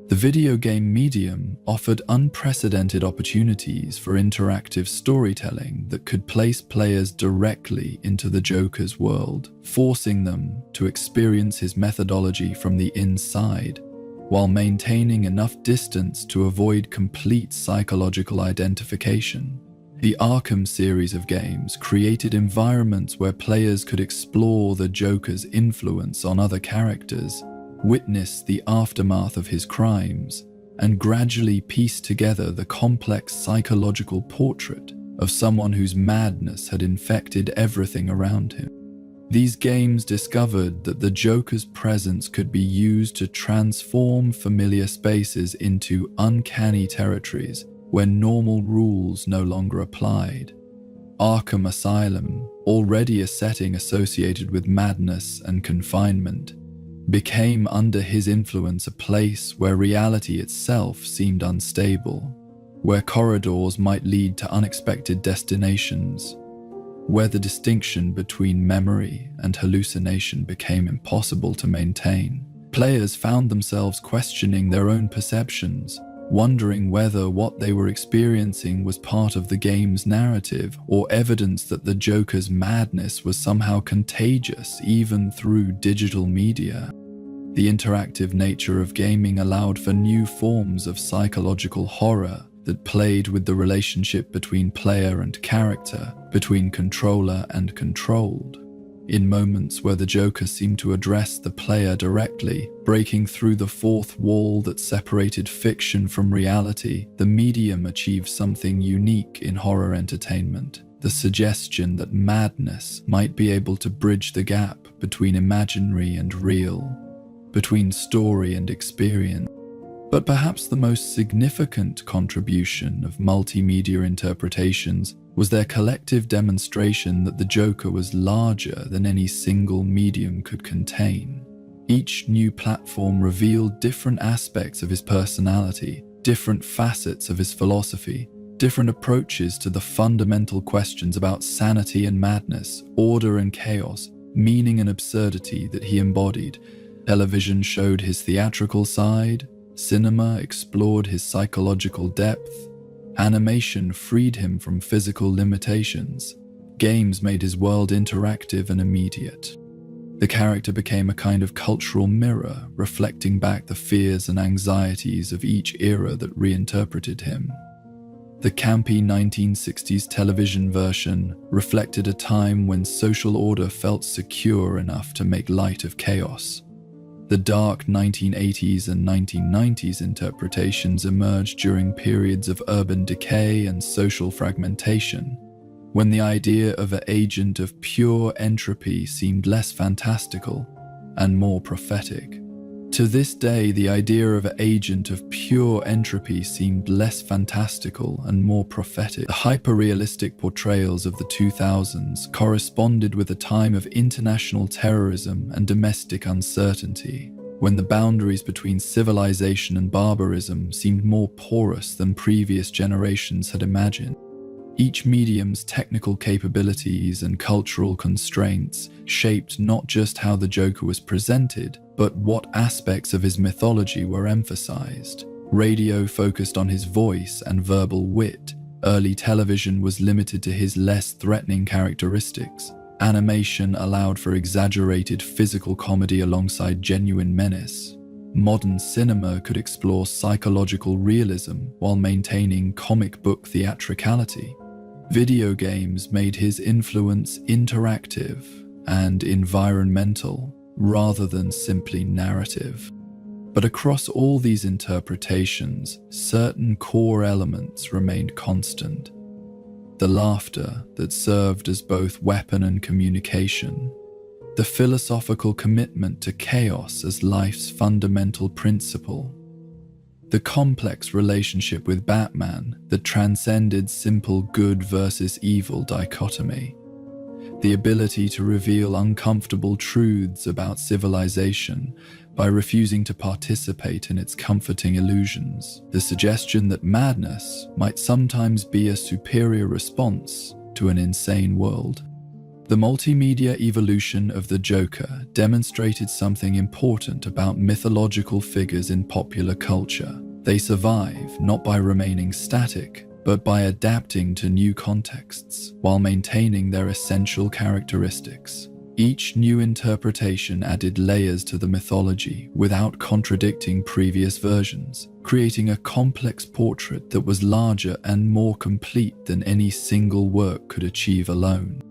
The video game medium offered unprecedented opportunities for interactive storytelling that could place players directly into the Joker's world, forcing them to experience his methodology from the inside, while maintaining enough distance to avoid complete psychological identification. The Arkham series of games created environments where players could explore the Joker's influence on other characters, witness the aftermath of his crimes, and gradually piece together the complex psychological portrait of someone whose madness had infected everything around him. These games discovered that the Joker's presence could be used to transform familiar spaces into uncanny territories where normal rules no longer applied. Arkham Asylum, already a setting associated with madness and confinement, became under his influence a place where reality itself seemed unstable, where corridors might lead to unexpected destinations, where the distinction between memory and hallucination became impossible to maintain. Players found themselves questioning their own perceptions, wondering whether what they were experiencing was part of the game's narrative or evidence that the Joker's madness was somehow contagious even through digital media. The interactive nature of gaming allowed for new forms of psychological horror that played with the relationship between player and character, between controller and controlled. In moments where the Joker seemed to address the player directly, breaking through the fourth wall that separated fiction from reality, the medium achieved something unique in horror entertainment: the suggestion that madness might be able to bridge the gap between imaginary and real, between story and experience. But perhaps the most significant contribution of multimedia interpretations was their collective demonstration that the Joker was larger than any single medium could contain. Each new platform revealed different aspects of his personality, different facets of his philosophy, different approaches to the fundamental questions about sanity and madness, order and chaos, meaning and absurdity that he embodied. Television showed his theatrical side, cinema explored his psychological depth, animation freed him from physical limitations, games made his world interactive and immediate. The character became a kind of cultural mirror, reflecting back the fears and anxieties of each era that reinterpreted him. The campy 1960s television version reflected a time when social order felt secure enough to make light of chaos. The dark 1980s and 1990s interpretations emerged during periods of urban decay and social fragmentation, when the idea of an agent of pure entropy seemed less fantastical and more prophetic. To this day, the idea of an agent of pure entropy seemed less fantastical and more prophetic. The hyper-realistic portrayals of the 2000s corresponded with a time of international terrorism and domestic uncertainty, when the boundaries between civilization and barbarism seemed more porous than previous generations had imagined. Each medium's technical capabilities and cultural constraints shaped not just how the Joker was presented, but what aspects of his mythology were emphasized. Radio focused on his voice and verbal wit. Early television was limited to his less threatening characteristics. Animation allowed for exaggerated physical comedy alongside genuine menace. Modern cinema could explore psychological realism while maintaining comic book theatricality. Video games made his influence interactive and environmental rather than simply narrative. But across all these interpretations, certain core elements remained constant. the laughter that served as both weapon and communication, the philosophical commitment to chaos as life's fundamental principle, the complex relationship with Batman that transcended simple good versus evil dichotomy, the ability to reveal uncomfortable truths about civilization by refusing to participate in its comforting illusions, the suggestion that madness might sometimes be a superior response to an insane world. The multimedia evolution of the Joker demonstrated something important about mythological figures in popular culture. They survive not by remaining static, but by adapting to new contexts while maintaining their essential characteristics. Each new interpretation added layers to the mythology without contradicting previous versions, creating a complex portrait that was larger and more complete than any single work could achieve alone.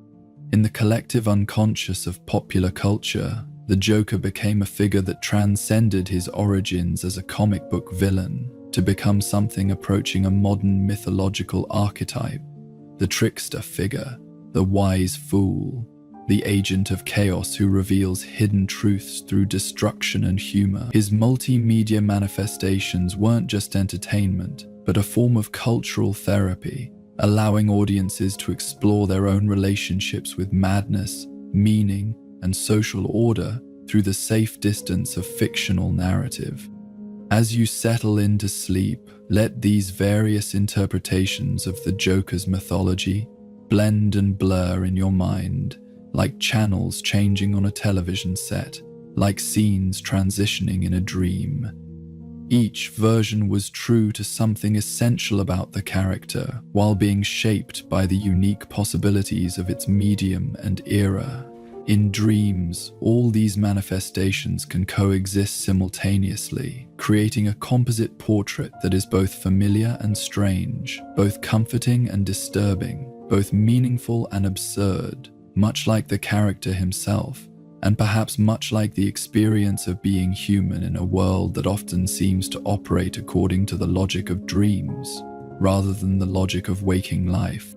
In the collective unconscious of popular culture, the Joker became a figure that transcended his origins as a comic book villain to become something approaching a modern mythological archetype, the trickster figure, the wise fool, the agent of chaos who reveals hidden truths through destruction and humor. His multimedia manifestations weren't just entertainment, but a form of cultural therapy, allowing audiences to explore their own relationships with madness, meaning, and social order through the safe distance of fictional narrative. As you settle into sleep, let these various interpretations of the Joker's mythology blend and blur in your mind, like channels changing on a television set, like scenes transitioning in a dream. Each version was true to something essential about the character, while being shaped by the unique possibilities of its medium and era. In dreams, all these manifestations can coexist simultaneously, creating a composite portrait that is both familiar and strange, both comforting and disturbing, both meaningful and absurd, much like the character himself, and perhaps much like the experience of being human in a world that often seems to operate according to the logic of dreams, rather than the logic of waking life.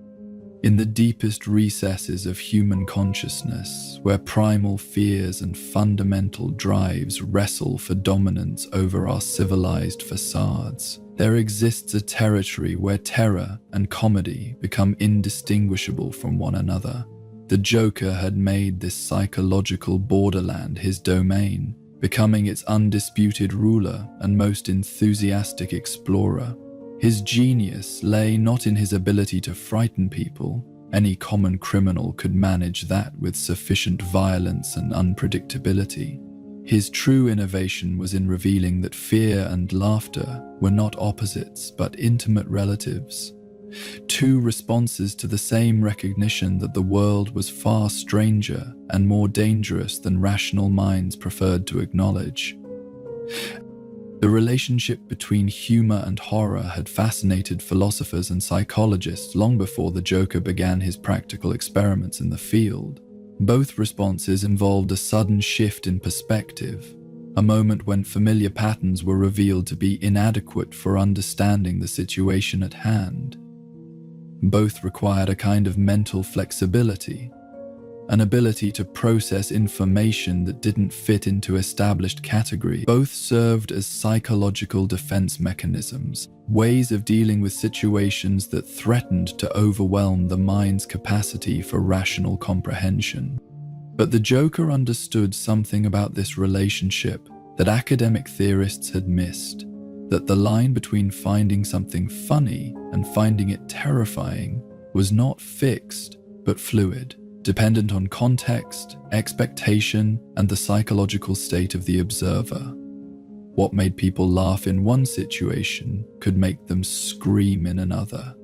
In the deepest recesses of human consciousness, where primal fears and fundamental drives wrestle for dominance over our civilized facades, there exists a territory where terror and comedy become indistinguishable from one another. The Joker had made this psychological borderland his domain, becoming its undisputed ruler and most enthusiastic explorer. His genius lay not in his ability to frighten people. Any common criminal could manage that with sufficient violence and unpredictability. His true innovation was in revealing that fear and laughter were not opposites but intimate relatives. Two responses to the same recognition that the world was far stranger and more dangerous than rational minds preferred to acknowledge. The relationship between humor and horror had fascinated philosophers and psychologists long before the Joker began his practical experiments in the field. Both responses involved a sudden shift in perspective, a moment when familiar patterns were revealed to be inadequate for understanding the situation at hand. Both required a kind of mental flexibility, an ability to process information that didn't fit into established categories. Both served as psychological defense mechanisms, ways of dealing with situations that threatened to overwhelm the mind's capacity for rational comprehension. But the Joker understood something about this relationship that academic theorists had missed, that the line between finding something funny and finding it terrifying was not fixed, but fluid, dependent on context, expectation, and the psychological state of the observer. What made people laugh in one situation could make them scream in another,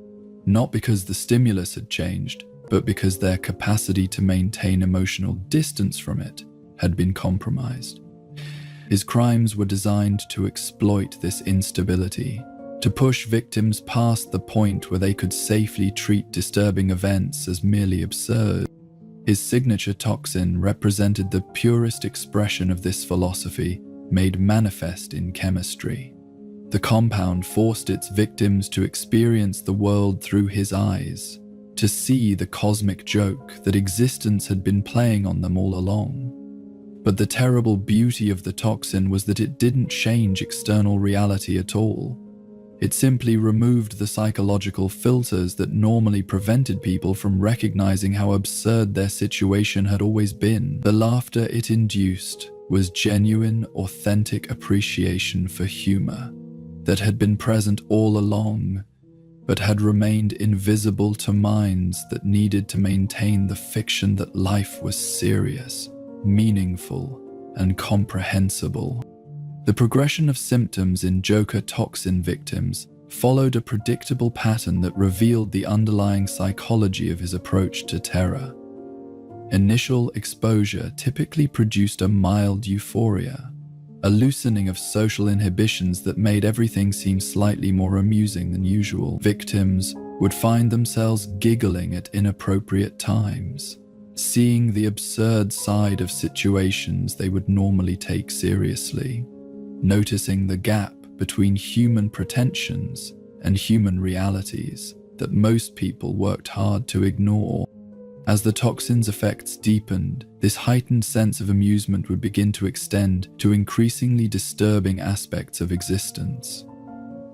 not because the stimulus had changed, but because their capacity to maintain emotional distance from it had been compromised. His crimes were designed to exploit this instability, to push victims past the point where they could safely treat disturbing events as merely absurd. His signature toxin represented the purest expression of this philosophy, made manifest in chemistry. The compound forced its victims to experience the world through his eyes, to see the cosmic joke that existence had been playing on them all along. But the terrible beauty of the toxin was that it didn't change external reality at all. It simply removed the psychological filters that normally prevented people from recognizing how absurd their situation had always been. The laughter it induced was genuine, authentic appreciation for humor that had been present all along, but had remained invisible to minds that needed to maintain the fiction that life was serious, meaningful, and comprehensible. The progression of symptoms in Joker toxin victims followed a predictable pattern that revealed the underlying psychology of his approach to terror. Initial exposure typically produced a mild euphoria, a loosening of social inhibitions that made everything seem slightly more amusing than usual. Victims would find themselves giggling at inappropriate times, seeing the absurd side of situations they would normally take seriously, noticing the gap between human pretensions and human realities that most people worked hard to ignore. As the toxin's effects deepened, this heightened sense of amusement would begin to extend to increasingly disturbing aspects of existence.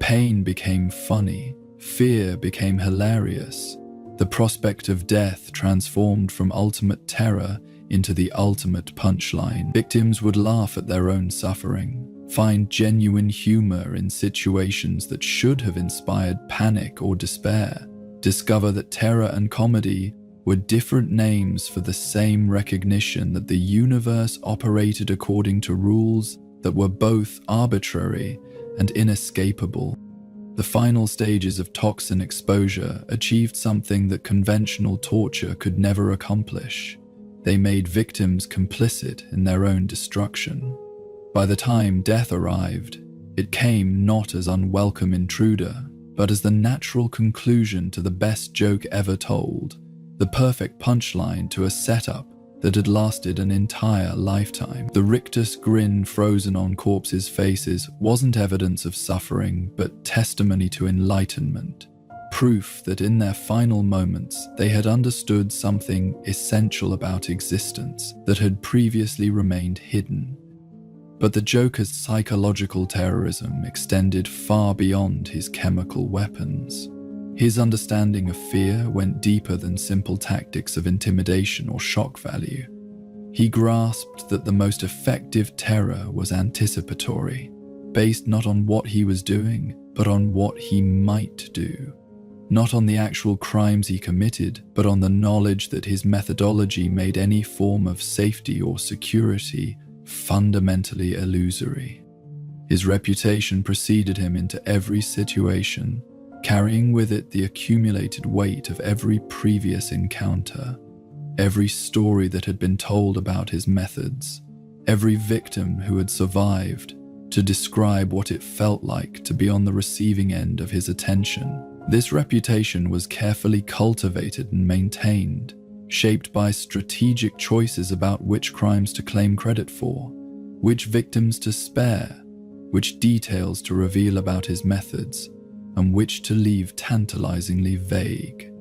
Pain became funny, fear became hilarious. The prospect of death transformed from ultimate terror into the ultimate punchline. Victims would laugh at their own suffering, find genuine humor in situations that should have inspired panic or despair, discover that terror and comedy were different names for the same recognition that the universe operated according to rules that were both arbitrary and inescapable. The final stages of toxin exposure achieved something that conventional torture could never accomplish. They made victims complicit in their own destruction. By the time death arrived, it came not as unwelcome intruder, but as the natural conclusion to the best joke ever told, the perfect punchline to a setup that had lasted an entire lifetime. The rictus grin frozen on corpses' faces wasn't evidence of suffering, but testimony to enlightenment, proof that in their final moments they had understood something essential about existence that had previously remained hidden. But the Joker's psychological terrorism extended far beyond his chemical weapons. His understanding of fear went deeper than simple tactics of intimidation or shock value. He grasped that the most effective terror was anticipatory, based not on what he was doing, but on what he might do. Not on the actual crimes he committed, but on the knowledge that his methodology made any form of safety or security fundamentally illusory. His reputation preceded him into every situation, carrying with it the accumulated weight of every previous encounter, every story that had been told about his methods, every victim who had survived to describe what it felt like to be on the receiving end of his attention. This reputation was carefully cultivated and maintained, shaped by strategic choices about which crimes to claim credit for, which victims to spare, which details to reveal about his methods, and which to leave tantalizingly vague.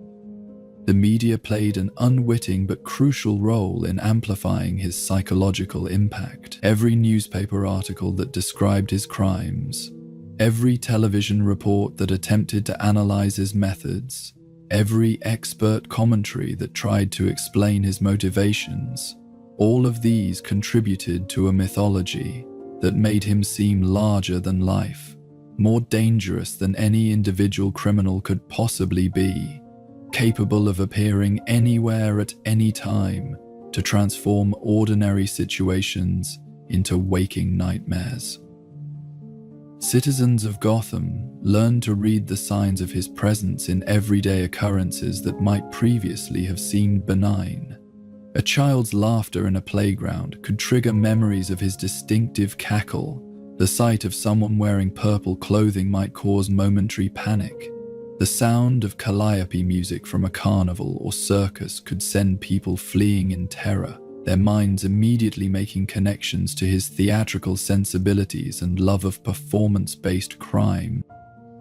The media played an unwitting but crucial role in amplifying his psychological impact. Every newspaper article that described his crimes, every television report that attempted to analyze his methods, every expert commentary that tried to explain his motivations, all of these contributed to a mythology that made him seem larger than life, more dangerous than any individual criminal could possibly be, capable of appearing anywhere at any time to transform ordinary situations into waking nightmares. Citizens of Gotham learned to read the signs of his presence in everyday occurrences that might previously have seemed benign. A child's laughter in a playground could trigger memories of his distinctive cackle. The sight of someone wearing purple clothing might cause momentary panic. The sound of calliope music from a carnival or circus could send people fleeing in terror, their minds immediately making connections to his theatrical sensibilities and love of performance-based crime.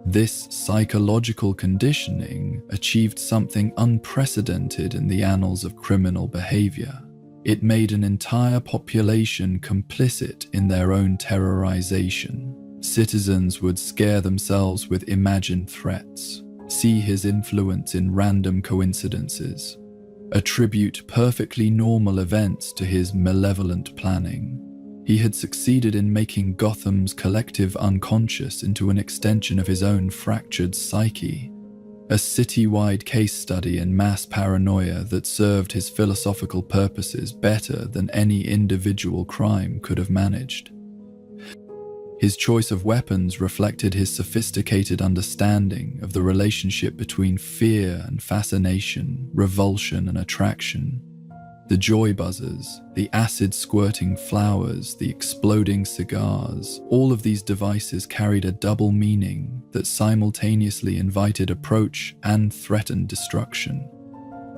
This psychological conditioning achieved something unprecedented in the annals of criminal behavior. It made an entire population complicit in their own terrorization. Citizens would scare themselves with imagined threats, see his influence in random coincidences, attribute perfectly normal events to his malevolent planning. He had succeeded in making Gotham's collective unconscious into an extension of his own fractured psyche, a city-wide case study in mass paranoia that served his philosophical purposes better than any individual crime could have managed. His choice of weapons reflected his sophisticated understanding of the relationship between fear and fascination, revulsion and attraction. The joy buzzers, the acid-squirting flowers, the exploding cigars, all of these devices carried a double meaning that simultaneously invited approach and threatened destruction.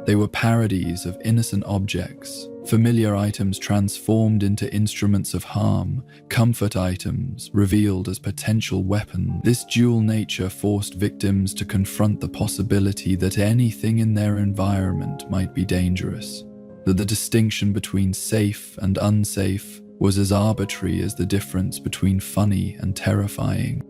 They were parodies of innocent objects, familiar items transformed into instruments of harm, comfort items revealed as potential weapons. This dual nature forced victims to confront the possibility that anything in their environment might be dangerous, that the distinction between safe and unsafe was as arbitrary as the difference between funny and terrifying.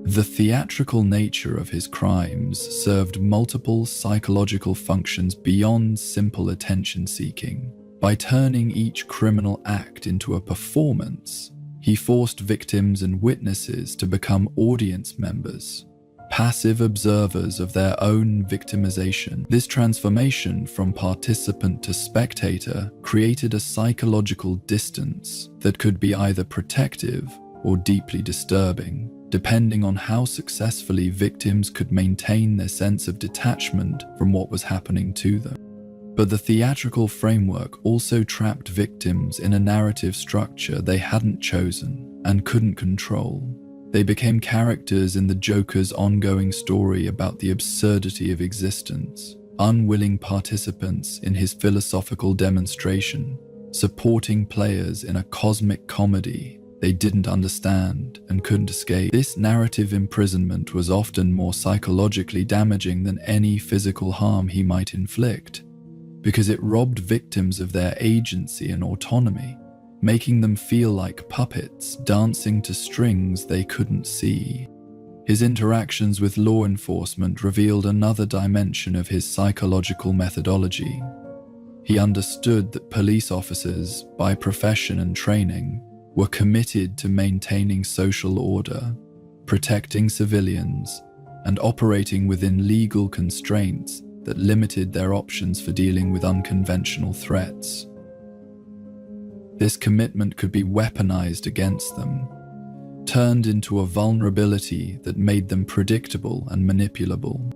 The theatrical nature of his crimes served multiple psychological functions beyond simple attention-seeking. By turning each criminal act into a performance, he forced victims and witnesses to become audience members, passive observers of their own victimization. This transformation from participant to spectator created a psychological distance that could be either protective or deeply disturbing, depending on how successfully victims could maintain their sense of detachment from what was happening to them. But the theatrical framework also trapped victims in a narrative structure they hadn't chosen and couldn't control. They became characters in the Joker's ongoing story about the absurdity of existence, unwilling participants in his philosophical demonstration, supporting players in a cosmic comedy they didn't understand and couldn't escape. This narrative imprisonment was often more psychologically damaging than any physical harm he might inflict, because it robbed victims of their agency and autonomy, making them feel like puppets dancing to strings they couldn't see. His interactions with law enforcement revealed another dimension of his psychological methodology. He understood that police officers, by profession and training, were committed to maintaining social order, protecting civilians, and operating within legal constraints that limited their options for dealing with unconventional threats. This commitment could be weaponized against them, turned into a vulnerability that made them predictable and manipulable.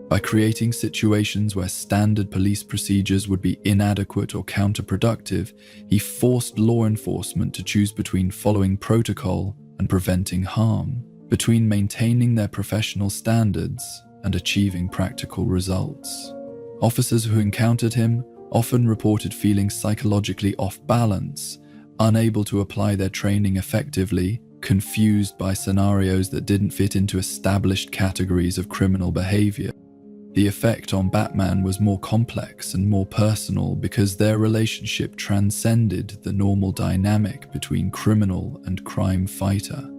By creating situations where standard police procedures would be inadequate or counterproductive, he forced law enforcement to choose between following protocol and preventing harm, between maintaining their professional standards and achieving practical results. Officers who encountered him often reported feeling psychologically off balance, unable to apply their training effectively, confused by scenarios that didn't fit into established categories of criminal behavior. The effect on Batman was more complex and more personal because their relationship transcended the normal dynamic between criminal and crime fighter.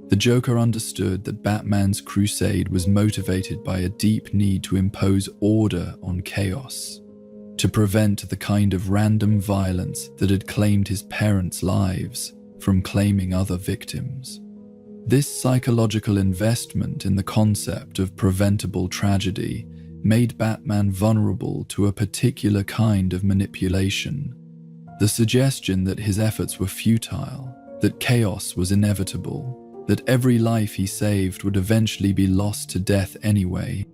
The Joker understood that Batman's crusade was motivated by a deep need to impose order on chaos, to prevent the kind of random violence that had claimed his parents' lives from claiming other victims. This psychological investment in the concept of preventable tragedy made Batman vulnerable to a particular kind of manipulation. The suggestion that his efforts were futile, that chaos was inevitable, that every life he saved would eventually be lost to death anyway.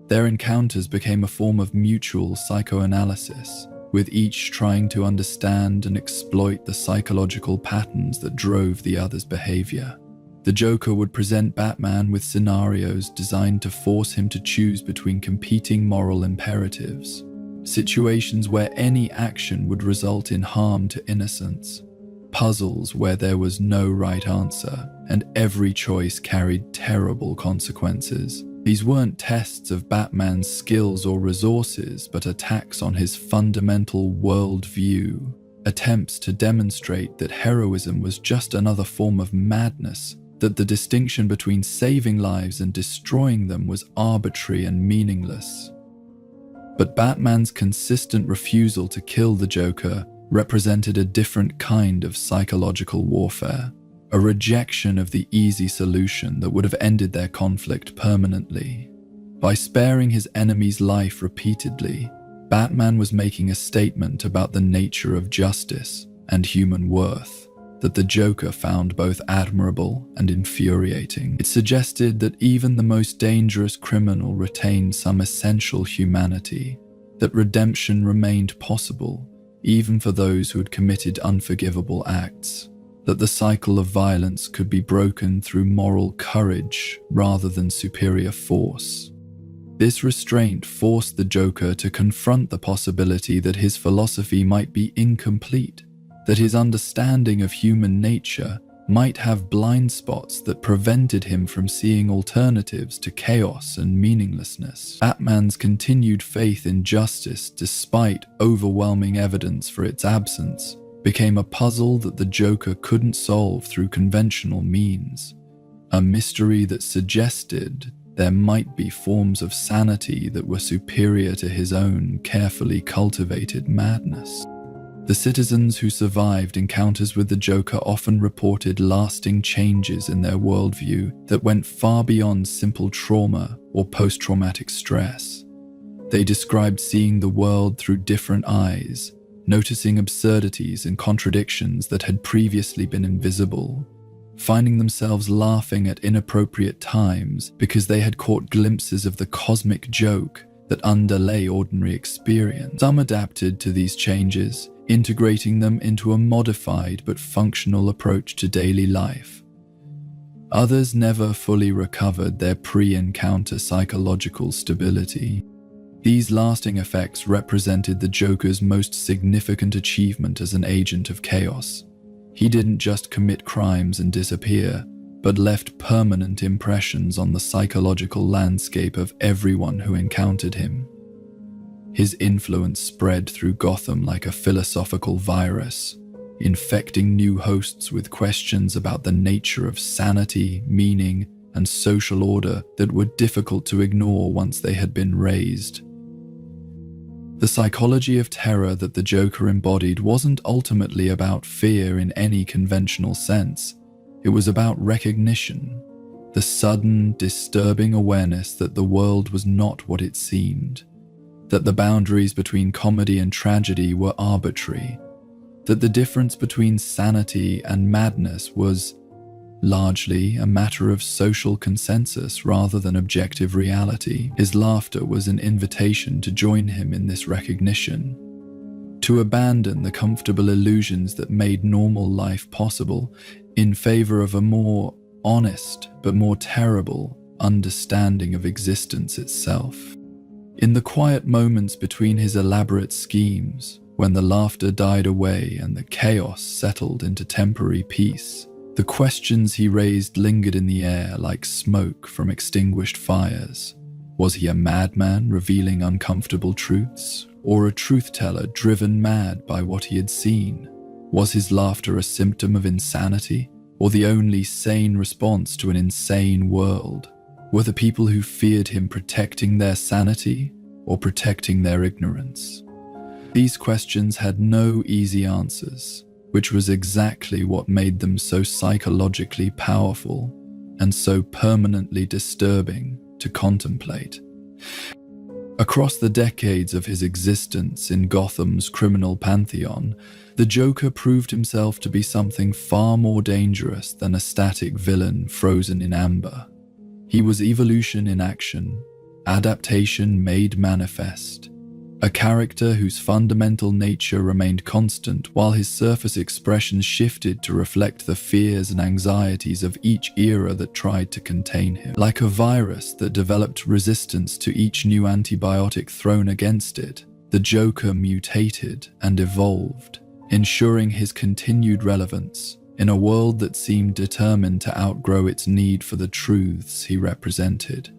Their encounters became a form of mutual psychoanalysis, with each trying to understand and exploit the psychological patterns that drove the other's behavior. The Joker would present Batman with scenarios designed to force him to choose between competing moral imperatives, situations where any action would result in harm to innocents, puzzles where there was no right answer, and every choice carried terrible consequences. These weren't tests of Batman's skills or resources, but attacks on his fundamental worldview, attempts to demonstrate that heroism was just another form of madness, that the distinction between saving lives and destroying them was arbitrary and meaningless. But Batman's consistent refusal to kill the Joker represented a different kind of psychological warfare, a rejection of the easy solution that would have ended their conflict permanently. By sparing his enemy's life repeatedly, Batman was making a statement about the nature of justice and human worth that the Joker found both admirable and infuriating. It suggested that even the most dangerous criminal retained some essential humanity, that redemption remained possible even for those who had committed unforgivable acts, that the cycle of violence could be broken through moral courage rather than superior force. This restraint forced the Joker to confront the possibility that his philosophy might be incomplete, that his understanding of human nature might have blind spots that prevented him from seeing alternatives to chaos and meaninglessness. Batman's continued faith in justice, despite overwhelming evidence for its absence, became a puzzle that the Joker couldn't solve through conventional means, a mystery that suggested there might be forms of sanity that were superior to his own carefully cultivated madness. The citizens who survived encounters with the Joker often reported lasting changes in their worldview that went far beyond simple trauma or post-traumatic stress. They described seeing the world through different eyes, noticing absurdities and contradictions that had previously been invisible, finding themselves laughing at inappropriate times because they had caught glimpses of the cosmic joke that underlay ordinary experience. Some adapted to these changes, integrating them into a modified but functional approach to daily life. Others never fully recovered their pre-encounter psychological stability. These lasting effects represented the Joker's most significant achievement as an agent of chaos. He didn't just commit crimes and disappear, but left permanent impressions on the psychological landscape of everyone who encountered him. His influence spread through Gotham like a philosophical virus, infecting new hosts with questions about the nature of sanity, meaning, and social order that were difficult to ignore once they had been raised. The psychology of terror that the Joker embodied wasn't ultimately about fear in any conventional sense. It was about recognition, the sudden, disturbing awareness that the world was not what it seemed, that the boundaries between comedy and tragedy were arbitrary, that the difference between sanity and madness was largely a matter of social consensus rather than objective reality. His laughter was an invitation to join him in this recognition, to abandon the comfortable illusions that made normal life possible in favor of a more honest but more terrible understanding of existence itself. In the quiet moments between his elaborate schemes, when the laughter died away and the chaos settled into temporary peace, the questions he raised lingered in the air like smoke from extinguished fires. Was he a madman revealing uncomfortable truths, or a truth-teller driven mad by what he had seen? Was his laughter a symptom of insanity, or the only sane response to an insane world? Were the people who feared him protecting their sanity or protecting their ignorance? These questions had no easy answers, which was exactly what made them so psychologically powerful and so permanently disturbing to contemplate. Across the decades of his existence in Gotham's criminal pantheon, the Joker proved himself to be something far more dangerous than a static villain frozen in amber. He was evolution in action, adaptation made manifest, a character whose fundamental nature remained constant while his surface expressions shifted to reflect the fears and anxieties of each era that tried to contain him. Like a virus that developed resistance to each new antibiotic thrown against it, the Joker mutated and evolved, ensuring his continued relevance in a world that seemed determined to outgrow its need for the truths he represented.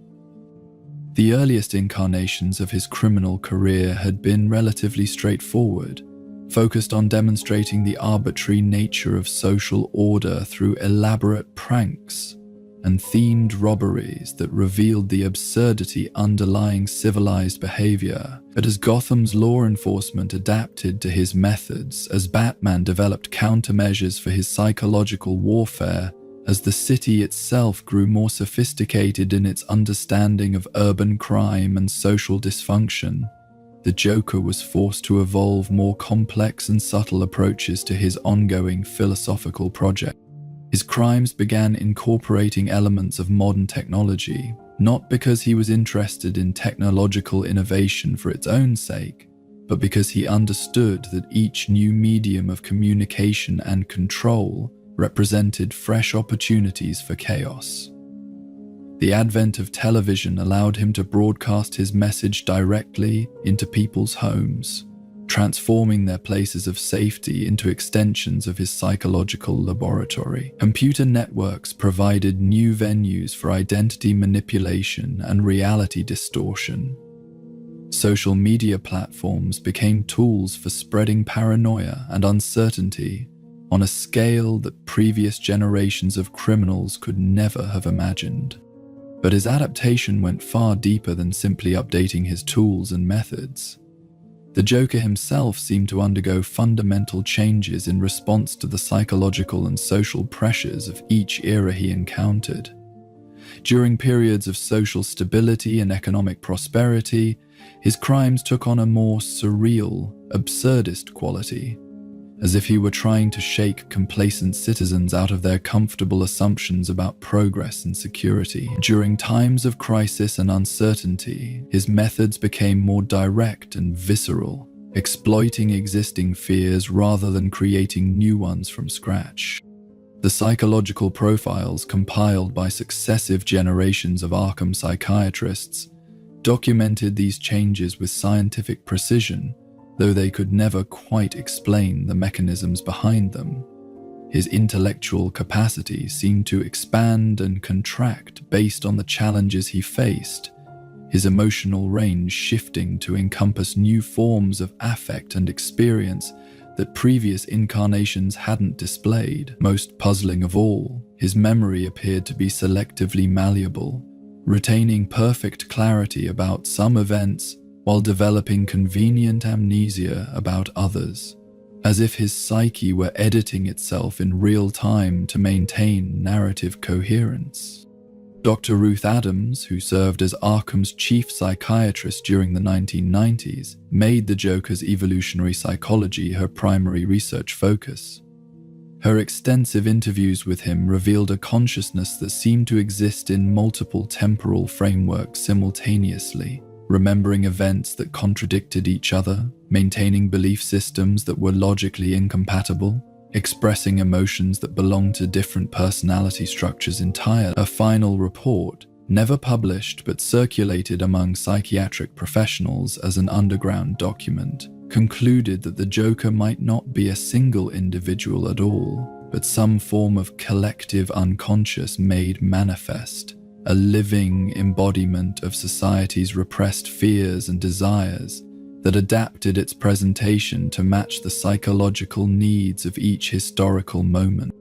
The earliest incarnations of his criminal career had been relatively straightforward, focused on demonstrating the arbitrary nature of social order through elaborate pranks and themed robberies that revealed the absurdity underlying civilized behavior. But as Gotham's law enforcement adapted to his methods, as Batman developed countermeasures for his psychological warfare, as the city itself grew more sophisticated in its understanding of urban crime and social dysfunction, the Joker was forced to evolve more complex and subtle approaches to his ongoing philosophical project. His crimes began incorporating elements of modern technology, not because he was interested in technological innovation for its own sake, but because he understood that each new medium of communication and control represented fresh opportunities for chaos. The advent of television allowed him to broadcast his message directly into people's homes, transforming their places of safety into extensions of his psychological laboratory. Computer networks provided new venues for identity manipulation and reality distortion. Social media platforms became tools for spreading paranoia and uncertainty on a scale that previous generations of criminals could never have imagined. But his adaptation went far deeper than simply updating his tools and methods. The Joker himself seemed to undergo fundamental changes in response to the psychological and social pressures of each era he encountered. During periods of social stability and economic prosperity, his crimes took on a more surreal, absurdist quality, as if he were trying to shake complacent citizens out of their comfortable assumptions about progress and security. During times of crisis and uncertainty, his methods became more direct and visceral, exploiting existing fears rather than creating new ones from scratch. The psychological profiles compiled by successive generations of Arkham psychiatrists documented these changes with scientific precision, though they could never quite explain the mechanisms behind them. His intellectual capacity seemed to expand and contract based on the challenges he faced, his emotional range shifting to encompass new forms of affect and experience that previous incarnations hadn't displayed. Most puzzling of all, his memory appeared to be selectively malleable, retaining perfect clarity about some events while developing convenient amnesia about others, as if his psyche were editing itself in real time to maintain narrative coherence. Dr. Ruth Adams, who served as Arkham's chief psychiatrist during the 1990s, made the Joker's evolutionary psychology her primary research focus. Her extensive interviews with him revealed a consciousness that seemed to exist in multiple temporal frameworks simultaneously, remembering events that contradicted each other, maintaining belief systems that were logically incompatible, expressing emotions that belonged to different personality structures entirely. A final report, never published but circulated among psychiatric professionals as an underground document, concluded that the Joker might not be a single individual at all, but some form of collective unconscious made manifest, a living embodiment of society's repressed fears and desires that adapted its presentation to match the psychological needs of each historical moment.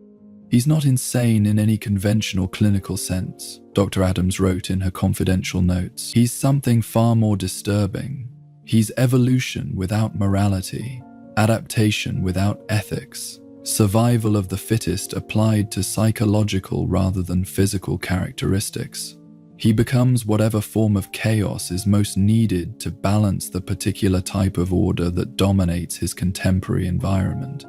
He's not insane in any conventional clinical sense, Dr. Adams wrote in her confidential notes. He's something far more disturbing. He's evolution without morality, adaptation without ethics, survival of the fittest applied to psychological rather than physical characteristics. He becomes whatever form of chaos is most needed to balance the particular type of order that dominates his contemporary environment.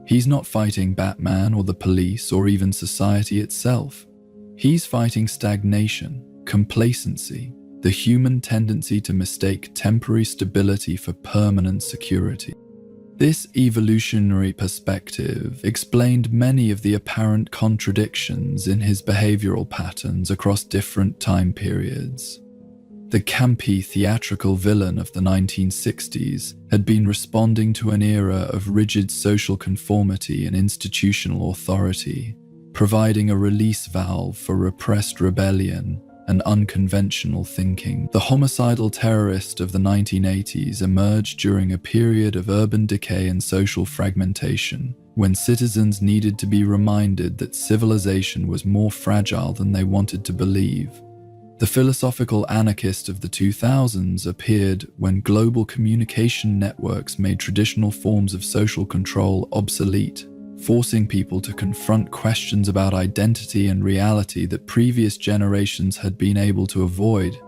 He's not fighting Batman or the police or even society itself. He's fighting stagnation, complacency, the human tendency to mistake temporary stability for permanent security. This evolutionary perspective explained many of the apparent contradictions in his behavioral patterns across different time periods. The campy theatrical villain of the 1960s had been responding to an era of rigid social conformity and institutional authority, providing a release valve for repressed rebellion and unconventional thinking. The homicidal terrorist of the 1980s emerged during a period of urban decay and social fragmentation, when citizens needed to be reminded that civilization was more fragile than they wanted to believe. The philosophical anarchist of the 2000s appeared when global communication networks made traditional forms of social control obsolete, forcing people to confront questions about identity and reality that previous generations had been able to avoid.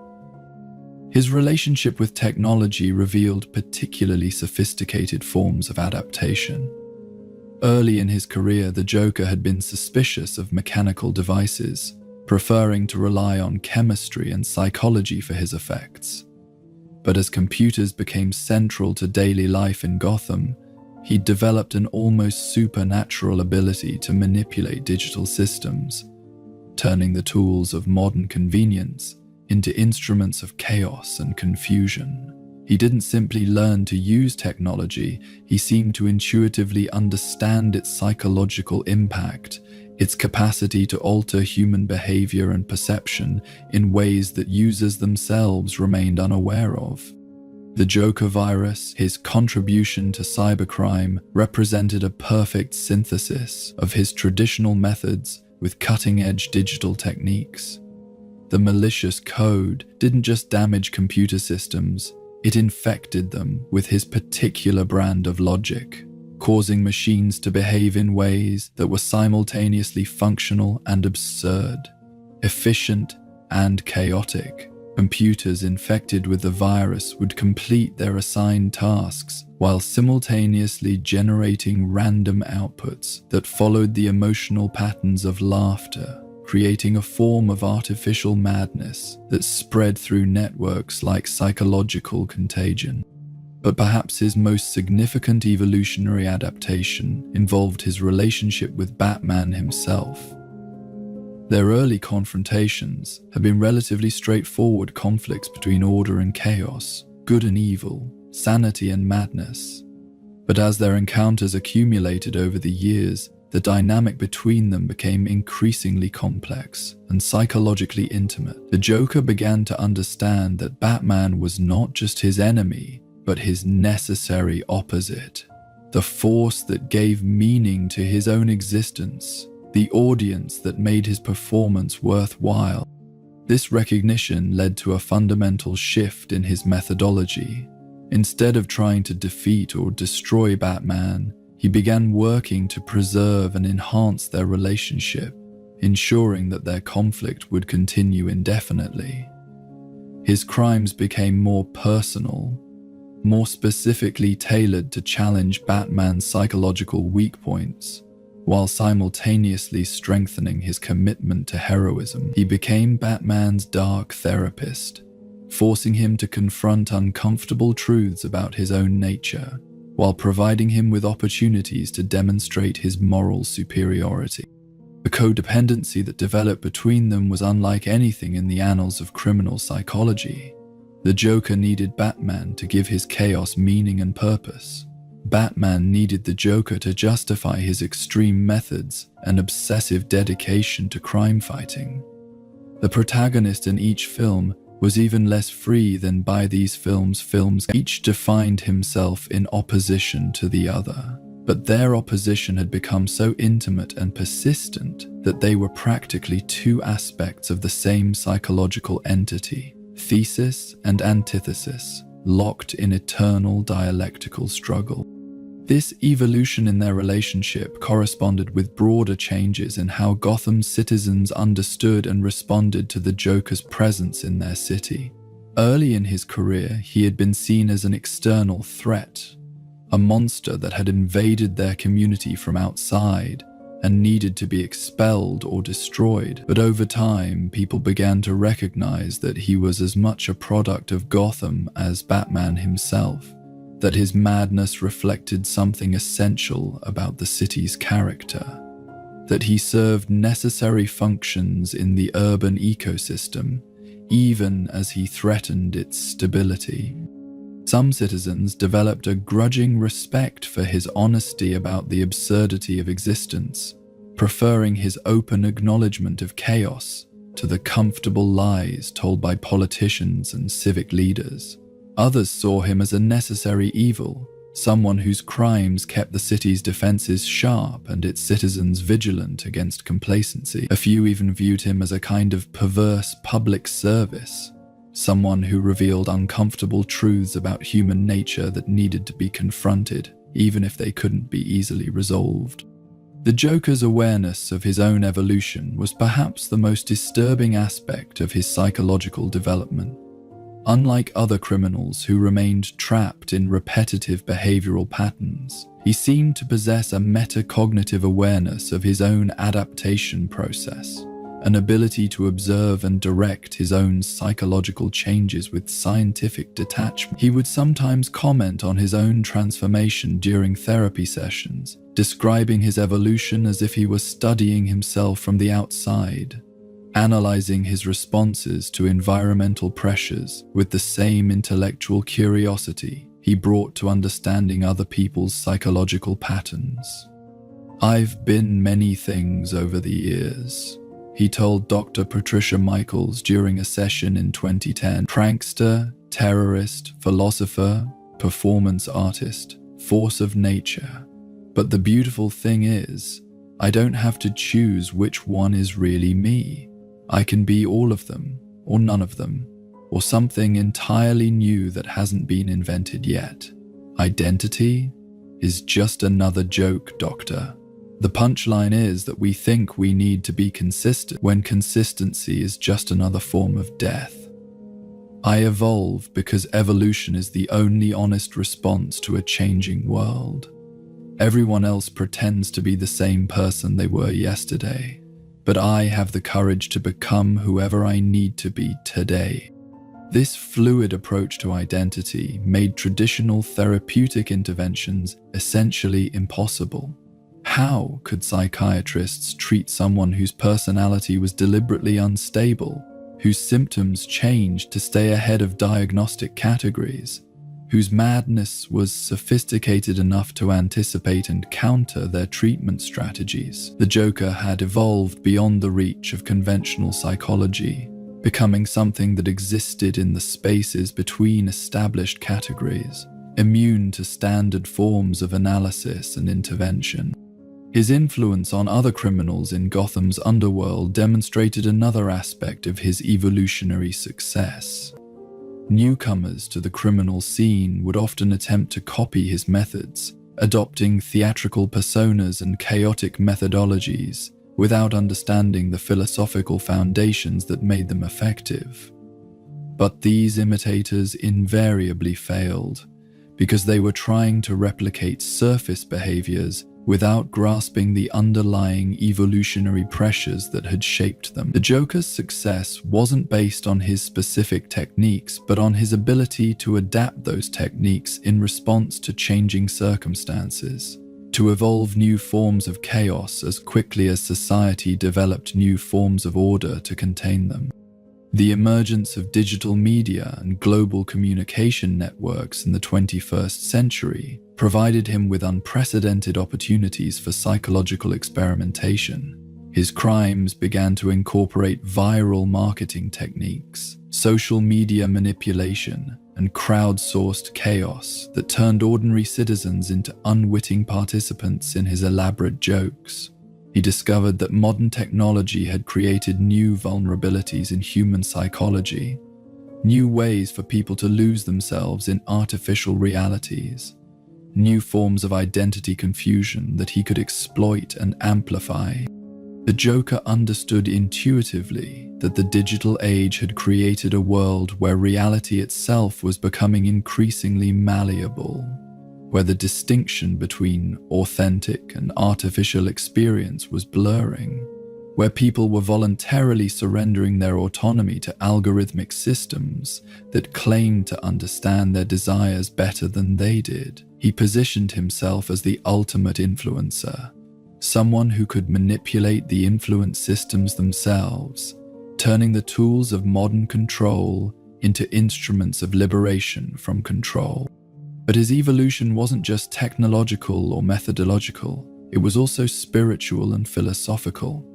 His relationship with technology revealed particularly sophisticated forms of adaptation. Early in his career, the Joker had been suspicious of mechanical devices, preferring to rely on chemistry and psychology for his effects. But as computers became central to daily life in Gotham, he developed an almost supernatural ability to manipulate digital systems, turning the tools of modern convenience into instruments of chaos and confusion. He didn't simply learn to use technology, he seemed to intuitively understand its psychological impact, its capacity to alter human behavior and perception in ways that users themselves remained unaware of. The Joker virus, his contribution to cybercrime, represented a perfect synthesis of his traditional methods with cutting-edge digital techniques. The malicious code didn't just damage computer systems, it infected them with his particular brand of logic, causing machines to behave in ways that were simultaneously functional and absurd, efficient and chaotic. Computers infected with the virus would complete their assigned tasks while simultaneously generating random outputs that followed the emotional patterns of laughter, creating a form of artificial madness that spread through networks like psychological contagion. But perhaps his most significant evolutionary adaptation involved his relationship with Batman himself. Their early confrontations had been relatively straightforward conflicts between order and chaos, good and evil, sanity and madness. But as their encounters accumulated over the years, the dynamic between them became increasingly complex and psychologically intimate. The Joker began to understand that Batman was not just his enemy, but his necessary opposite, the force that gave meaning to his own existence, the audience that made his performance worthwhile. This recognition led to a fundamental shift in his methodology. Instead of trying to defeat or destroy Batman, he began working to preserve and enhance their relationship, ensuring that their conflict would continue indefinitely. His crimes became more personal, more specifically tailored to challenge Batman's psychological weak points. While simultaneously strengthening his commitment to heroism, he became Batman's dark therapist, forcing him to confront uncomfortable truths about his own nature, while providing him with opportunities to demonstrate his moral superiority. The codependency that developed between them was unlike anything in the annals of criminal psychology. The Joker needed Batman to give his chaos meaning and purpose. Batman needed the Joker to justify his extreme methods and obsessive dedication to crime fighting. The protagonist in each film was even less free than by these films. Each defined himself in opposition to the other, but their opposition had become so intimate and persistent that they were practically two aspects of the same psychological entity, thesis and antithesis, locked in eternal dialectical struggle. This evolution in their relationship corresponded with broader changes in how Gotham's citizens understood and responded to the Joker's presence in their city. Early in his career, he had been seen as an external threat, a monster that had invaded their community from outside and needed to be expelled or destroyed. But over time, people began to recognize that he was as much a product of Gotham as Batman himself, that his madness reflected something essential about the city's character, that he served necessary functions in the urban ecosystem, even as he threatened its stability. Some citizens developed a grudging respect for his honesty about the absurdity of existence, preferring his open acknowledgement of chaos to the comfortable lies told by politicians and civic leaders. Others saw him as a necessary evil, someone whose crimes kept the city's defenses sharp and its citizens vigilant against complacency. A few even viewed him as a kind of perverse public service, someone who revealed uncomfortable truths about human nature that needed to be confronted, even if they couldn't be easily resolved. The Joker's awareness of his own evolution was perhaps the most disturbing aspect of his psychological development. Unlike other criminals who remained trapped in repetitive behavioral patterns, he seemed to possess a metacognitive awareness of his own adaptation process, an ability to observe and direct his own psychological changes with scientific detachment. He would sometimes comment on his own transformation during therapy sessions, describing his evolution as if he were studying himself from the outside, analyzing his responses to environmental pressures with the same intellectual curiosity he brought to understanding other people's psychological patterns. "I've been many things over the years," he told Dr. Patricia Michaels during a session in 2010. "Prankster, terrorist, philosopher, performance artist, force of nature. But the beautiful thing is, I don't have to choose which one is really me. I can be all of them, or none of them, or something entirely new that hasn't been invented yet. Identity is just another joke, Doctor. The punchline is that we think we need to be consistent when consistency is just another form of death. I evolve because evolution is the only honest response to a changing world. Everyone else pretends to be the same person they were yesterday, but I have the courage to become whoever I need to be today." This fluid approach to identity made traditional therapeutic interventions essentially impossible. How could psychiatrists treat someone whose personality was deliberately unstable, whose symptoms changed to stay ahead of diagnostic categories, whose madness was sophisticated enough to anticipate and counter their treatment strategies? The Joker had evolved beyond the reach of conventional psychology, becoming something that existed in the spaces between established categories, immune to standard forms of analysis and intervention. His influence on other criminals in Gotham's underworld demonstrated another aspect of his evolutionary success. Newcomers to the criminal scene would often attempt to copy his methods, adopting theatrical personas and chaotic methodologies without understanding the philosophical foundations that made them effective. But these imitators invariably failed because they were trying to replicate surface behaviors without grasping the underlying evolutionary pressures that had shaped them. The Joker's success wasn't based on his specific techniques, but on his ability to adapt those techniques in response to changing circumstances, to evolve new forms of chaos as quickly as society developed new forms of order to contain them. The emergence of digital media and global communication networks in the 21st century provided him with unprecedented opportunities for psychological experimentation. His crimes began to incorporate viral marketing techniques, social media manipulation, and crowdsourced chaos that turned ordinary citizens into unwitting participants in his elaborate jokes. He discovered that modern technology had created new vulnerabilities in human psychology, new ways for people to lose themselves in artificial realities, new forms of identity confusion that he could exploit and amplify. The Joker understood intuitively that the digital age had created a world where reality itself was becoming increasingly malleable, where the distinction between authentic and artificial experience was blurring, where people were voluntarily surrendering their autonomy to algorithmic systems that claimed to understand their desires better than they did. He positioned himself as the ultimate influencer, someone who could manipulate the influence systems themselves, turning the tools of modern control into instruments of liberation from control. But his evolution wasn't just technological or methodological, it was also spiritual and philosophical.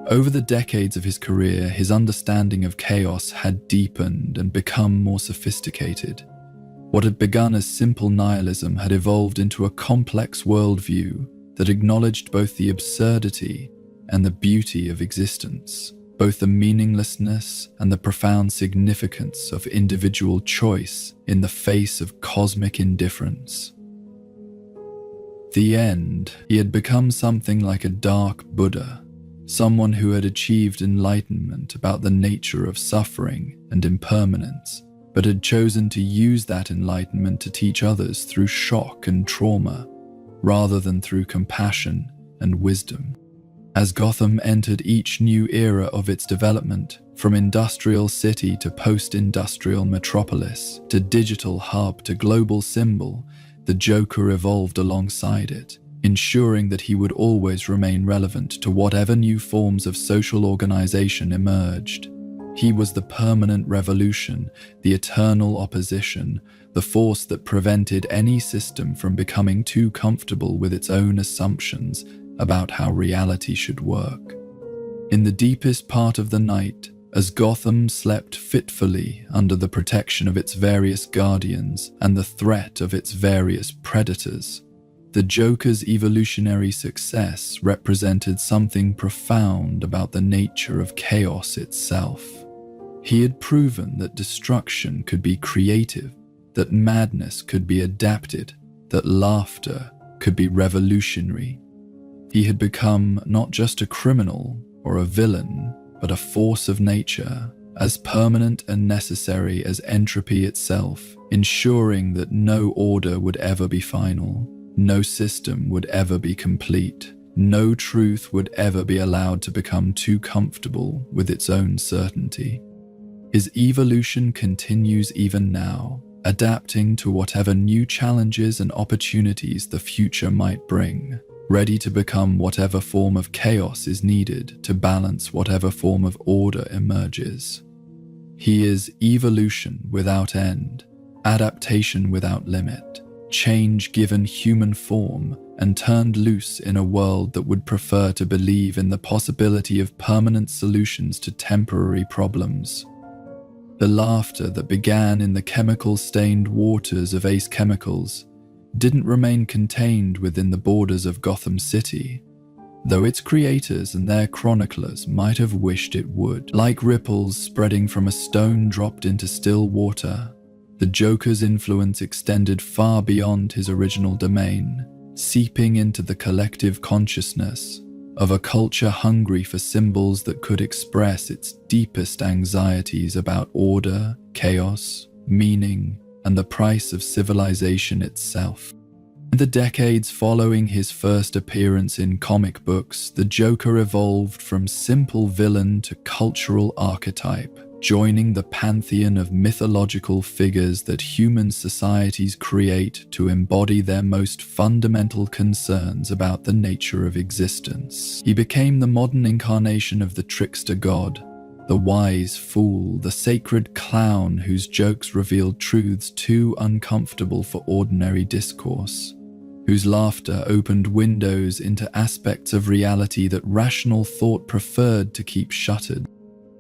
Over the decades of his career, his understanding of chaos had deepened and become more sophisticated. What had begun as simple nihilism had evolved into a complex worldview that acknowledged both the absurdity and the beauty of existence, both the meaninglessness and the profound significance of individual choice in the face of cosmic indifference. The end, he had become something like a dark Buddha, someone who had achieved enlightenment about the nature of suffering and impermanence, but had chosen to use that enlightenment to teach others through shock and trauma, rather than through compassion and wisdom. As Gotham entered each new era of its development, from industrial city to post-industrial metropolis, to digital hub to global symbol, the Joker evolved alongside it, ensuring that he would always remain relevant to whatever new forms of social organization emerged. He was the permanent revolution, the eternal opposition, the force that prevented any system from becoming too comfortable with its own assumptions about how reality should work. In the deepest part of the night, as Gotham slept fitfully under the protection of its various guardians and the threat of its various predators, the Joker's evolutionary success represented something profound about the nature of chaos itself. He had proven that destruction could be creative, that madness could be adapted, that laughter could be revolutionary. He had become not just a criminal or a villain, but a force of nature, as permanent and necessary as entropy itself, ensuring that no order would ever be final. No system would ever be complete. No truth would ever be allowed to become too comfortable with its own certainty. His evolution continues even now, adapting to whatever new challenges and opportunities the future might bring, ready to become whatever form of chaos is needed to balance whatever form of order emerges. He is evolution without end, adaptation without limit, change given human form and turned loose in a world that would prefer to believe in the possibility of permanent solutions to temporary problems. The laughter that began in the chemical-stained waters of Ace Chemicals didn't remain contained within the borders of Gotham City, though its creators and their chroniclers might have wished it would. Like ripples spreading from a stone dropped into still water, the Joker's influence extended far beyond his original domain, seeping into the collective consciousness of a culture hungry for symbols that could express its deepest anxieties about order, chaos, meaning, and the price of civilization itself. In the decades following his first appearance in comic books, the Joker evolved from simple villain to cultural archetype, joining the pantheon of mythological figures that human societies create to embody their most fundamental concerns about the nature of existence. He became the modern incarnation of the trickster god, the wise fool, the sacred clown whose jokes revealed truths too uncomfortable for ordinary discourse, whose laughter opened windows into aspects of reality that rational thought preferred to keep shuttered.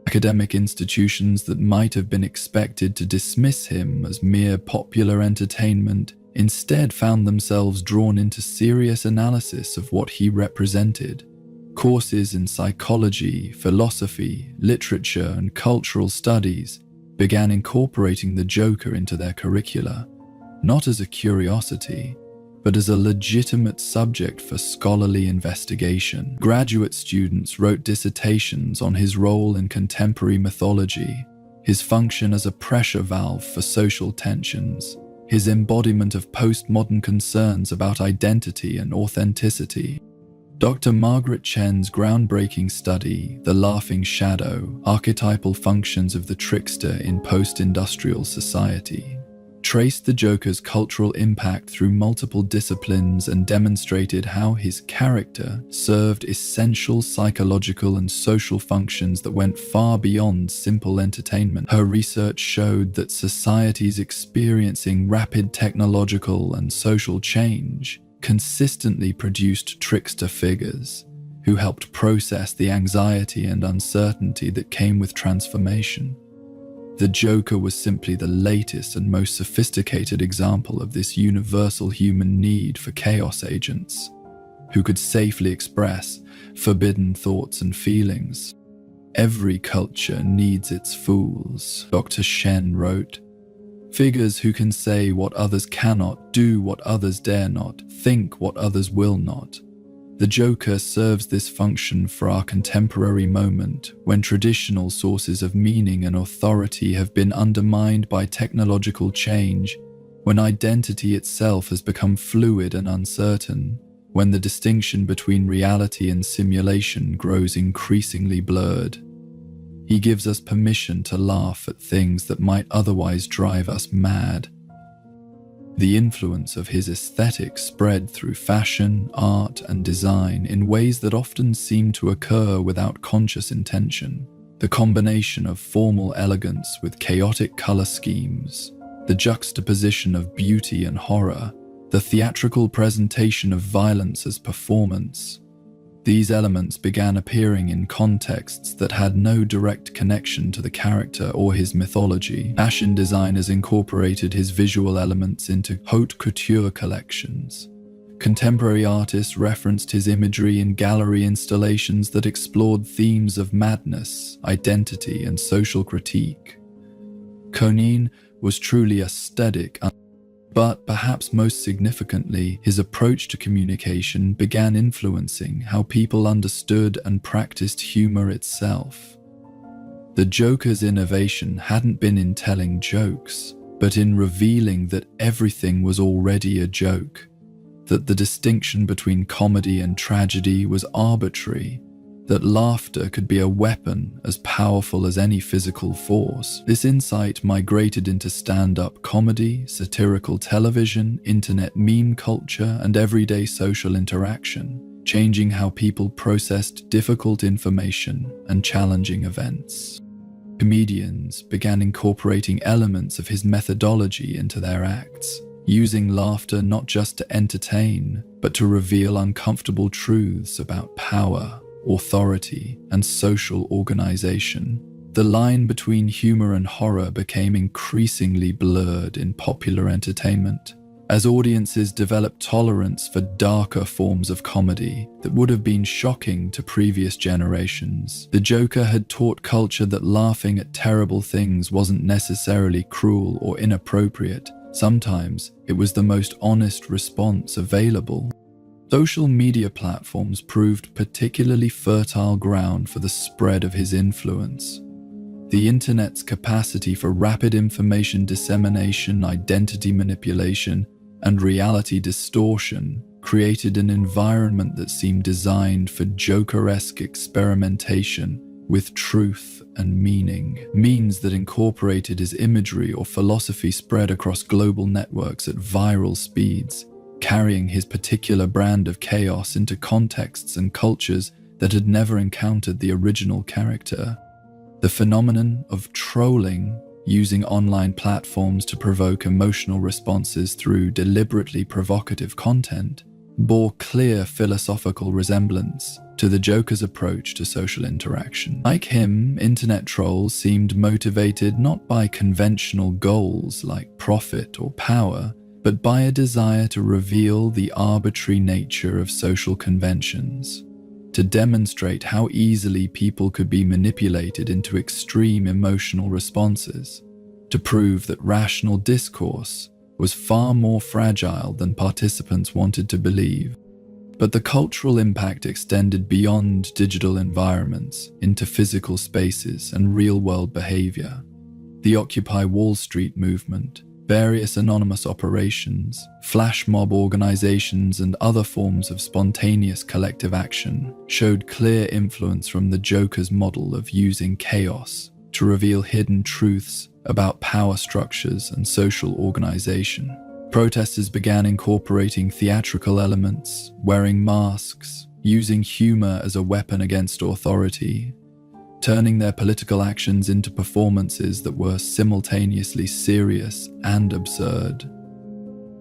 Academic institutions that might have been expected to dismiss him as mere popular entertainment instead found themselves drawn into serious analysis of what he represented. Courses in psychology, philosophy, literature, and cultural studies began incorporating the Joker into their curricula, not as a curiosity, but as a legitimate subject for scholarly investigation. Graduate students wrote dissertations on his role in contemporary mythology, his function as a pressure valve for social tensions, his embodiment of postmodern concerns about identity and authenticity. Dr. Margaret Chen's groundbreaking study, The Laughing Shadow: Archetypal Functions of the Trickster in Post-Industrial Society, traced the Joker's cultural impact through multiple disciplines and demonstrated how his character served essential psychological and social functions that went far beyond simple entertainment. Her research showed that societies experiencing rapid technological and social change consistently produced trickster figures who helped process the anxiety and uncertainty that came with transformation. The Joker was simply the latest and most sophisticated example of this universal human need for chaos agents, who could safely express forbidden thoughts and feelings. Every culture needs its fools, Dr. Shen wrote. Figures who can say what others cannot, do what others dare not, think what others will not. The Joker serves this function for our contemporary moment, when traditional sources of meaning and authority have been undermined by technological change, when identity itself has become fluid and uncertain, when the distinction between reality and simulation grows increasingly blurred. He gives us permission to laugh at things that might otherwise drive us mad. The influence of his aesthetic spread through fashion, art, and design in ways that often seem to occur without conscious intention. The combination of formal elegance with chaotic color schemes, the juxtaposition of beauty and horror, the theatrical presentation of violence as performance. These elements began appearing in contexts that had no direct connection to the character or his mythology. Fashion designers incorporated his visual elements into haute couture collections. Contemporary artists referenced his imagery in gallery installations that explored themes of madness, identity, and social critique. Conan was truly aesthetic, but perhaps most significantly, his approach to communication began influencing how people understood and practiced humor itself. The Joker's innovation hadn't been in telling jokes, but in revealing that everything was already a joke, that the distinction between comedy and tragedy was arbitrary, that laughter could be a weapon as powerful as any physical force. This insight migrated into stand-up comedy, satirical television, internet meme culture, and everyday social interaction, changing how people processed difficult information and challenging events. Comedians began incorporating elements of his methodology into their acts, using laughter not just to entertain, but to reveal uncomfortable truths about power, authority, and social organization. The line between humor and horror became increasingly blurred in popular entertainment, as audiences developed tolerance for darker forms of comedy that would have been shocking to previous generations. The Joker had taught culture that laughing at terrible things wasn't necessarily cruel or inappropriate. Sometimes it was the most honest response available. Social media platforms proved particularly fertile ground for the spread of his influence. The internet's capacity for rapid information dissemination, identity manipulation, and reality distortion created an environment that seemed designed for Joker-esque experimentation with truth and meaning. Memes that incorporated his imagery or philosophy spread across global networks at viral speeds, carrying his particular brand of chaos into contexts and cultures that had never encountered the original character. The phenomenon of trolling, using online platforms to provoke emotional responses through deliberately provocative content, bore clear philosophical resemblance to the Joker's approach to social interaction. Like him, internet trolls seemed motivated not by conventional goals like profit or power, but by a desire to reveal the arbitrary nature of social conventions, to demonstrate how easily people could be manipulated into extreme emotional responses, to prove that rational discourse was far more fragile than participants wanted to believe. But the cultural impact extended beyond digital environments into physical spaces and real-world behavior. The Occupy Wall Street movement, various anonymous operations, flash mob organizations, and other forms of spontaneous collective action showed clear influence from the Joker's model of using chaos to reveal hidden truths about power structures and social organization. Protesters began incorporating theatrical elements, wearing masks, using humor as a weapon against authority, turning their political actions into performances that were simultaneously serious and absurd.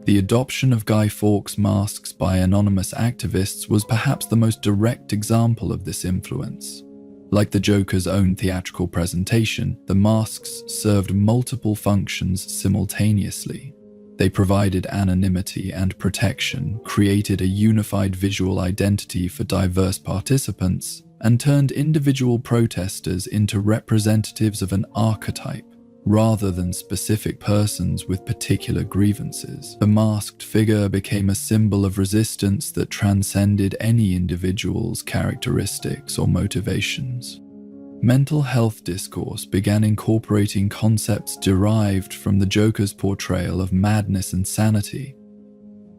The adoption of Guy Fawkes masks by anonymous activists was perhaps the most direct example of this influence. Like the Joker's own theatrical presentation, the masks served multiple functions simultaneously. They provided anonymity and protection, created a unified visual identity for diverse participants, and turned individual protesters into representatives of an archetype, rather than specific persons with particular grievances. The masked figure became a symbol of resistance that transcended any individual's characteristics or motivations. Mental health discourse began incorporating concepts derived from the Joker's portrayal of madness and sanity.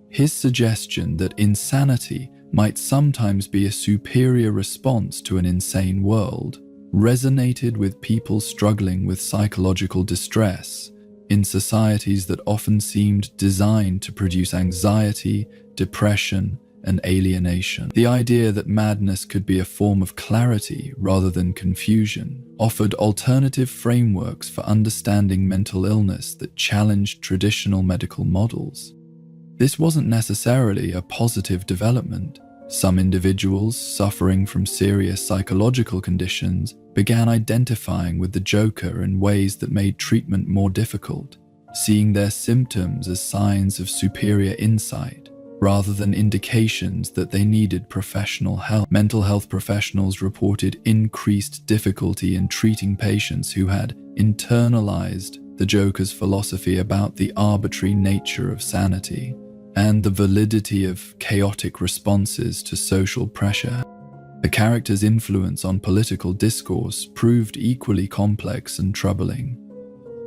His suggestion that insanity might sometimes be a superior response to an insane world resonated with people struggling with psychological distress in societies that often seemed designed to produce anxiety, depression, and alienation. The idea that madness could be a form of clarity rather than confusion offered alternative frameworks for understanding mental illness that challenged traditional medical models. This wasn't necessarily a positive development. Some individuals suffering from serious psychological conditions began identifying with the Joker in ways that made treatment more difficult, seeing their symptoms as signs of superior insight rather than indications that they needed professional help. Mental health professionals reported increased difficulty in treating patients who had internalized the Joker's philosophy about the arbitrary nature of sanity and the validity of chaotic responses to social pressure. The character's influence on political discourse proved equally complex and troubling.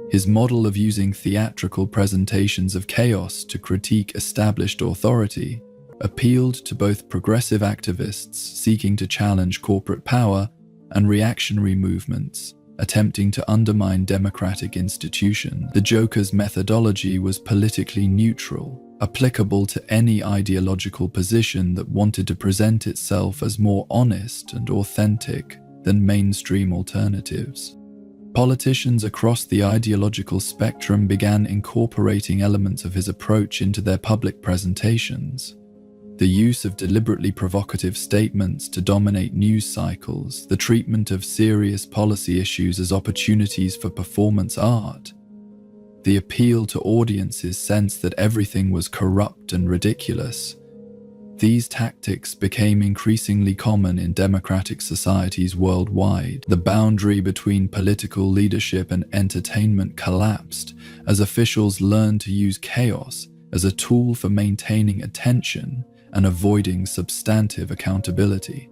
His model of using theatrical presentations of chaos to critique established authority appealed to both progressive activists seeking to challenge corporate power and reactionary movements attempting to undermine democratic institutions. The Joker's methodology was politically neutral, applicable to any ideological position that wanted to present itself as more honest and authentic than mainstream alternatives. Politicians across the ideological spectrum began incorporating elements of his approach into their public presentations. The use of deliberately provocative statements to dominate news cycles, the treatment of serious policy issues as opportunities for performance art, the appeal to audiences' sense that everything was corrupt and ridiculous. These tactics became increasingly common in democratic societies worldwide. The boundary between political leadership and entertainment collapsed as officials learned to use chaos as a tool for maintaining attention and avoiding substantive accountability.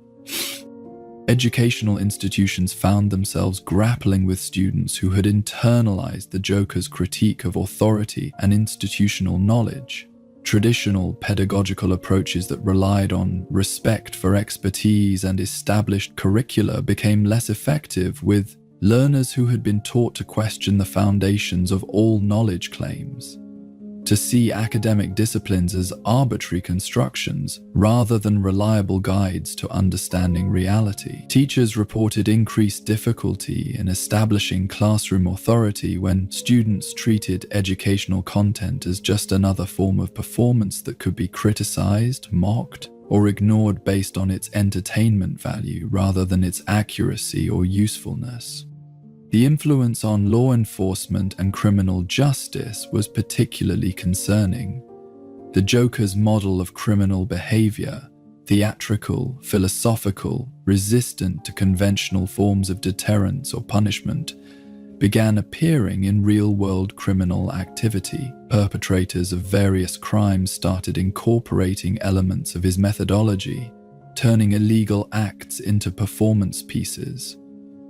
Educational institutions found themselves grappling with students who had internalized the Joker's critique of authority and institutional knowledge. Traditional pedagogical approaches that relied on respect for expertise and established curricula became less effective, with learners who had been taught to question the foundations of all knowledge claims, to see academic disciplines as arbitrary constructions rather than reliable guides to understanding reality. Teachers reported increased difficulty in establishing classroom authority when students treated educational content as just another form of performance that could be criticized, mocked, or ignored based on its entertainment value rather than its accuracy or usefulness. The influence on law enforcement and criminal justice was particularly concerning. The Joker's model of criminal behavior, theatrical, philosophical, resistant to conventional forms of deterrence or punishment, began appearing in real-world criminal activity. Perpetrators of various crimes started incorporating elements of his methodology, turning illegal acts into performance pieces,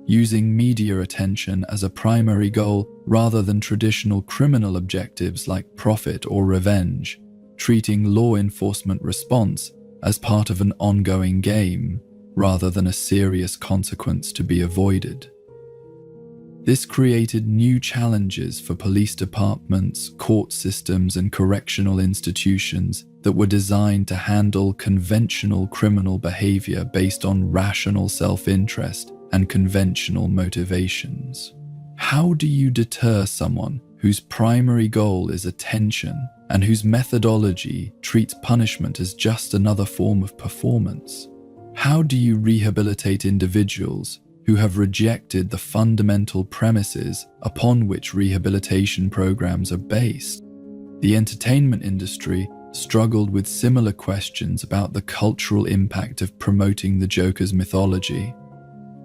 using media attention as a primary goal rather than traditional criminal objectives like profit or revenge, treating law enforcement response as part of an ongoing game rather than a serious consequence to be avoided. This created new challenges for police departments, court systems, and correctional institutions that were designed to handle conventional criminal behavior based on rational self-interest and conventional motivations. How do you deter someone whose primary goal is attention and whose methodology treats punishment as just another form of performance? How do you rehabilitate individuals who have rejected the fundamental premises upon which rehabilitation programs are based? The entertainment industry struggled with similar questions about the cultural impact of promoting the Joker's mythology.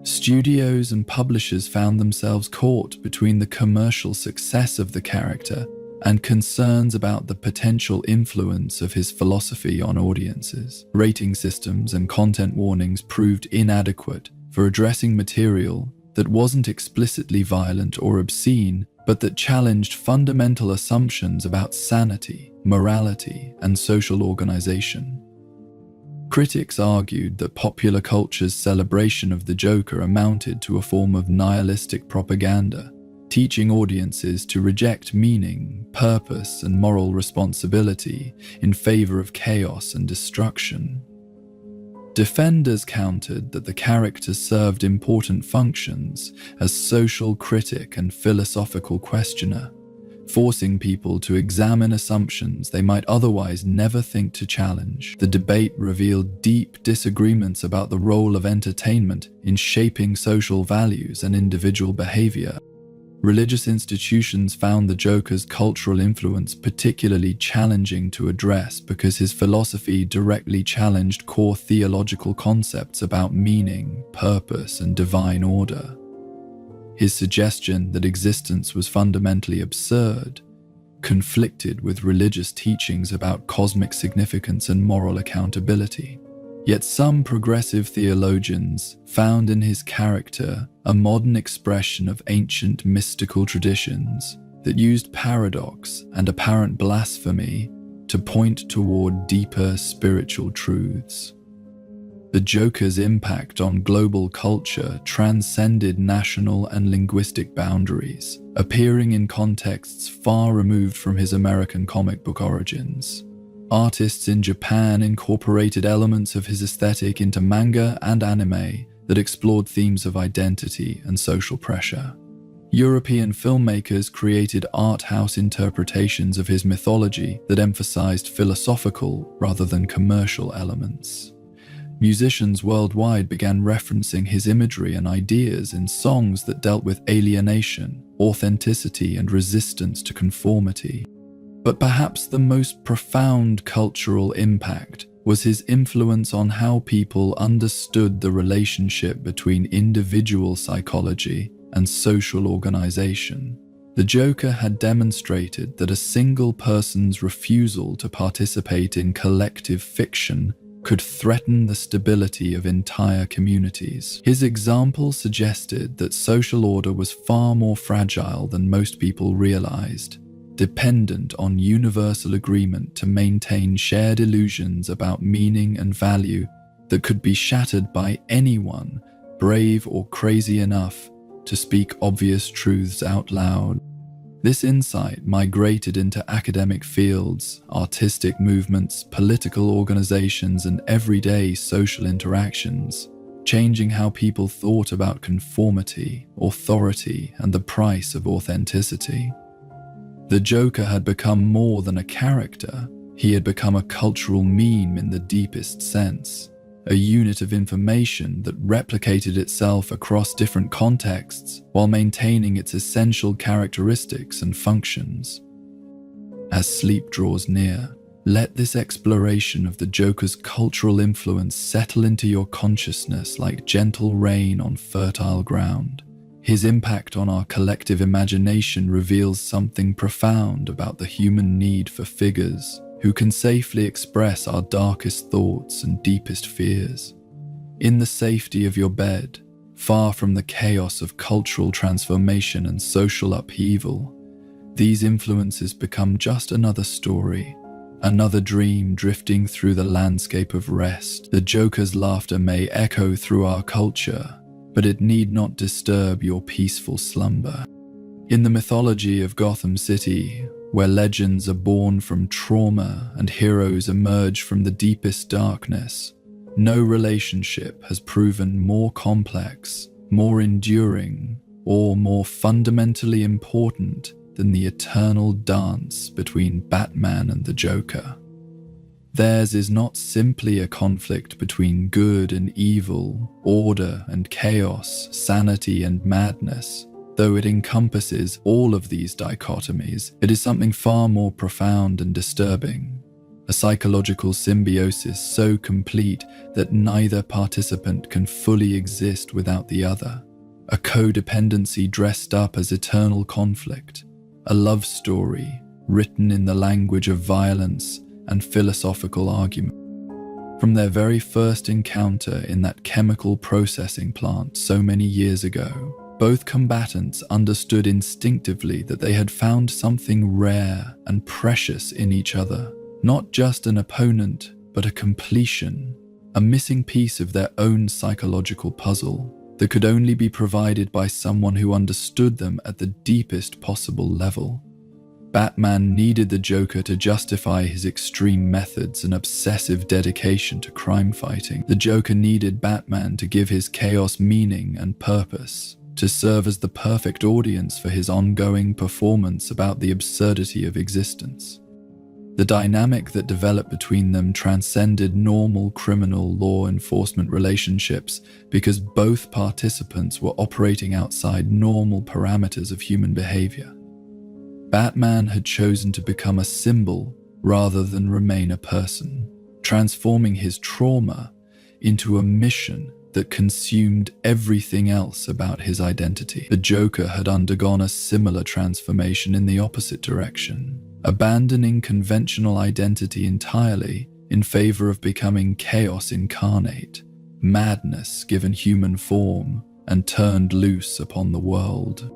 Studios and publishers found themselves caught between the commercial success of the character and concerns about the potential influence of his philosophy on audiences. Rating systems and content warnings proved inadequate for addressing material that wasn't explicitly violent or obscene, but that challenged fundamental assumptions about sanity, morality, and social organization. Critics argued that popular culture's celebration of the Joker amounted to a form of nihilistic propaganda, teaching audiences to reject meaning, purpose, and moral responsibility in favor of chaos and destruction. Defenders countered that the character served important functions as social critic and philosophical questioner, forcing people to examine assumptions they might otherwise never think to challenge. The debate revealed deep disagreements about the role of entertainment in shaping social values and individual behavior. Religious institutions found the Joker's cultural influence particularly challenging to address because his philosophy directly challenged core theological concepts about meaning, purpose, and divine order. His suggestion that existence was fundamentally absurd conflicted with religious teachings about cosmic significance and moral accountability. Yet some progressive theologians found in his character a modern expression of ancient mystical traditions that used paradox and apparent blasphemy to point toward deeper spiritual truths. The Joker's impact on global culture transcended national and linguistic boundaries, appearing in contexts far removed from his American comic book origins. Artists in Japan incorporated elements of his aesthetic into manga and anime that explored themes of identity and social pressure. European filmmakers created art house interpretations of his mythology that emphasized philosophical rather than commercial elements. Musicians worldwide began referencing his imagery and ideas in songs that dealt with alienation, authenticity, and resistance to conformity. But perhaps the most profound cultural impact was his influence on how people understood the relationship between individual psychology and social organization. The Joker had demonstrated that a single person's refusal to participate in collective fiction could threaten the stability of entire communities. His example suggested that social order was far more fragile than most people realized, dependent on universal agreement to maintain shared illusions about meaning and value that could be shattered by anyone brave or crazy enough to speak obvious truths out loud. This insight migrated into academic fields, artistic movements, political organizations, and everyday social interactions, changing how people thought about conformity, authority, and the price of authenticity. The Joker had become more than a character. He had become a cultural meme in the deepest sense, a unit of information that replicated itself across different contexts while maintaining its essential characteristics and functions. As sleep draws near, let this exploration of the Joker's cultural influence settle into your consciousness like gentle rain on fertile ground. His impact on our collective imagination reveals something profound about the human need for figures who can safely express our darkest thoughts and deepest fears. In the safety of your bed, far from the chaos of cultural transformation and social upheaval, these influences become just another story, another dream drifting through the landscape of rest. The Joker's laughter may echo through our culture, but it need not disturb your peaceful slumber. In the mythology of Gotham City, where legends are born from trauma and heroes emerge from the deepest darkness, no relationship has proven more complex, more enduring, or more fundamentally important than the eternal dance between Batman and the Joker. Theirs is not simply a conflict between good and evil, order and chaos, sanity and madness. Though it encompasses all of these dichotomies, it is something far more profound and disturbing. A psychological symbiosis so complete that neither participant can fully exist without the other. A codependency dressed up as eternal conflict. A love story written in the language of violence and philosophical argument. From their very first encounter in that chemical processing plant so many years ago, both combatants understood instinctively that they had found something rare and precious in each other, not just an opponent, but a completion, a missing piece of their own psychological puzzle that could only be provided by someone who understood them at the deepest possible level. Batman needed the Joker to justify his extreme methods and obsessive dedication to crime fighting. The Joker needed Batman to give his chaos meaning and purpose, to serve as the perfect audience for his ongoing performance about the absurdity of existence. The dynamic that developed between them transcended normal criminal law enforcement relationships because both participants were operating outside normal parameters of human behavior. Batman had chosen to become a symbol rather than remain a person, transforming his trauma into a mission that consumed everything else about his identity. The Joker had undergone a similar transformation in the opposite direction, abandoning conventional identity entirely in favor of becoming chaos incarnate, madness given human form, and turned loose upon the world.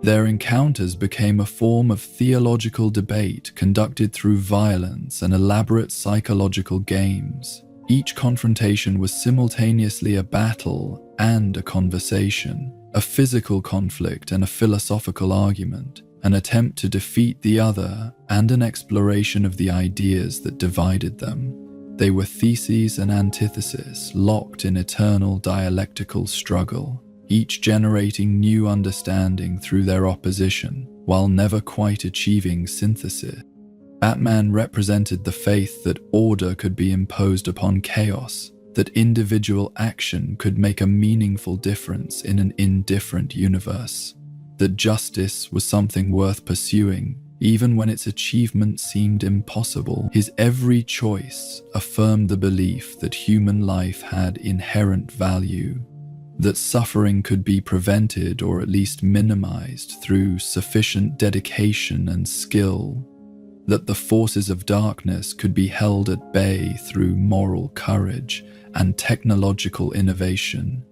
Their encounters became a form of theological debate conducted through violence and elaborate psychological games. Each confrontation was simultaneously a battle and a conversation, a physical conflict and a philosophical argument, an attempt to defeat the other and an exploration of the ideas that divided them. They were theses and antitheses locked in eternal dialectical struggle, each generating new understanding through their opposition, while never quite achieving synthesis. Batman represented the faith that order could be imposed upon chaos, that individual action could make a meaningful difference in an indifferent universe, that justice was something worth pursuing, even when its achievement seemed impossible. His every choice affirmed the belief that human life had inherent value, that suffering could be prevented or at least minimized through sufficient dedication and skill, that the forces of darkness could be held at bay through moral courage and technological innovation.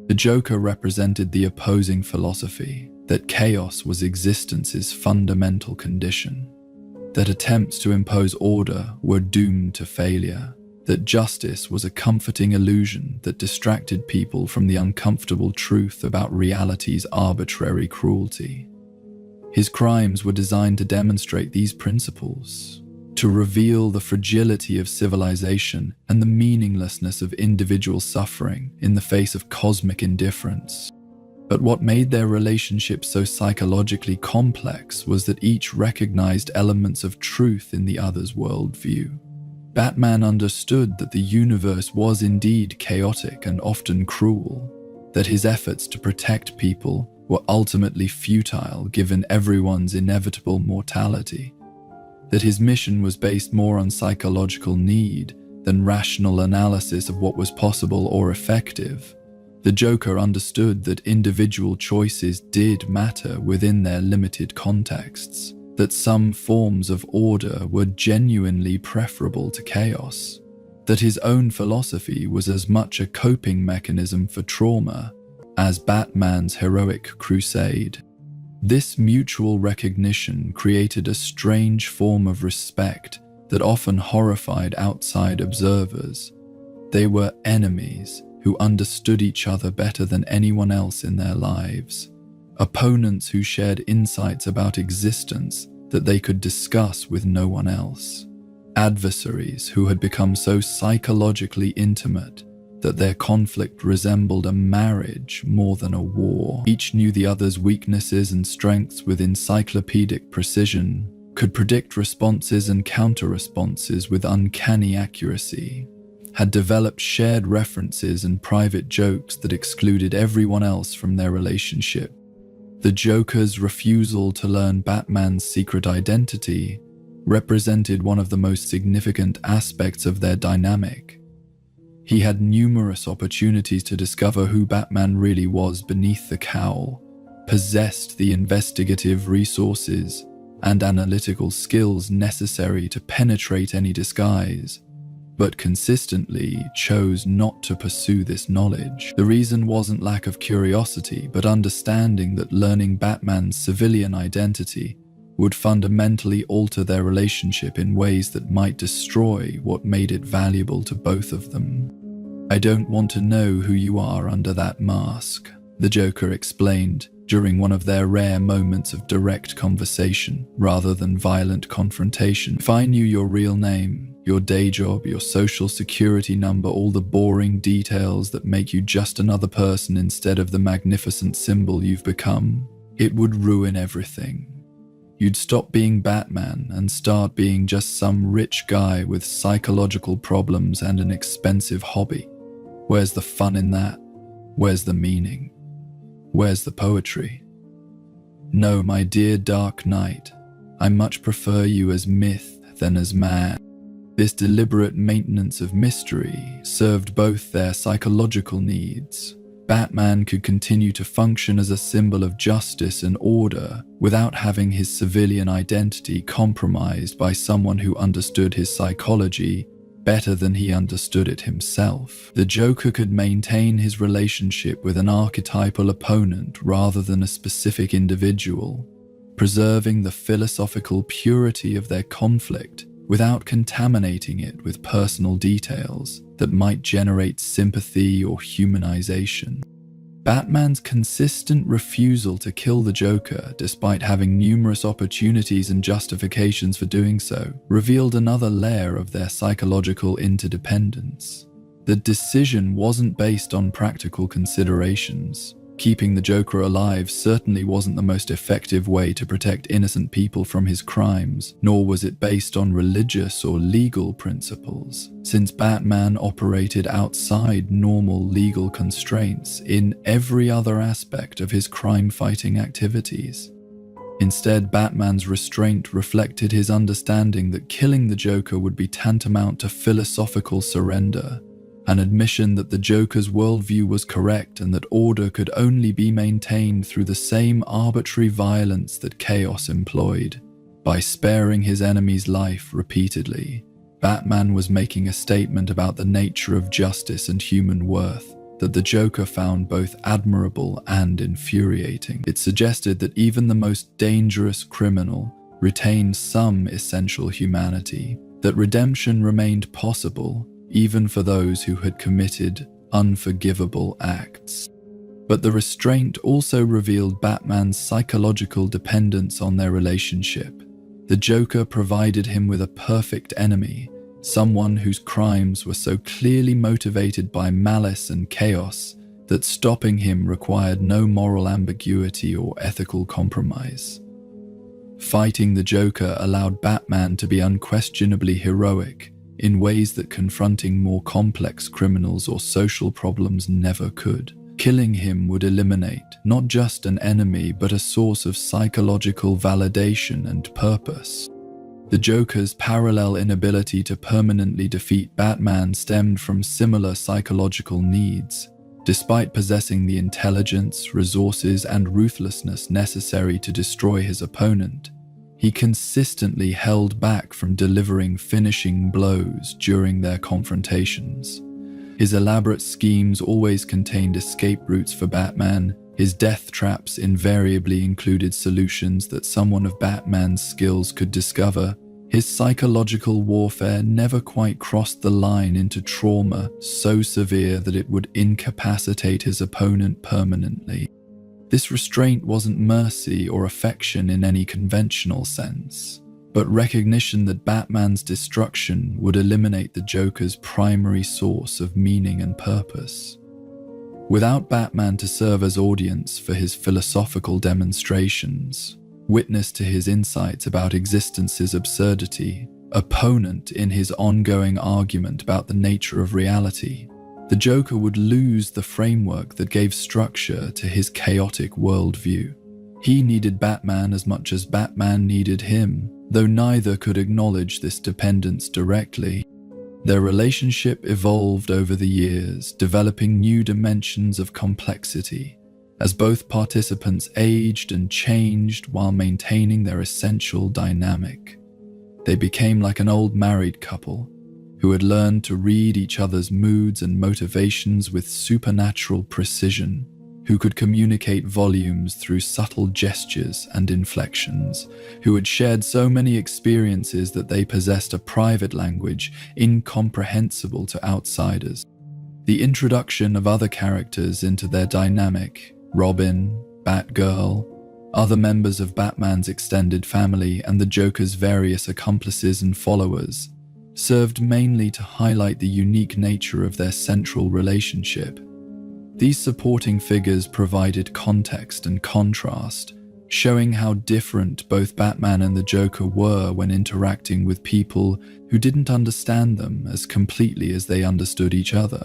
The Joker represented the opposing philosophy that chaos was existence's fundamental condition, that attempts to impose order were doomed to failure, that justice was a comforting illusion that distracted people from the uncomfortable truth about reality's arbitrary cruelty. His crimes were designed to demonstrate these principles, to reveal the fragility of civilization and the meaninglessness of individual suffering in the face of cosmic indifference. But what made their relationship so psychologically complex was that each recognized elements of truth in the other's worldview. Batman understood that the universe was indeed chaotic and often cruel, that his efforts to protect people were ultimately futile given everyone's inevitable mortality, that his mission was based more on psychological need than rational analysis of what was possible or effective. The Joker understood that individual choices did matter within their limited contexts, that some forms of order were genuinely preferable to chaos, that his own philosophy was as much a coping mechanism for trauma as Batman's heroic crusade. This mutual recognition created a strange form of respect that often horrified outside observers. They were enemies who understood each other better than anyone else in their lives, opponents who shared insights about existence that they could discuss with no one else, adversaries who had become so psychologically intimate that their conflict resembled a marriage more than a war. Each knew the other's weaknesses and strengths with encyclopedic precision, could predict responses and counter-responses with uncanny accuracy, had developed shared references and private jokes that excluded everyone else from their relationship. The Joker's refusal to learn Batman's secret identity represented one of the most significant aspects of their dynamic. He had numerous opportunities to discover who Batman really was beneath the cowl, possessed the investigative resources and analytical skills necessary to penetrate any disguise, but consistently chose not to pursue this knowledge. The reason wasn't lack of curiosity, but understanding that learning Batman's civilian identity would fundamentally alter their relationship in ways that might destroy what made it valuable to both of them. "I don't want to know who you are under that mask," the Joker explained during one of their rare moments of direct conversation rather than violent confrontation. "If I knew your real name, your day job, your social security number, all the boring details that make you just another person instead of the magnificent symbol you've become, it would ruin everything. You'd stop being Batman and start being just some rich guy with psychological problems and an expensive hobby. Where's the fun in that? Where's the meaning? Where's the poetry? No, my dear Dark Knight, I much prefer you as myth than as man." This deliberate maintenance of mystery served both their psychological needs. Batman could continue to function as a symbol of justice and order without having his civilian identity compromised by someone who understood his psychology better than he understood it himself. The Joker could maintain his relationship with an archetypal opponent rather than a specific individual, preserving the philosophical purity of their conflict without contaminating it with personal details that might generate sympathy or humanization. Batman's consistent refusal to kill the Joker, despite having numerous opportunities and justifications for doing so, revealed another layer of their psychological interdependence. The decision wasn't based on practical considerations. Keeping the Joker alive certainly wasn't the most effective way to protect innocent people from his crimes, nor was it based on religious or legal principles, since Batman operated outside normal legal constraints in every other aspect of his crime-fighting activities. Instead, Batman's restraint reflected his understanding that killing the Joker would be tantamount to philosophical surrender, an admission that the Joker's worldview was correct and that order could only be maintained through the same arbitrary violence that chaos employed. By sparing his enemy's life repeatedly, Batman was making a statement about the nature of justice and human worth that the Joker found both admirable and infuriating. It suggested that even the most dangerous criminal retained some essential humanity, that redemption remained possible even for those who had committed unforgivable acts. But the restraint also revealed Batman's psychological dependence on their relationship. The Joker provided him with a perfect enemy, someone whose crimes were so clearly motivated by malice and chaos that stopping him required no moral ambiguity or ethical compromise. Fighting the Joker allowed Batman to be unquestionably heroic, in ways that confronting more complex criminals or social problems never could. Killing him would eliminate not just an enemy but a source of psychological validation and purpose. The Joker's parallel inability to permanently defeat Batman stemmed from similar psychological needs. Despite possessing the intelligence, resources, and ruthlessness necessary to destroy his opponent, he consistently held back from delivering finishing blows during their confrontations. His elaborate schemes always contained escape routes for Batman. His death traps invariably included solutions that someone of Batman's skills could discover. His psychological warfare never quite crossed the line into trauma so severe that it would incapacitate his opponent permanently. This restraint wasn't mercy or affection in any conventional sense, but recognition that Batman's destruction would eliminate the Joker's primary source of meaning and purpose. Without Batman to serve as audience for his philosophical demonstrations, witness to his insights about existence's absurdity, opponent in his ongoing argument about the nature of reality, the Joker would lose the framework that gave structure to his chaotic worldview. He needed Batman as much as Batman needed him, though neither could acknowledge this dependence directly. Their relationship evolved over the years, developing new dimensions of complexity, as both participants aged and changed while maintaining their essential dynamic. They became like an old married couple who had learned to read each other's moods and motivations with supernatural precision, who could communicate volumes through subtle gestures and inflections, who had shared so many experiences that they possessed a private language incomprehensible to outsiders. The introduction of other characters into their dynamic, Robin, Batgirl, other members of Batman's extended family, and the Joker's various accomplices and followers, served mainly to highlight the unique nature of their central relationship. These supporting figures provided context and contrast, showing how different both Batman and the Joker were when interacting with people who didn't understand them as completely as they understood each other.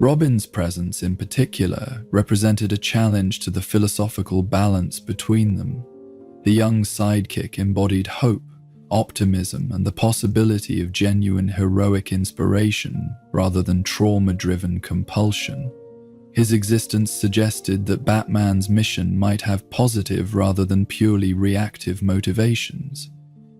Robin's presence in particular represented a challenge to the philosophical balance between them. The young sidekick embodied hope, optimism, and the possibility of genuine heroic inspiration rather than trauma-driven compulsion. His existence suggested that Batman's mission might have positive rather than purely reactive motivations,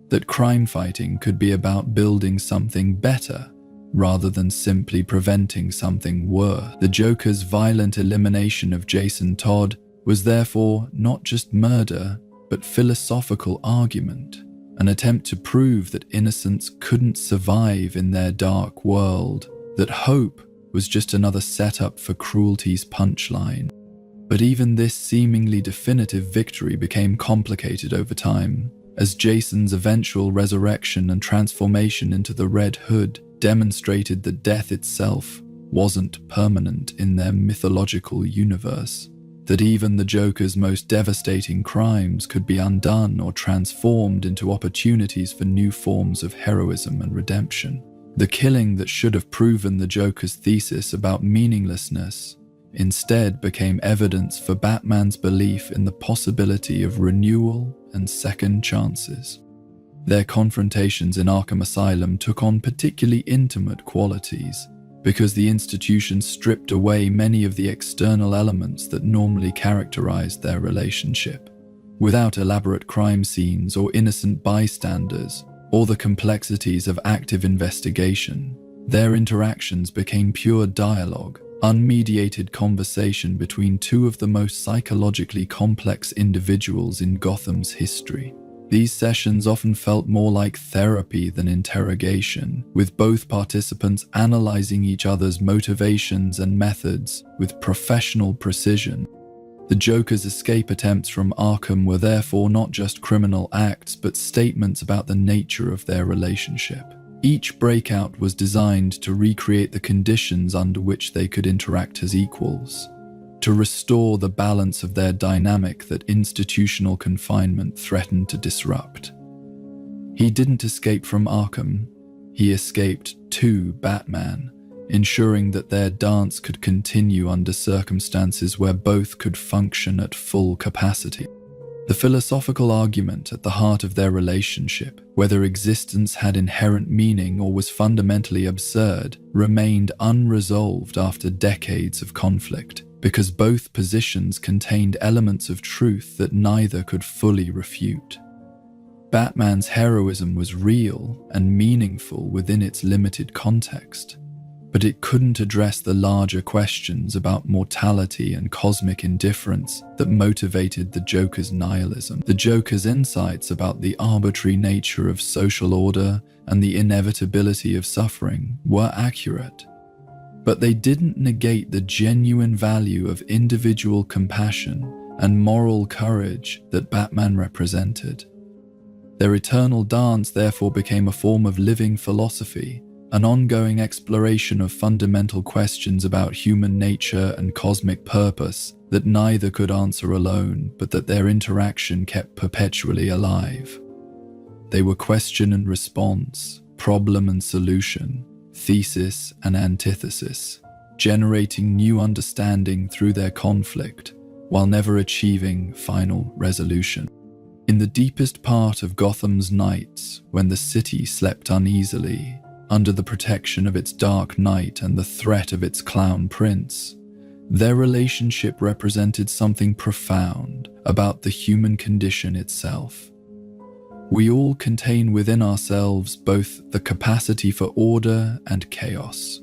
that crime fighting could be about building something better rather than simply preventing something worse. The Joker's violent elimination of Jason Todd was therefore not just murder, but philosophical argument, an attempt to prove that innocence couldn't survive in their dark world, that hope was just another setup for cruelty's punchline. But even this seemingly definitive victory became complicated over time, as Jason's eventual resurrection and transformation into the Red Hood demonstrated that death itself wasn't permanent in their mythological universe, that even the Joker's most devastating crimes could be undone or transformed into opportunities for new forms of heroism and redemption. The killing that should have proven the Joker's thesis about meaninglessness instead became evidence for Batman's belief in the possibility of renewal and second chances. Their confrontations in Arkham Asylum took on particularly intimate qualities, because the institution stripped away many of the external elements that normally characterized their relationship. Without elaborate crime scenes or innocent bystanders, or the complexities of active investigation, their interactions became pure dialogue, unmediated conversation between two of the most psychologically complex individuals in Gotham's history. These sessions often felt more like therapy than interrogation, with both participants analyzing each other's motivations and methods with professional precision. The Joker's escape attempts from Arkham were therefore not just criminal acts, but statements about the nature of their relationship. Each breakout was designed to recreate the conditions under which they could interact as equals, to restore the balance of their dynamic that institutional confinement threatened to disrupt. He didn't escape from Arkham, he escaped to Batman, ensuring that their dance could continue under circumstances where both could function at full capacity. The philosophical argument at the heart of their relationship, whether existence had inherent meaning or was fundamentally absurd, remained unresolved after decades of conflict, because both positions contained elements of truth that neither could fully refute. Batman's heroism was real and meaningful within its limited context, but it couldn't address the larger questions about mortality and cosmic indifference that motivated the Joker's nihilism. The Joker's insights about the arbitrary nature of social order and the inevitability of suffering were accurate, but they didn't negate the genuine value of individual compassion and moral courage that Batman represented. Their eternal dance therefore became a form of living philosophy, an ongoing exploration of fundamental questions about human nature and cosmic purpose that neither could answer alone, but that their interaction kept perpetually alive. They were question and response, problem and solution, thesis and antithesis, generating new understanding through their conflict, while never achieving final resolution. In the deepest part of Gotham's nights, when the city slept uneasily, under the protection of its dark knight and the threat of its clown prince, their relationship represented something profound about the human condition itself. We all contain within ourselves both the capacity for order and chaos,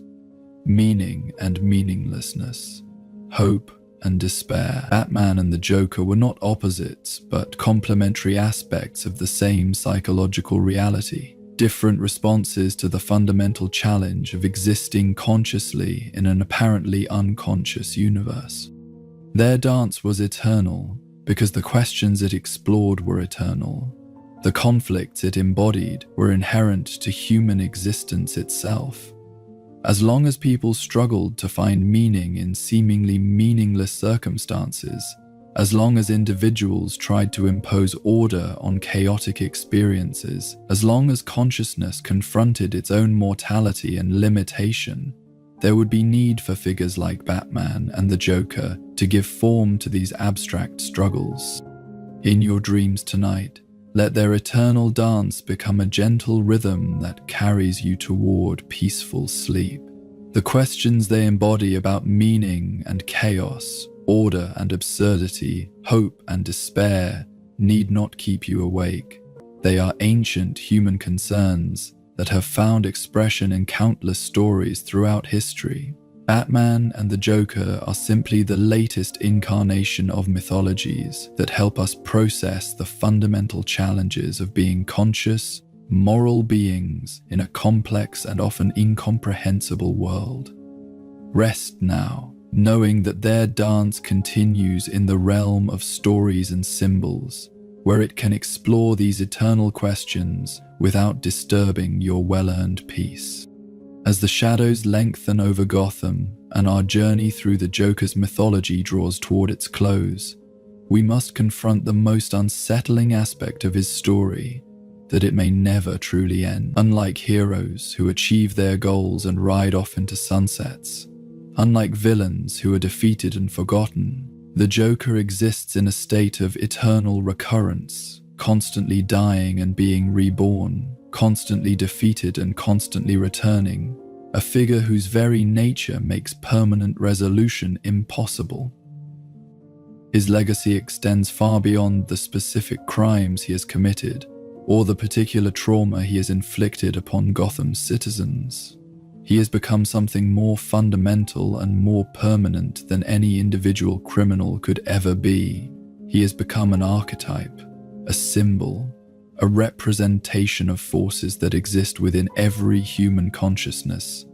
meaning and meaninglessness, hope and despair. Batman and the Joker were not opposites, but complementary aspects of the same psychological reality, different responses to the fundamental challenge of existing consciously in an apparently unconscious universe. Their dance was eternal because the questions it explored were eternal. The conflicts it embodied were inherent to human existence itself. As long as people struggled to find meaning in seemingly meaningless circumstances, as long as individuals tried to impose order on chaotic experiences, as long as consciousness confronted its own mortality and limitation, there would be need for figures like Batman and the Joker to give form to these abstract struggles. In your dreams tonight, let their eternal dance become a gentle rhythm that carries you toward peaceful sleep. The questions they embody about meaning and chaos, order and absurdity, hope and despair need not keep you awake. They are ancient human concerns that have found expression in countless stories throughout history. Batman and the Joker are simply the latest incarnation of mythologies that help us process the fundamental challenges of being conscious, moral beings in a complex and often incomprehensible world. Rest now, knowing that their dance continues in the realm of stories and symbols, where it can explore these eternal questions without disturbing your well-earned peace. As the shadows lengthen over Gotham and our journey through the Joker's mythology draws toward its close, we must confront the most unsettling aspect of his story, that it may never truly end. Unlike heroes who achieve their goals and ride off into sunsets, unlike villains who are defeated and forgotten, the Joker exists in a state of eternal recurrence, constantly dying and being reborn, constantly defeated and constantly returning, a figure whose very nature makes permanent resolution impossible. His legacy extends far beyond the specific crimes he has committed or the particular trauma he has inflicted upon Gotham's citizens. He has become something more fundamental and more permanent than any individual criminal could ever be. He has become an archetype, a symbol, a representation of forces that exist within every human consciousness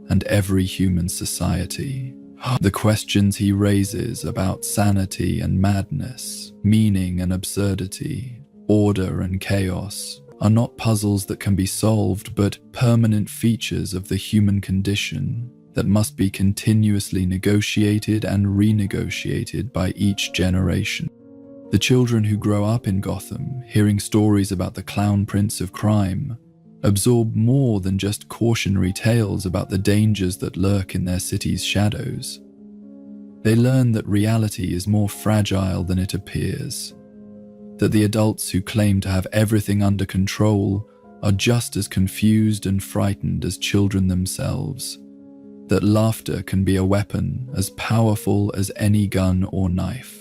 and every human society. The questions he raises about sanity and madness, meaning and absurdity, order and chaos, are not puzzles that can be solved, but permanent features of the human condition that must be continuously negotiated and renegotiated by each generation. The children who grow up in Gotham, hearing stories about the clown prince of crime, absorb more than just cautionary tales about the dangers that lurk in their city's shadows. They learn that reality is more fragile than it appears, that the adults who claim to have everything under control are just as confused and frightened as children themselves, that laughter can be a weapon as powerful as any gun or knife.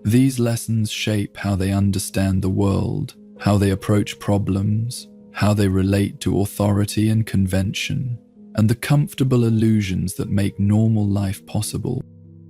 These lessons shape how they understand the world, how they approach problems, how they relate to authority and convention, and the comfortable illusions that make normal life possible.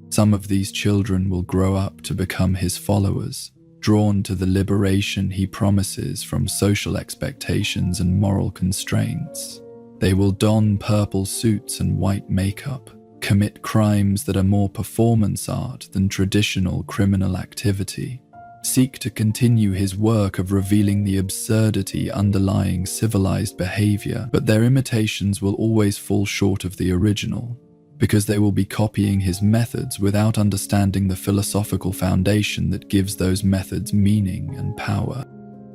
Some of these children will grow up to become his followers, drawn to the liberation he promises from social expectations and moral constraints. They will don purple suits and white makeup, commit crimes that are more performance art than traditional criminal activity, seek to continue his work of revealing the absurdity underlying civilized behavior, but their imitations will always fall short of the original, because they will be copying his methods without understanding the philosophical foundation that gives those methods meaning and power.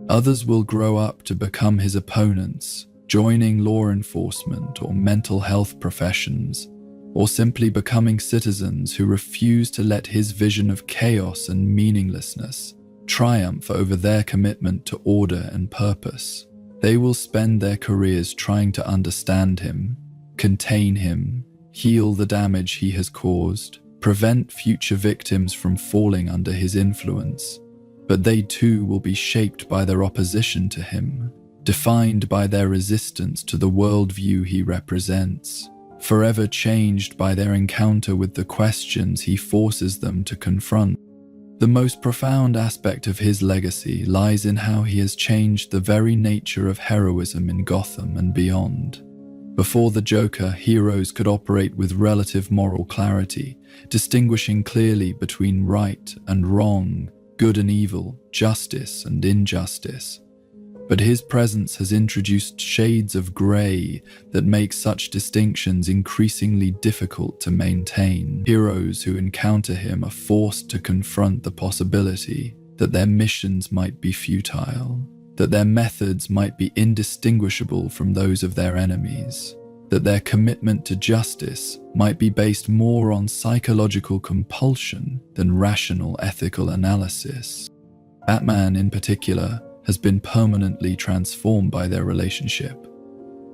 Others will grow up to become his opponents, joining law enforcement or mental health professions, or simply becoming citizens who refuse to let his vision of chaos and meaninglessness triumph over their commitment to order and purpose. They will spend their careers trying to understand him, contain him, heal the damage he has caused, prevent future victims from falling under his influence. But they too will be shaped by their opposition to him, defined by their resistance to the worldview he represents, forever changed by their encounter with the questions he forces them to confront. The most profound aspect of his legacy lies in how he has changed the very nature of heroism in Gotham and beyond. Before the Joker, heroes could operate with relative moral clarity, distinguishing clearly between right and wrong, good and evil, justice and injustice. But his presence has introduced shades of grey that make such distinctions increasingly difficult to maintain. Heroes who encounter him are forced to confront the possibility that their missions might be futile, that their methods might be indistinguishable from those of their enemies, that their commitment to justice might be based more on psychological compulsion than rational ethical analysis. Batman, in particular, has been permanently transformed by their relationship.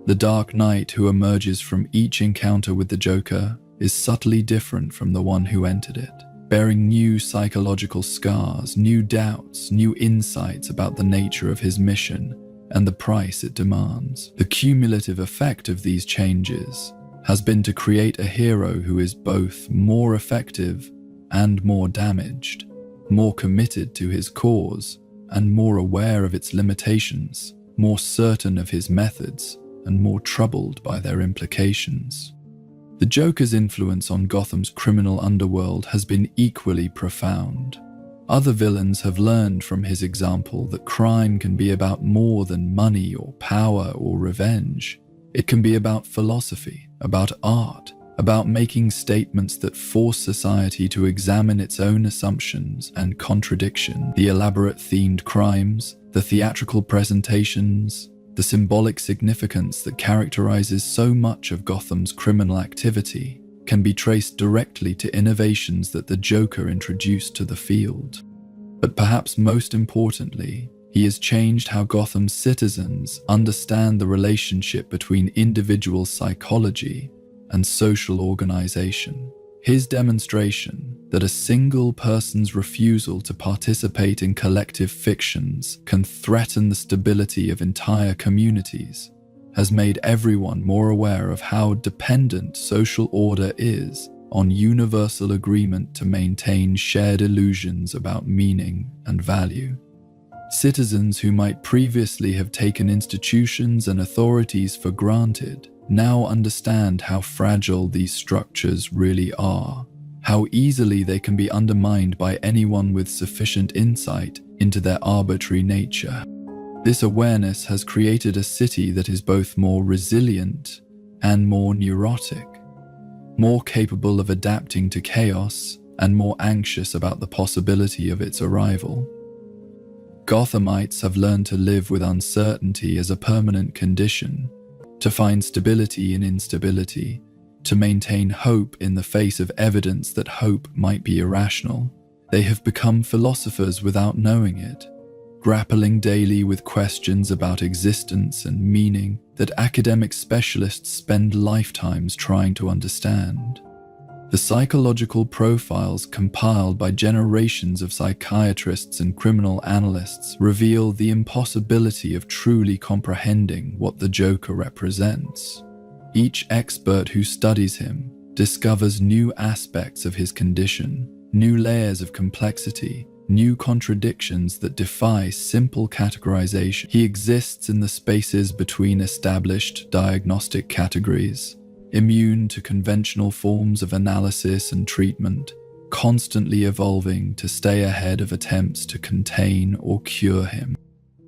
The Dark Knight who emerges from each encounter with the Joker is subtly different from the one who entered it, bearing new psychological scars, new doubts, new insights about the nature of his mission and the price it demands. The cumulative effect of these changes has been to create a hero who is both more effective and more damaged, more committed to his cause and more aware of its limitations, more certain of his methods and more troubled by their implications. The Joker's influence on Gotham's criminal underworld has been equally profound. Other villains have learned from his example that crime can be about more than money or power or revenge. It can be about philosophy, about art, about making statements that force society to examine its own assumptions and contradiction. The elaborate themed crimes, the theatrical presentations, the symbolic significance that characterizes so much of Gotham's criminal activity can be traced directly to innovations that the Joker introduced to the field. But perhaps most importantly, he has changed how Gotham's citizens understand the relationship between individual psychology and social organization. His demonstration that a single person's refusal to participate in collective fictions can threaten the stability of entire communities has made everyone more aware of how dependent social order is on universal agreement to maintain shared illusions about meaning and value. Citizens who might previously have taken institutions and authorities for granted now understand how fragile these structures really are, how easily they can be undermined by anyone with sufficient insight into their arbitrary nature. This awareness has created a city that is both more resilient and more neurotic, more capable of adapting to chaos and more anxious about the possibility of its arrival. Gothamites have learned to live with uncertainty as a permanent condition, to find stability in instability, to maintain hope in the face of evidence that hope might be irrational. They have become philosophers without knowing it, grappling daily with questions about existence and meaning that academic specialists spend lifetimes trying to understand. The psychological profiles compiled by generations of psychiatrists and criminal analysts reveal the impossibility of truly comprehending what the Joker represents. Each expert who studies him discovers new aspects of his condition, new layers of complexity, new contradictions that defy simple categorization. He exists in the spaces between established diagnostic categories, immune to conventional forms of analysis and treatment, constantly evolving to stay ahead of attempts to contain or cure him.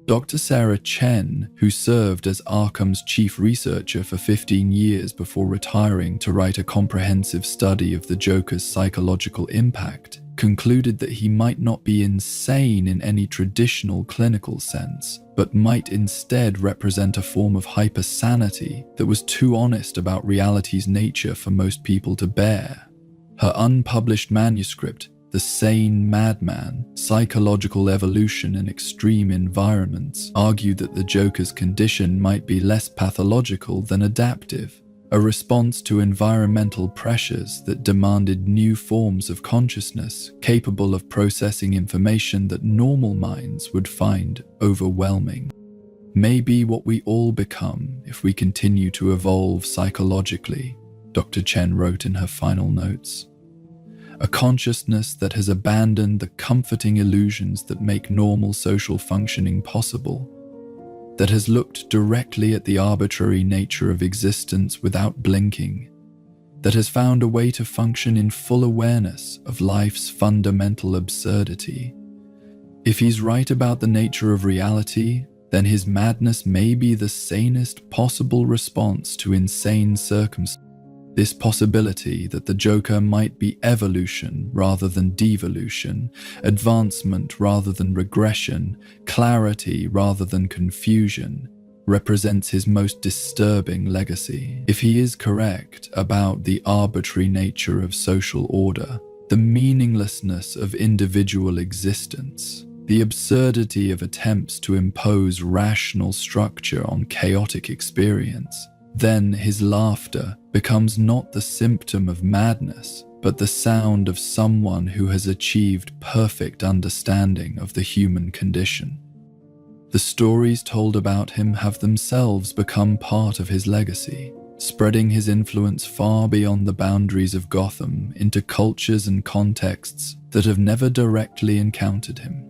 Dr. Sarah Chen, who served as Arkham's chief researcher for 15 years before retiring to write a comprehensive study of the Joker's psychological impact, concluded that he might not be insane in any traditional clinical sense, but might instead represent a form of hypersanity that was too honest about reality's nature for most people to bear. Her unpublished manuscript, The Sane Madman: Psychological Evolution in Extreme Environments, argued that the Joker's condition might be less pathological than adaptive, a response to environmental pressures that demanded new forms of consciousness capable of processing information that normal minds would find overwhelming. May be what we all become if we continue to evolve psychologically, Dr. Chen wrote in her final notes. A consciousness that has abandoned the comforting illusions that make normal social functioning possible, that has looked directly at the arbitrary nature of existence without blinking, that has found a way to function in full awareness of life's fundamental absurdity. If he's right about the nature of reality, then his madness may be the sanest possible response to insane circumstances. This possibility that the Joker might be evolution rather than devolution, advancement rather than regression, clarity rather than confusion, represents his most disturbing legacy. If he is correct about the arbitrary nature of social order, the meaninglessness of individual existence, the absurdity of attempts to impose rational structure on chaotic experience, then his laughter becomes not the symptom of madness, but the sound of someone who has achieved perfect understanding of the human condition. The stories told about him have themselves become part of his legacy, spreading his influence far beyond the boundaries of Gotham into cultures and contexts that have never directly encountered him.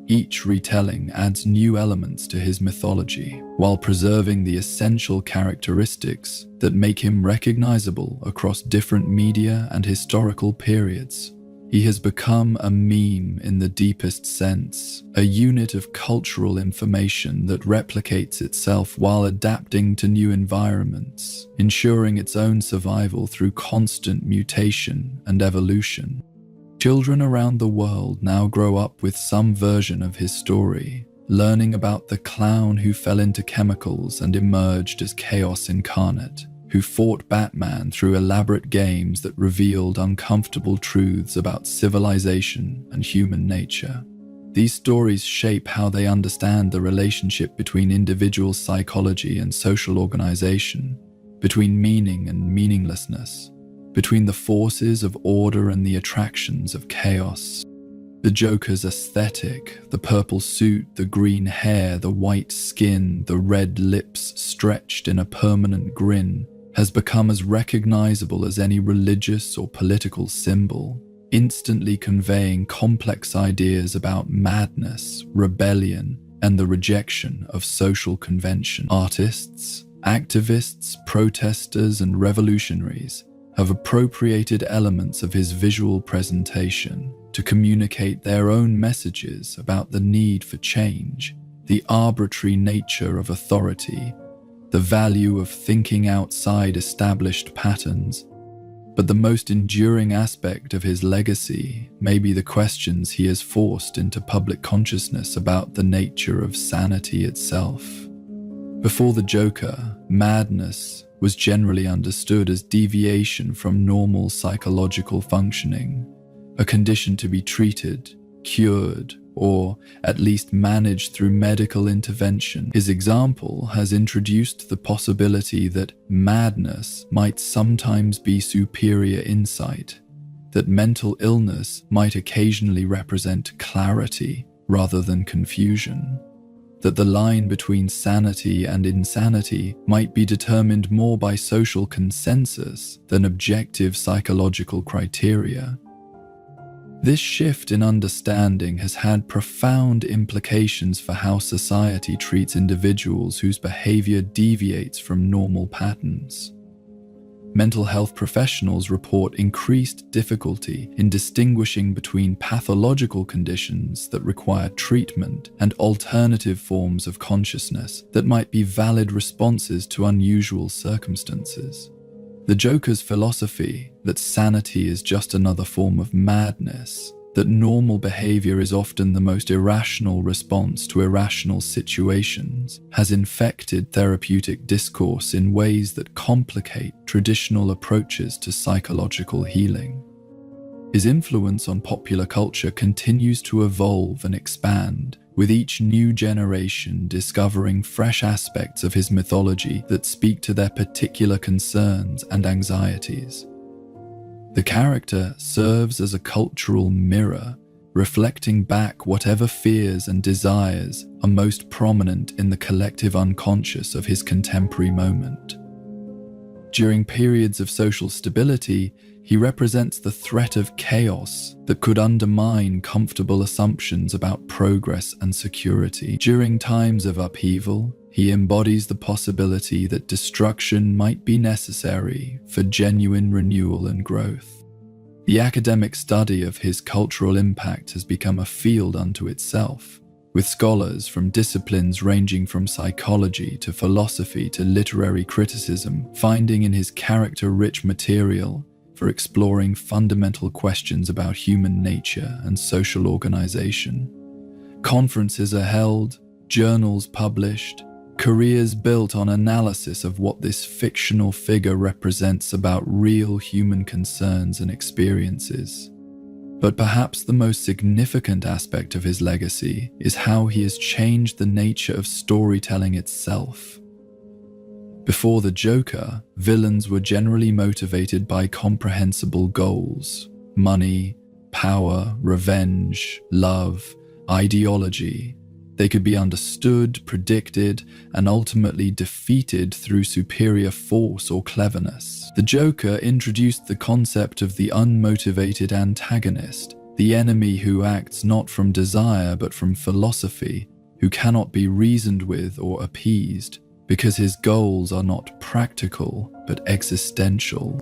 Each retelling adds new elements to his mythology, while preserving the essential characteristics that make him recognizable across different media and historical periods. He has become a meme in the deepest sense, a unit of cultural information that replicates itself while adapting to new environments, ensuring its own survival through constant mutation and evolution. Children around the world now grow up with some version of his story, learning about the clown who fell into chemicals and emerged as chaos incarnate, who fought Batman through elaborate games that revealed uncomfortable truths about civilization and human nature. These stories shape how they understand the relationship between individual psychology and social organization, between meaning and meaninglessness, between the forces of order and the attractions of chaos. The Joker's aesthetic, the purple suit, the green hair, the white skin, the red lips stretched in a permanent grin, has become as recognizable as any religious or political symbol, instantly conveying complex ideas about madness, rebellion, and the rejection of social convention. Artists, activists, protesters, and revolutionaries have appropriated elements of his visual presentation to communicate their own messages about the need for change, the arbitrary nature of authority, the value of thinking outside established patterns. But the most enduring aspect of his legacy may be the questions he has forced into public consciousness about the nature of sanity itself. Before the Joker, madness was generally understood as deviation from normal psychological functioning, a condition to be treated, cured, or at least managed through medical intervention. His example has introduced the possibility that madness might sometimes be superior insight, that mental illness might occasionally represent clarity rather than confusion. that the line between sanity and insanity might be determined more by social consensus than objective psychological criteria. This shift in understanding has had profound implications for how society treats individuals whose behavior deviates from normal patterns. Mental health professionals report increased difficulty in distinguishing between pathological conditions that require treatment and alternative forms of consciousness that might be valid responses to unusual circumstances. The Joker's philosophy that sanity is just another form of madness, that normal behavior is often the most irrational response to irrational situations, has infected therapeutic discourse in ways that complicate traditional approaches to psychological healing. His influence on popular culture continues to evolve and expand, with each new generation discovering fresh aspects of his mythology that speak to their particular concerns and anxieties. The character serves as a cultural mirror, reflecting back whatever fears and desires are most prominent in the collective unconscious of his contemporary moment. During periods of social stability, he represents the threat of chaos that could undermine comfortable assumptions about progress and security. During times of upheaval, he embodies the possibility that destruction might be necessary for genuine renewal and growth. The academic study of his cultural impact has become a field unto itself, with scholars from disciplines ranging from psychology to philosophy to literary criticism finding in his character rich material for exploring fundamental questions about human nature and social organization. Conferences are held, journals published, careers built on analysis of what this fictional figure represents about real human concerns and experiences. But perhaps the most significant aspect of his legacy is how he has changed the nature of storytelling itself. Before the Joker, villains were generally motivated by comprehensible goals: money, power, revenge, love, ideology. They could be understood, predicted, and ultimately defeated through superior force or cleverness. The Joker introduced the concept of the unmotivated antagonist, the enemy who acts not from desire but from philosophy, who cannot be reasoned with or appeased, because his goals are not practical but existential.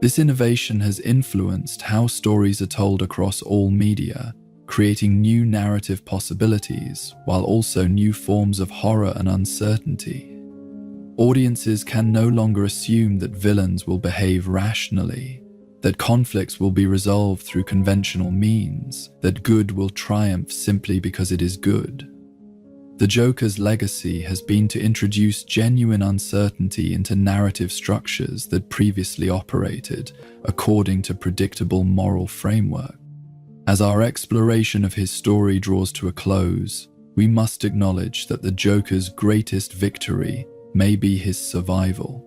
This innovation has influenced how stories are told across all media, creating new narrative possibilities while also new forms of horror and uncertainty. Audiences can no longer assume that villains will behave rationally, that conflicts will be resolved through conventional means, that good will triumph simply because it is good. The Joker's legacy has been to introduce genuine uncertainty into narrative structures that previously operated according to predictable moral framework. As our exploration of his story draws to a close, we must acknowledge that the Joker's greatest victory may be his survival.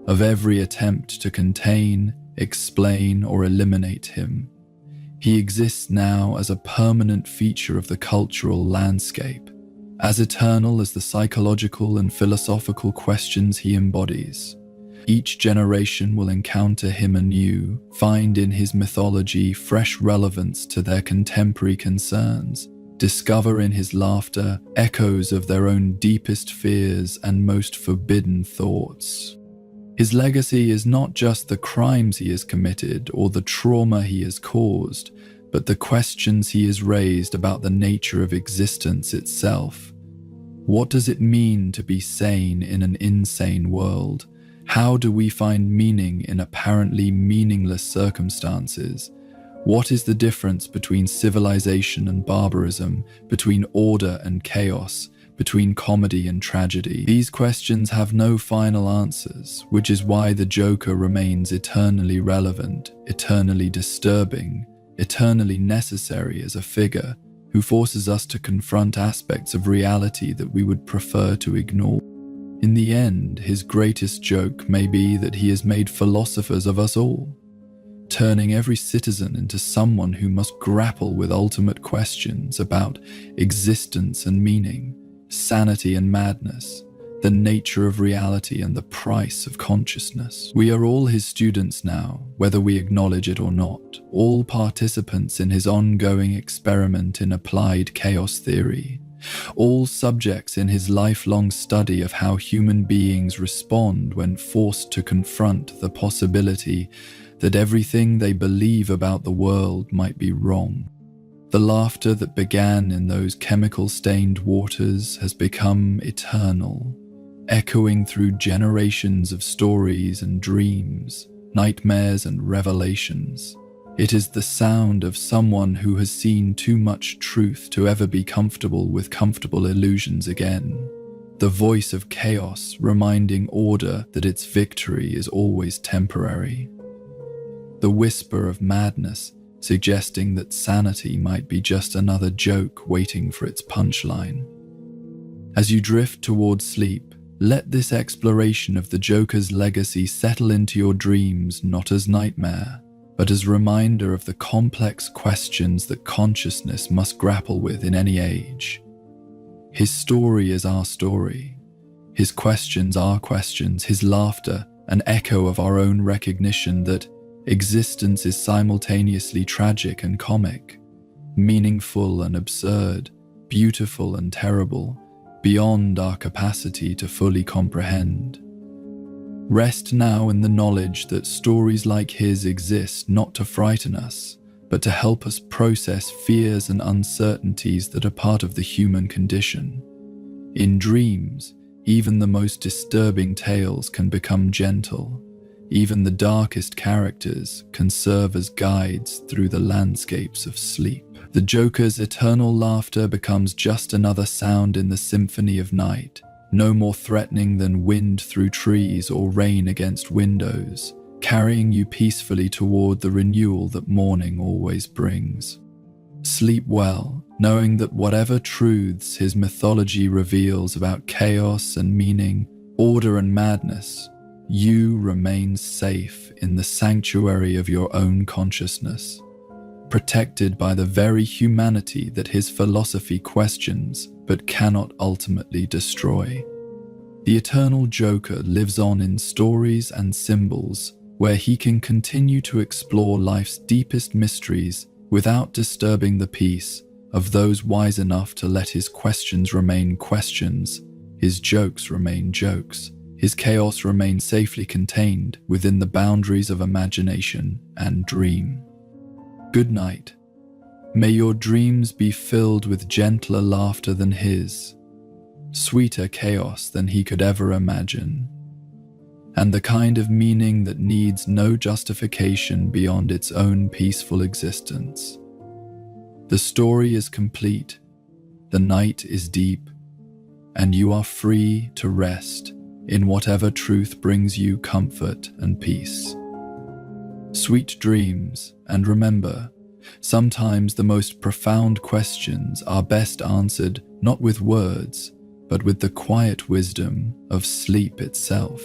Of every attempt to contain, explain, or eliminate him, he exists now as a permanent feature of the cultural landscape, as eternal as the psychological and philosophical questions he embodies. Each generation will encounter him anew, find in his mythology fresh relevance to their contemporary concerns, discover in his laughter echoes of their own deepest fears and most forbidden thoughts. His legacy is not just the crimes he has committed or the trauma he has caused, but the questions he has raised about the nature of existence itself. What does it mean to be sane in an insane world? How do we find meaning in apparently meaningless circumstances? What is the difference between civilization and barbarism, between order and chaos, between comedy and tragedy? These questions have no final answers, which is why the Joker remains eternally relevant, eternally disturbing, eternally necessary as a figure who forces us to confront aspects of reality that we would prefer to ignore. In the end, his greatest joke may be that he has made philosophers of us all, turning every citizen into someone who must grapple with ultimate questions about existence and meaning. sanity and madness, the nature of reality and the price of consciousness. We are all his students now, whether we acknowledge it or not, all participants in his ongoing experiment in applied chaos theory, all subjects in his lifelong study of how human beings respond when forced to confront the possibility that everything they believe about the world might be wrong. The laughter that began in those chemical-stained waters has become eternal, echoing through generations of stories and dreams, nightmares and revelations. It is the sound of someone who has seen too much truth to ever be comfortable with comfortable illusions again. The voice of chaos reminding order that its victory is always temporary. The whisper of madness suggesting that sanity might be just another joke waiting for its punchline. As you drift towards sleep, let this exploration of the Joker's legacy settle into your dreams not as nightmare, but as reminder of the complex questions that consciousness must grapple with in any age. His story is our story. His questions are questions, his laughter an echo of our own recognition that existence is simultaneously tragic and comic, meaningful and absurd, beautiful and terrible, beyond our capacity to fully comprehend. Rest now in the knowledge that stories like his exist not to frighten us, but to help us process fears and uncertainties that are part of the human condition. In dreams, even the most disturbing tales can become gentle. Even the darkest characters can serve as guides through the landscapes of sleep. The Joker's eternal laughter becomes just another sound in the symphony of night, no more threatening than wind through trees or rain against windows, carrying you peacefully toward the renewal that morning always brings. Sleep well, knowing that whatever truths his mythology reveals about chaos and meaning, order and madness, you remain safe in the sanctuary of your own consciousness, protected by the very humanity that his philosophy questions but cannot ultimately destroy. The eternal Joker lives on in stories and symbols where he can continue to explore life's deepest mysteries without disturbing the peace of those wise enough to let his questions remain questions, his jokes remain jokes, his chaos remain safely contained within the boundaries of imagination and dream. Good night. May your dreams be filled with gentler laughter than his, sweeter chaos than he could ever imagine, and the kind of meaning that needs no justification beyond its own peaceful existence. The story is complete, the night is deep, and you are free to rest in whatever truth brings you comfort and peace. Sweet dreams, and remember, sometimes the most profound questions are best answered not with words, but with the quiet wisdom of sleep itself.